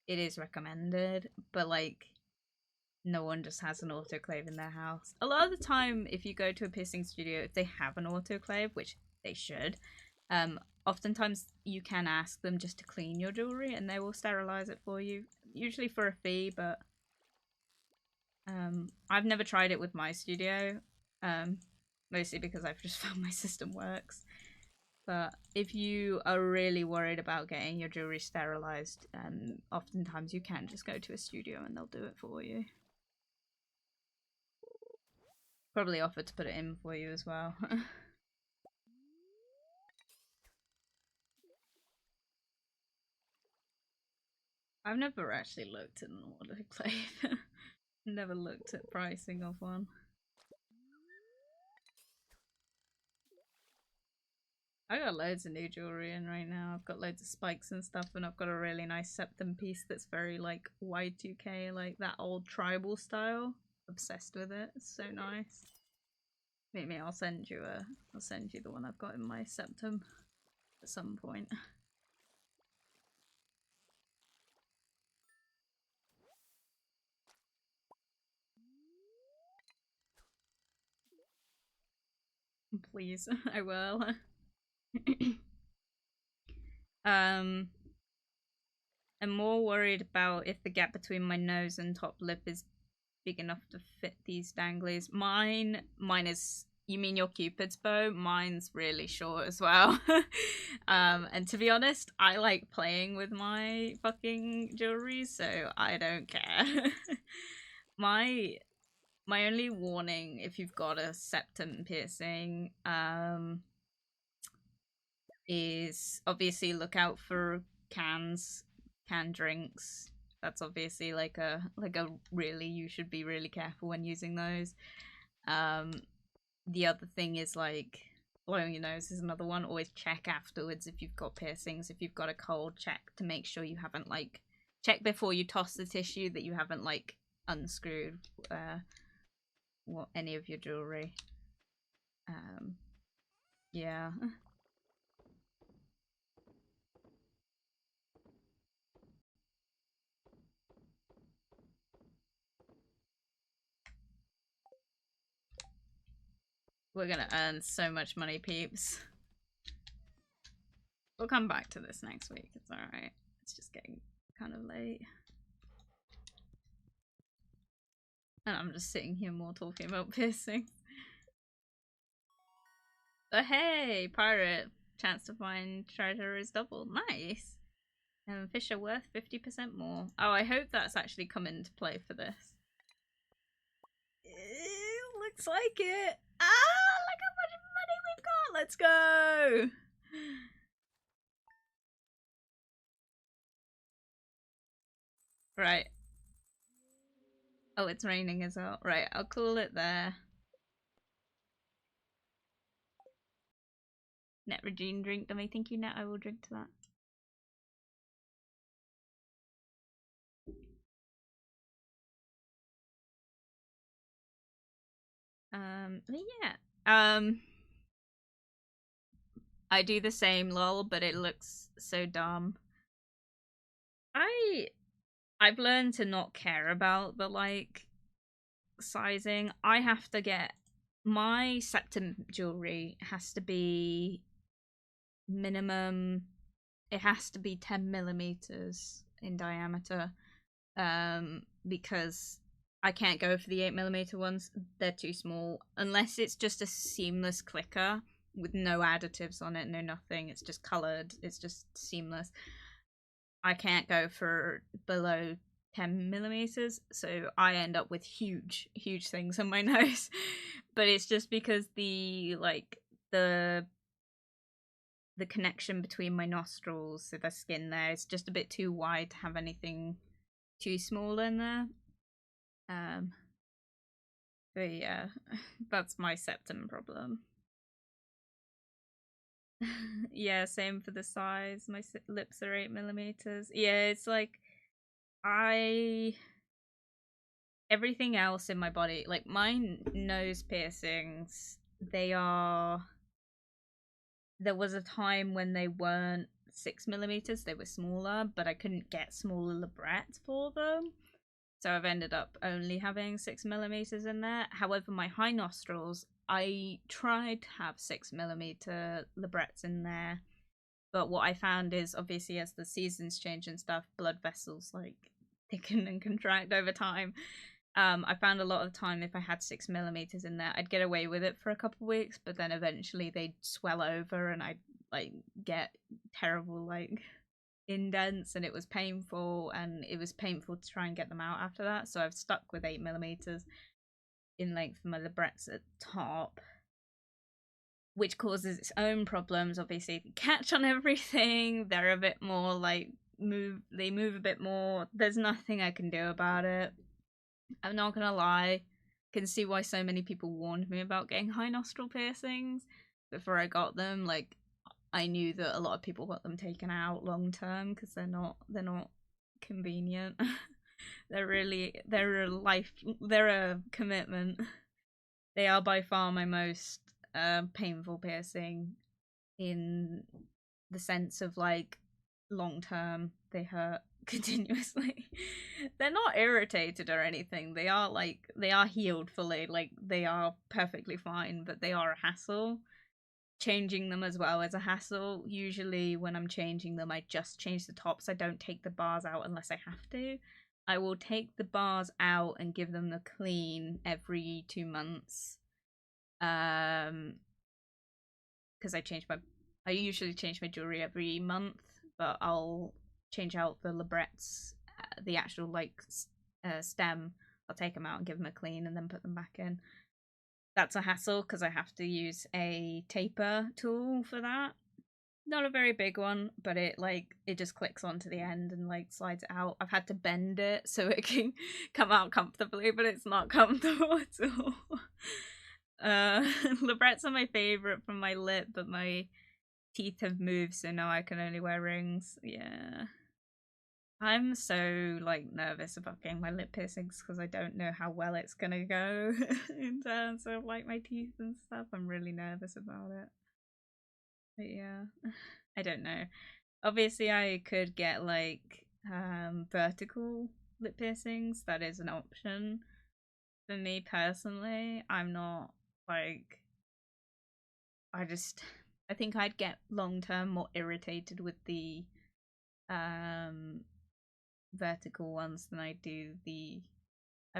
S1: It is recommended, but like no one just has an autoclave in their house. A lot of the time, if you go to a piercing studio, if they have an autoclave, which they should, oftentimes you can ask them just to clean your jewelry and they will sterilize it for you, usually for a fee, but I've never tried it with my studio, mostly because I've just found my system works. But if you are really worried about getting your jewelry sterilized, oftentimes you can just go to a studio and they'll do it for you. Probably offer to put it in for you as well. I've never actually looked at an autoclave. Never looked at pricing of one. I got loads of new jewelry in right now. I've got loads of spikes and stuff, and I've got a really nice septum piece that's very like Y2K, like that old tribal style. Obsessed with it. It's so nice. Maybe I'll send you the one I've got in my septum at some point. Please, I will. I'm more worried about if the gap between my nose and top lip is big enough to fit these danglies. Mine is, you mean your Cupid's bow? Mine's really short as well. And to be honest, I like playing with my fucking jewelry, so I don't care. my only warning if you've got a septum piercing, is obviously look out for canned drinks. That's obviously like a really, you should be really careful when using those. The other thing is like blowing your nose is another one. Always check afterwards if you've got piercings. If you've got a cold, check to make sure you haven't like check before you toss the tissue that you haven't like unscrewed any of your jewelry. Yeah. We're gonna earn so much money, peeps. We'll come back to this next week. It's alright. It's just getting kind of late. And I'm just sitting here more talking about piercing. Oh hey, pirate. Chance to find treasure is double. Nice. And fish are worth 50% more. Oh, I hope that's actually come into play for this. Looks like it. Ah, look how much money we've got. Let's go. Right. Oh, it's raining as well. Right, I'll call it there. Net Regine drink dummy. Thank you, Net. I will drink to that. Yeah. I do the same, lol, but it looks so dumb. I've learned to not care about the like sizing. I have to get my septum jewelry has to be minimum. It has to be 10 millimeters in diameter, because I can't go for the 8mm ones. They're too small unless it's just a seamless clicker with no additives on it, no nothing. It's just colored. It's just seamless. I can't go for below 10 millimeters, so I end up with huge things on my nose. But it's just because the connection between my nostrils, so the skin there, is just a bit too wide to have anything too small in there. But yeah, that's my septum problem. Yeah, same for the size. My lips are 8mm. Yeah, it's like everything else in my body, like my nose piercings, there was a time when they weren't 6mm, they were smaller, but I couldn't get smaller librets for them. So I've ended up only having 6mm in there. However, my high nostrils, I tried to have 6mm librets in there. But what I found is, obviously, as the seasons change and stuff, blood vessels like thicken and contract over time. I found a lot of the time if I had 6mm in there, I'd get away with it for a couple of weeks, but then eventually they'd swell over and I'd like get terrible like indents, and it was painful, and it was painful to try and get them out after that. So I've stuck with 8mm in length for my librets at the top, which causes its own problems. Obviously, if you catch on everything, they're a bit more like they move a bit more. There's nothing I can do about it. I'm not gonna lie, can see why so many people warned me about getting high nostril piercings before I got them. Like, I knew that a lot of people got them taken out long term because they're not convenient. they're a commitment. They are by far my most painful piercing, in the sense of like long term they hurt continuously. They're not irritated or anything. They are healed fully, like they are perfectly fine, but they are a hassle. Changing them as well as a hassle. Usually when I'm changing them, I just change the tops. I don't take the bars out unless I have to. I will take the bars out and give them the clean every 2 months. Because I usually change my jewelry every month, but I'll change out the librets, the actual like stem. I'll take them out and give them a clean and then put them back in. That's a hassle because I have to use a taper tool for that. Not a very big one, but it just clicks onto the end and like slides it out. I've had to bend it so it can come out comfortably, but it's not comfortable at all. Librets are my favorite from my lip, but my teeth have moved, so now I can only wear rings. Yeah. I'm so like nervous about getting my lip piercings because I don't know how well it's gonna go in terms of like my teeth and stuff. I'm really nervous about it. But yeah, I don't know. Obviously, I could get like vertical lip piercings. That is an option. For me personally, I'm not like I think I'd get long term more irritated with the vertical ones than I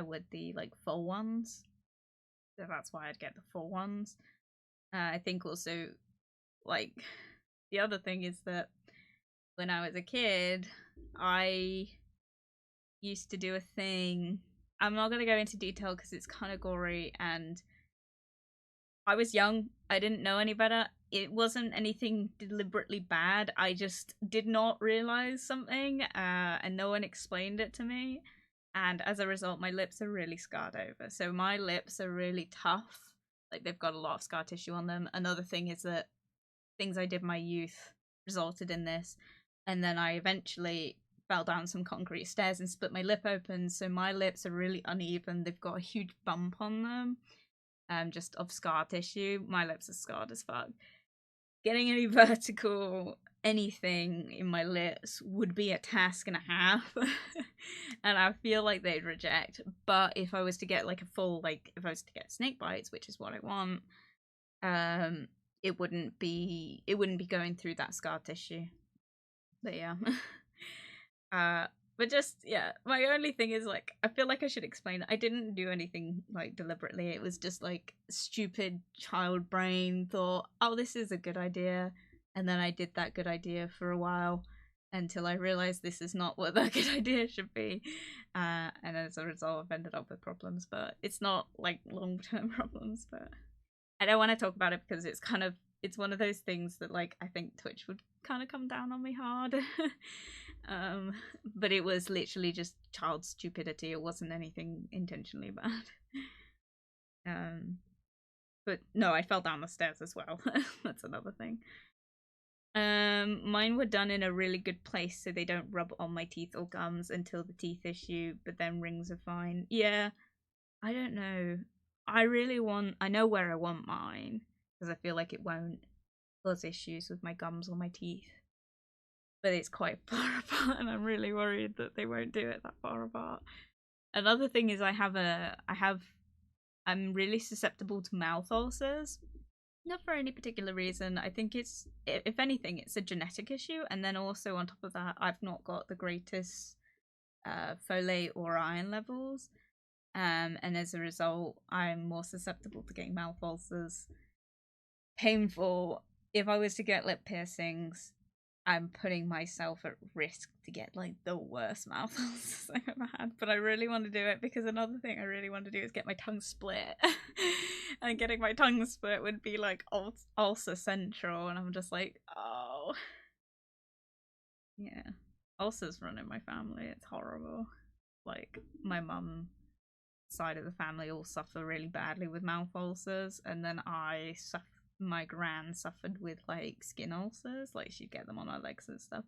S1: would the like full ones. So that's why I'd get the full ones. I think also like the other thing is that when I was a kid, I used to do a thing. I'm not going to go into detail because it's kind of gory, and I was young. I didn't know any better. It wasn't anything deliberately bad. I just did not realize something, and no one explained it to me. And as a result, my lips are really scarred over. So my lips are really tough. Like, they've got a lot of scar tissue on them. Another thing is that things I did in my youth resulted in this. And then I eventually fell down some concrete stairs and split my lip open, so my lips are really uneven. They've got a huge bump on them, just of scar tissue. My lips are scarred as fuck. Getting any vertical anything in my lips would be a task and a half. And I feel like they'd reject. But if I was to get like a full, like if I was to get snake bites, which is what I want, it wouldn't be going through that scar tissue. But yeah. But just, yeah, my only thing is, like, I feel like I should explain, I didn't do anything, like, deliberately. It was just, like, stupid child brain thought, oh, this is a good idea. And then I did that good idea for a while until I realized this is not what that good idea should be. And as a result, I've ended up with problems. But it's not, like, long-term problems. But I don't want to talk about it because it's kind of, it's one of those things that, like, I think Twitch would kind of come down on me hard. But it was literally just child stupidity. It wasn't anything intentionally bad. But no, I fell down the stairs as well. That's another thing. Mine were done in a really good place so they don't rub on my teeth or gums until the teeth issue, but then rings are fine. Yeah, I don't know. I know where I want mine, because I feel like it won't cause issues with my gums or my teeth. But it's quite far apart, and I'm really worried that they won't do it that far apart. Another thing is I'm really susceptible to mouth ulcers. Not for any particular reason. I think it's, if anything, it's a genetic issue, and then also on top of that, I've not got the greatest folate or iron levels, and as a result, I'm more susceptible to getting mouth ulcers. Painful. If I was to get lip piercings, I'm putting myself at risk to get, like, the worst mouth ulcers I've ever had. But I really want to do it because another thing I really want to do is get my tongue split. And getting my tongue split would be, like, ulcer central. And I'm just like, oh. Yeah. Ulcers run in my family. It's horrible. Like, my mum side of the family all suffer really badly with mouth ulcers. And then my gran suffered with, like, skin ulcers. Like, she'd get them on her legs and stuff,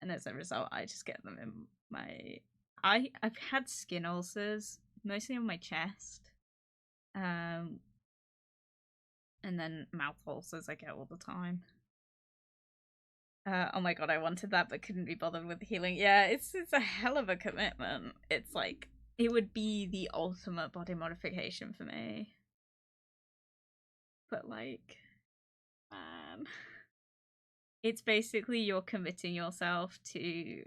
S1: and as a result I just get them in my I've had skin ulcers mostly on my chest, and then mouth ulcers I get all the time. Oh my god, I wanted that but couldn't be bothered with healing. Yeah, it's a hell of a commitment. It's like, it would be the ultimate body modification for me, but, like, man, it's basically you're committing yourself to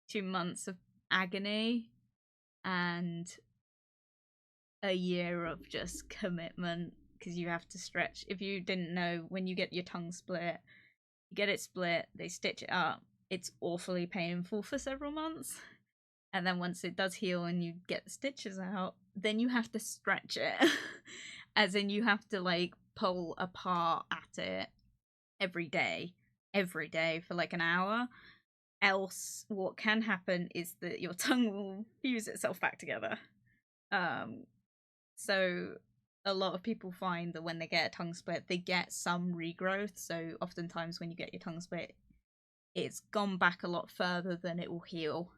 S1: 2 months of agony and a year of just commitment, because you have to stretch. If you didn't know, when you get your tongue split, you get it split, they stitch it up, it's awfully painful for several months, and then once it does heal and you get the stitches out, then you have to stretch it. As in, you have to, like, pull apart at it every day for like an hour. Else what can happen is that your tongue will fuse itself back together. So a lot of people find that when they get a tongue split, they get some regrowth. So oftentimes when you get your tongue split, it's gone back a lot further than it will heal.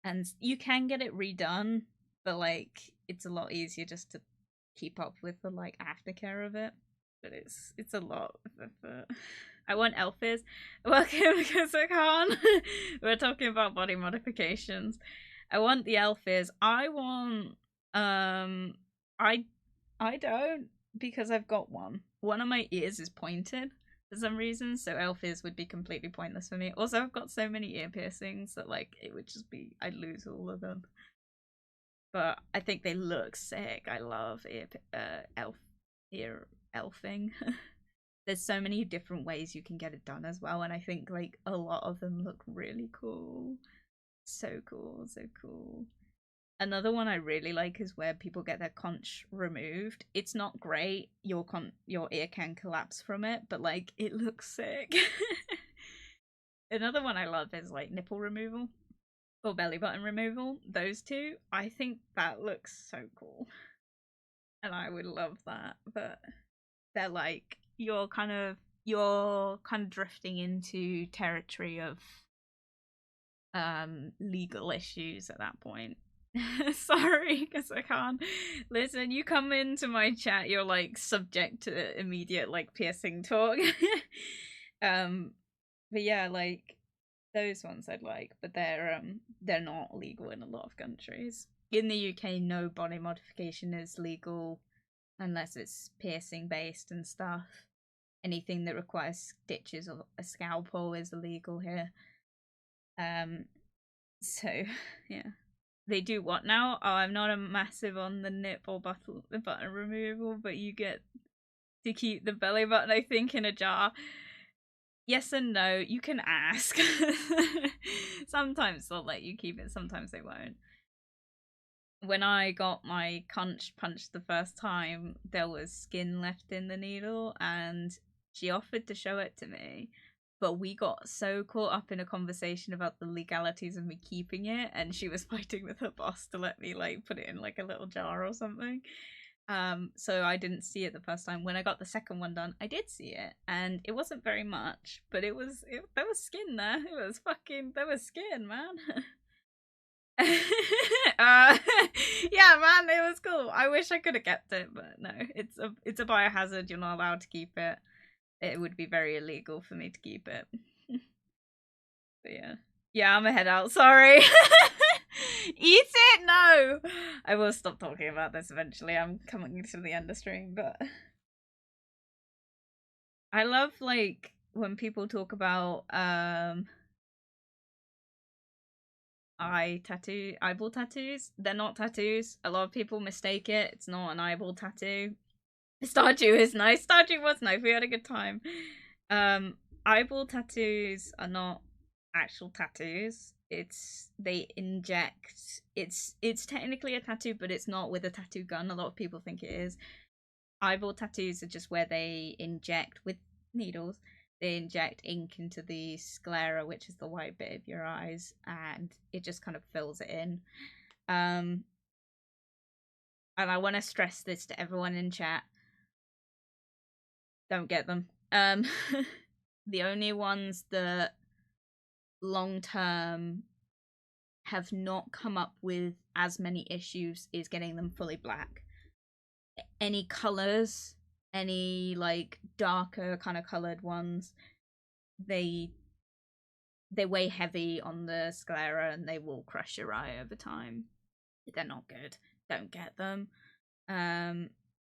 S1: And you can get it redone, but, like, it's a lot easier just to keep up with the, like, aftercare of it. But it's a lot of effort. I want elf ears. Welcome, because I can't. We're talking about body modifications. I want the elf ears. I want I don't, because I've got one. One of my ears is pointed for some reason, so elf ears would be completely pointless for me. Also, I've got so many ear piercings that, like, it would just be, I'd lose all of them. But I think they look sick. I love ear elfing. There's so many different ways you can get it done as well, and I think, like, a lot of them look really cool. So cool, so cool. Another one I really like is where people get their conch removed. It's not great. Your ear can collapse from it, but, like, it looks sick. Another one I love is, like, nipple removal or belly button removal. Those two, I think that looks so cool. And I would love that, but they're, like, you're kind of you're kind of drifting into territory of legal issues at that point. Sorry, because I can't. Listen, you come into my chat, you're like subject to immediate like piercing talk. But yeah, like those ones I'd like, but they're not legal in a lot of countries. In the UK, no body modification is legal unless it's piercing based and stuff. Anything that requires stitches or a scalpel is illegal here. So yeah. They do what now? Oh, I'm not a massive on the nipple button removal, but you get to keep the belly button, I think, in a jar. Yes and no. You can ask. Sometimes they'll let you keep it, sometimes they won't. When I got my conch punched the first time, there was skin left in the needle, and she offered to show it to me. But we got so caught up in a conversation about the legalities of me keeping it, and she was fighting with her boss to let me like put it in like a little jar or something. So I didn't see it the first time. When I got the second one done, I did see it, and it wasn't very much, but there was skin there. There was skin, man. Yeah, man, it was cool. I wish I could have kept it, but no, it's a biohazard. You're not allowed to keep it. It would be very illegal for me to keep it. But yeah, I'm gonna head out. Sorry. Eat it? No. I will stop talking about this eventually. I'm coming to the end of stream, but I love like when people talk about eyeball tattoos. They're not tattoos. A lot of people mistake it. It's not an eyeball tattoo. Stardew is nice. Stardew was nice. We had a good time. Eyeball tattoos are not actual tattoos. They inject. It's technically a tattoo, but it's not with a tattoo gun. A lot of people think it is. Eyeball tattoos are just where they inject with needles. They inject ink into the sclera, which is the white bit of your eyes, and it just kind of fills it in. And I want to stress this to everyone in chat. Don't get them. The only ones that long term have not come up with as many issues is getting them fully black. Any colors, any like darker kind of colored ones, they weigh heavy on the sclera and they will crush your eye over time. They're not good. Don't get them.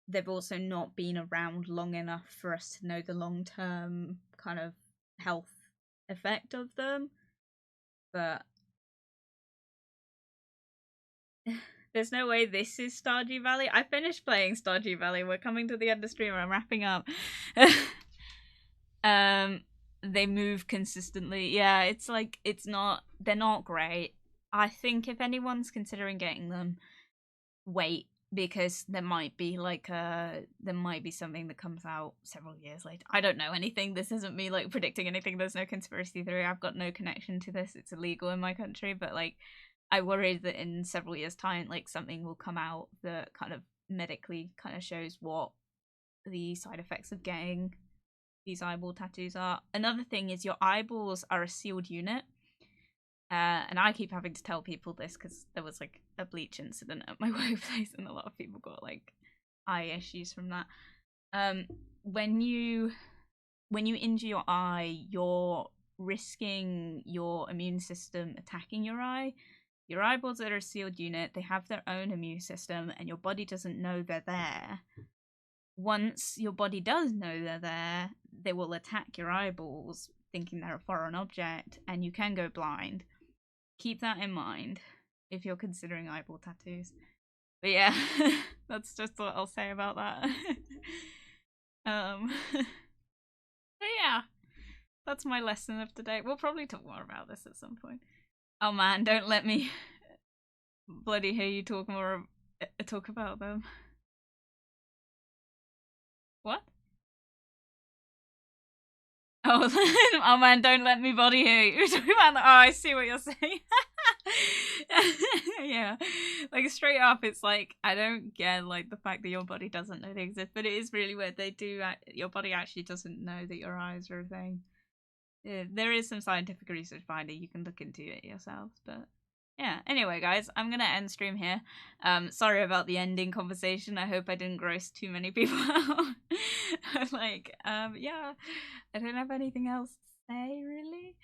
S1: They've also not been around long enough for us to know the long-term kind of health effect of them. But there's no way this is Stardew Valley. I finished playing Stardew Valley. We're coming to the end of stream. I'm wrapping up. They move consistently. Yeah, it's like they're not great. I think if anyone's considering getting them, wait, because there might be something that comes out several years later. I don't know anything. This isn't me like predicting anything. There's no conspiracy theory. I've got no connection to this. It's illegal in my country, but like I worry that in several years' time, like something will come out that kind of medically kind of shows what the side effects of getting these eyeball tattoos are. Another thing is your eyeballs are a sealed unit. And I keep having to tell people this because there was like a bleach incident at my workplace and a lot of people got like eye issues from that. When you injure your eye, you're risking your immune system attacking your eye. Your eyeballs are a sealed unit. They have their own immune system and your body doesn't know they're there. Once your body does know they're there, they will attack your eyeballs thinking they're a foreign object and you can go blind. Keep that in mind if you're considering eyeball tattoos. But yeah, that's just what I'll say about that. But yeah, that's my lesson of today. We'll probably talk more about this at some point. Oh man, don't let me bloody hear you talk about them. What? Oh, oh man, don't let me body hate. You're talking about that. Oh, I see what you're saying. Yeah, like straight up, it's like I don't get like the fact that your body doesn't know they exist, but it is really weird. They do. Your body actually doesn't know that your eyes are a thing. Yeah, there is some scientific research behind it. You can look into it yourselves, but yeah. Anyway, guys, I'm gonna end stream here. Sorry about the ending conversation. I hope I didn't gross too many people out. Like, yeah, I don't have anything else to say really.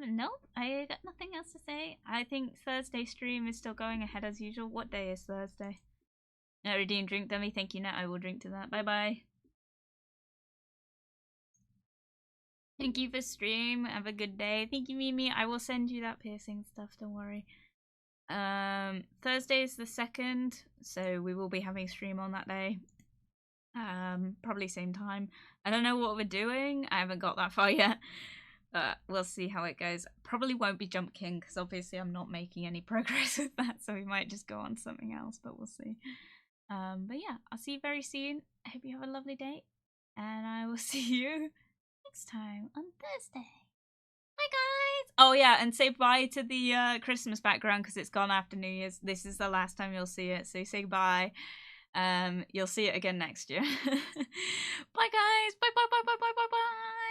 S1: Nope, I got nothing else to say. I think Thursday stream is still going ahead as usual. What day is Thursday? No, redeem drink dummy. Thank you, Nat. I will drink to that. Bye bye. Thank you for stream. Have a good day. Thank you, Mimi. I will send you that piercing stuff. Don't worry. Thursday is the 2nd, so we will be having stream on that day. Probably same time. I don't know what we're doing. I haven't got that far yet. But we'll see how it goes. Probably won't be Jump King because obviously I'm not making any progress with that, so we might just go on something else, but we'll see. But yeah, I'll see you very soon. I hope you have a lovely day, and I will see you next time on Thursday. Bye, guys! Oh yeah, and say bye to the Christmas background because it's gone after New Year's. This is the last time you'll see it, so say bye. You'll see it again next year. Bye, guys! Bye, bye, bye, bye, bye, bye, bye!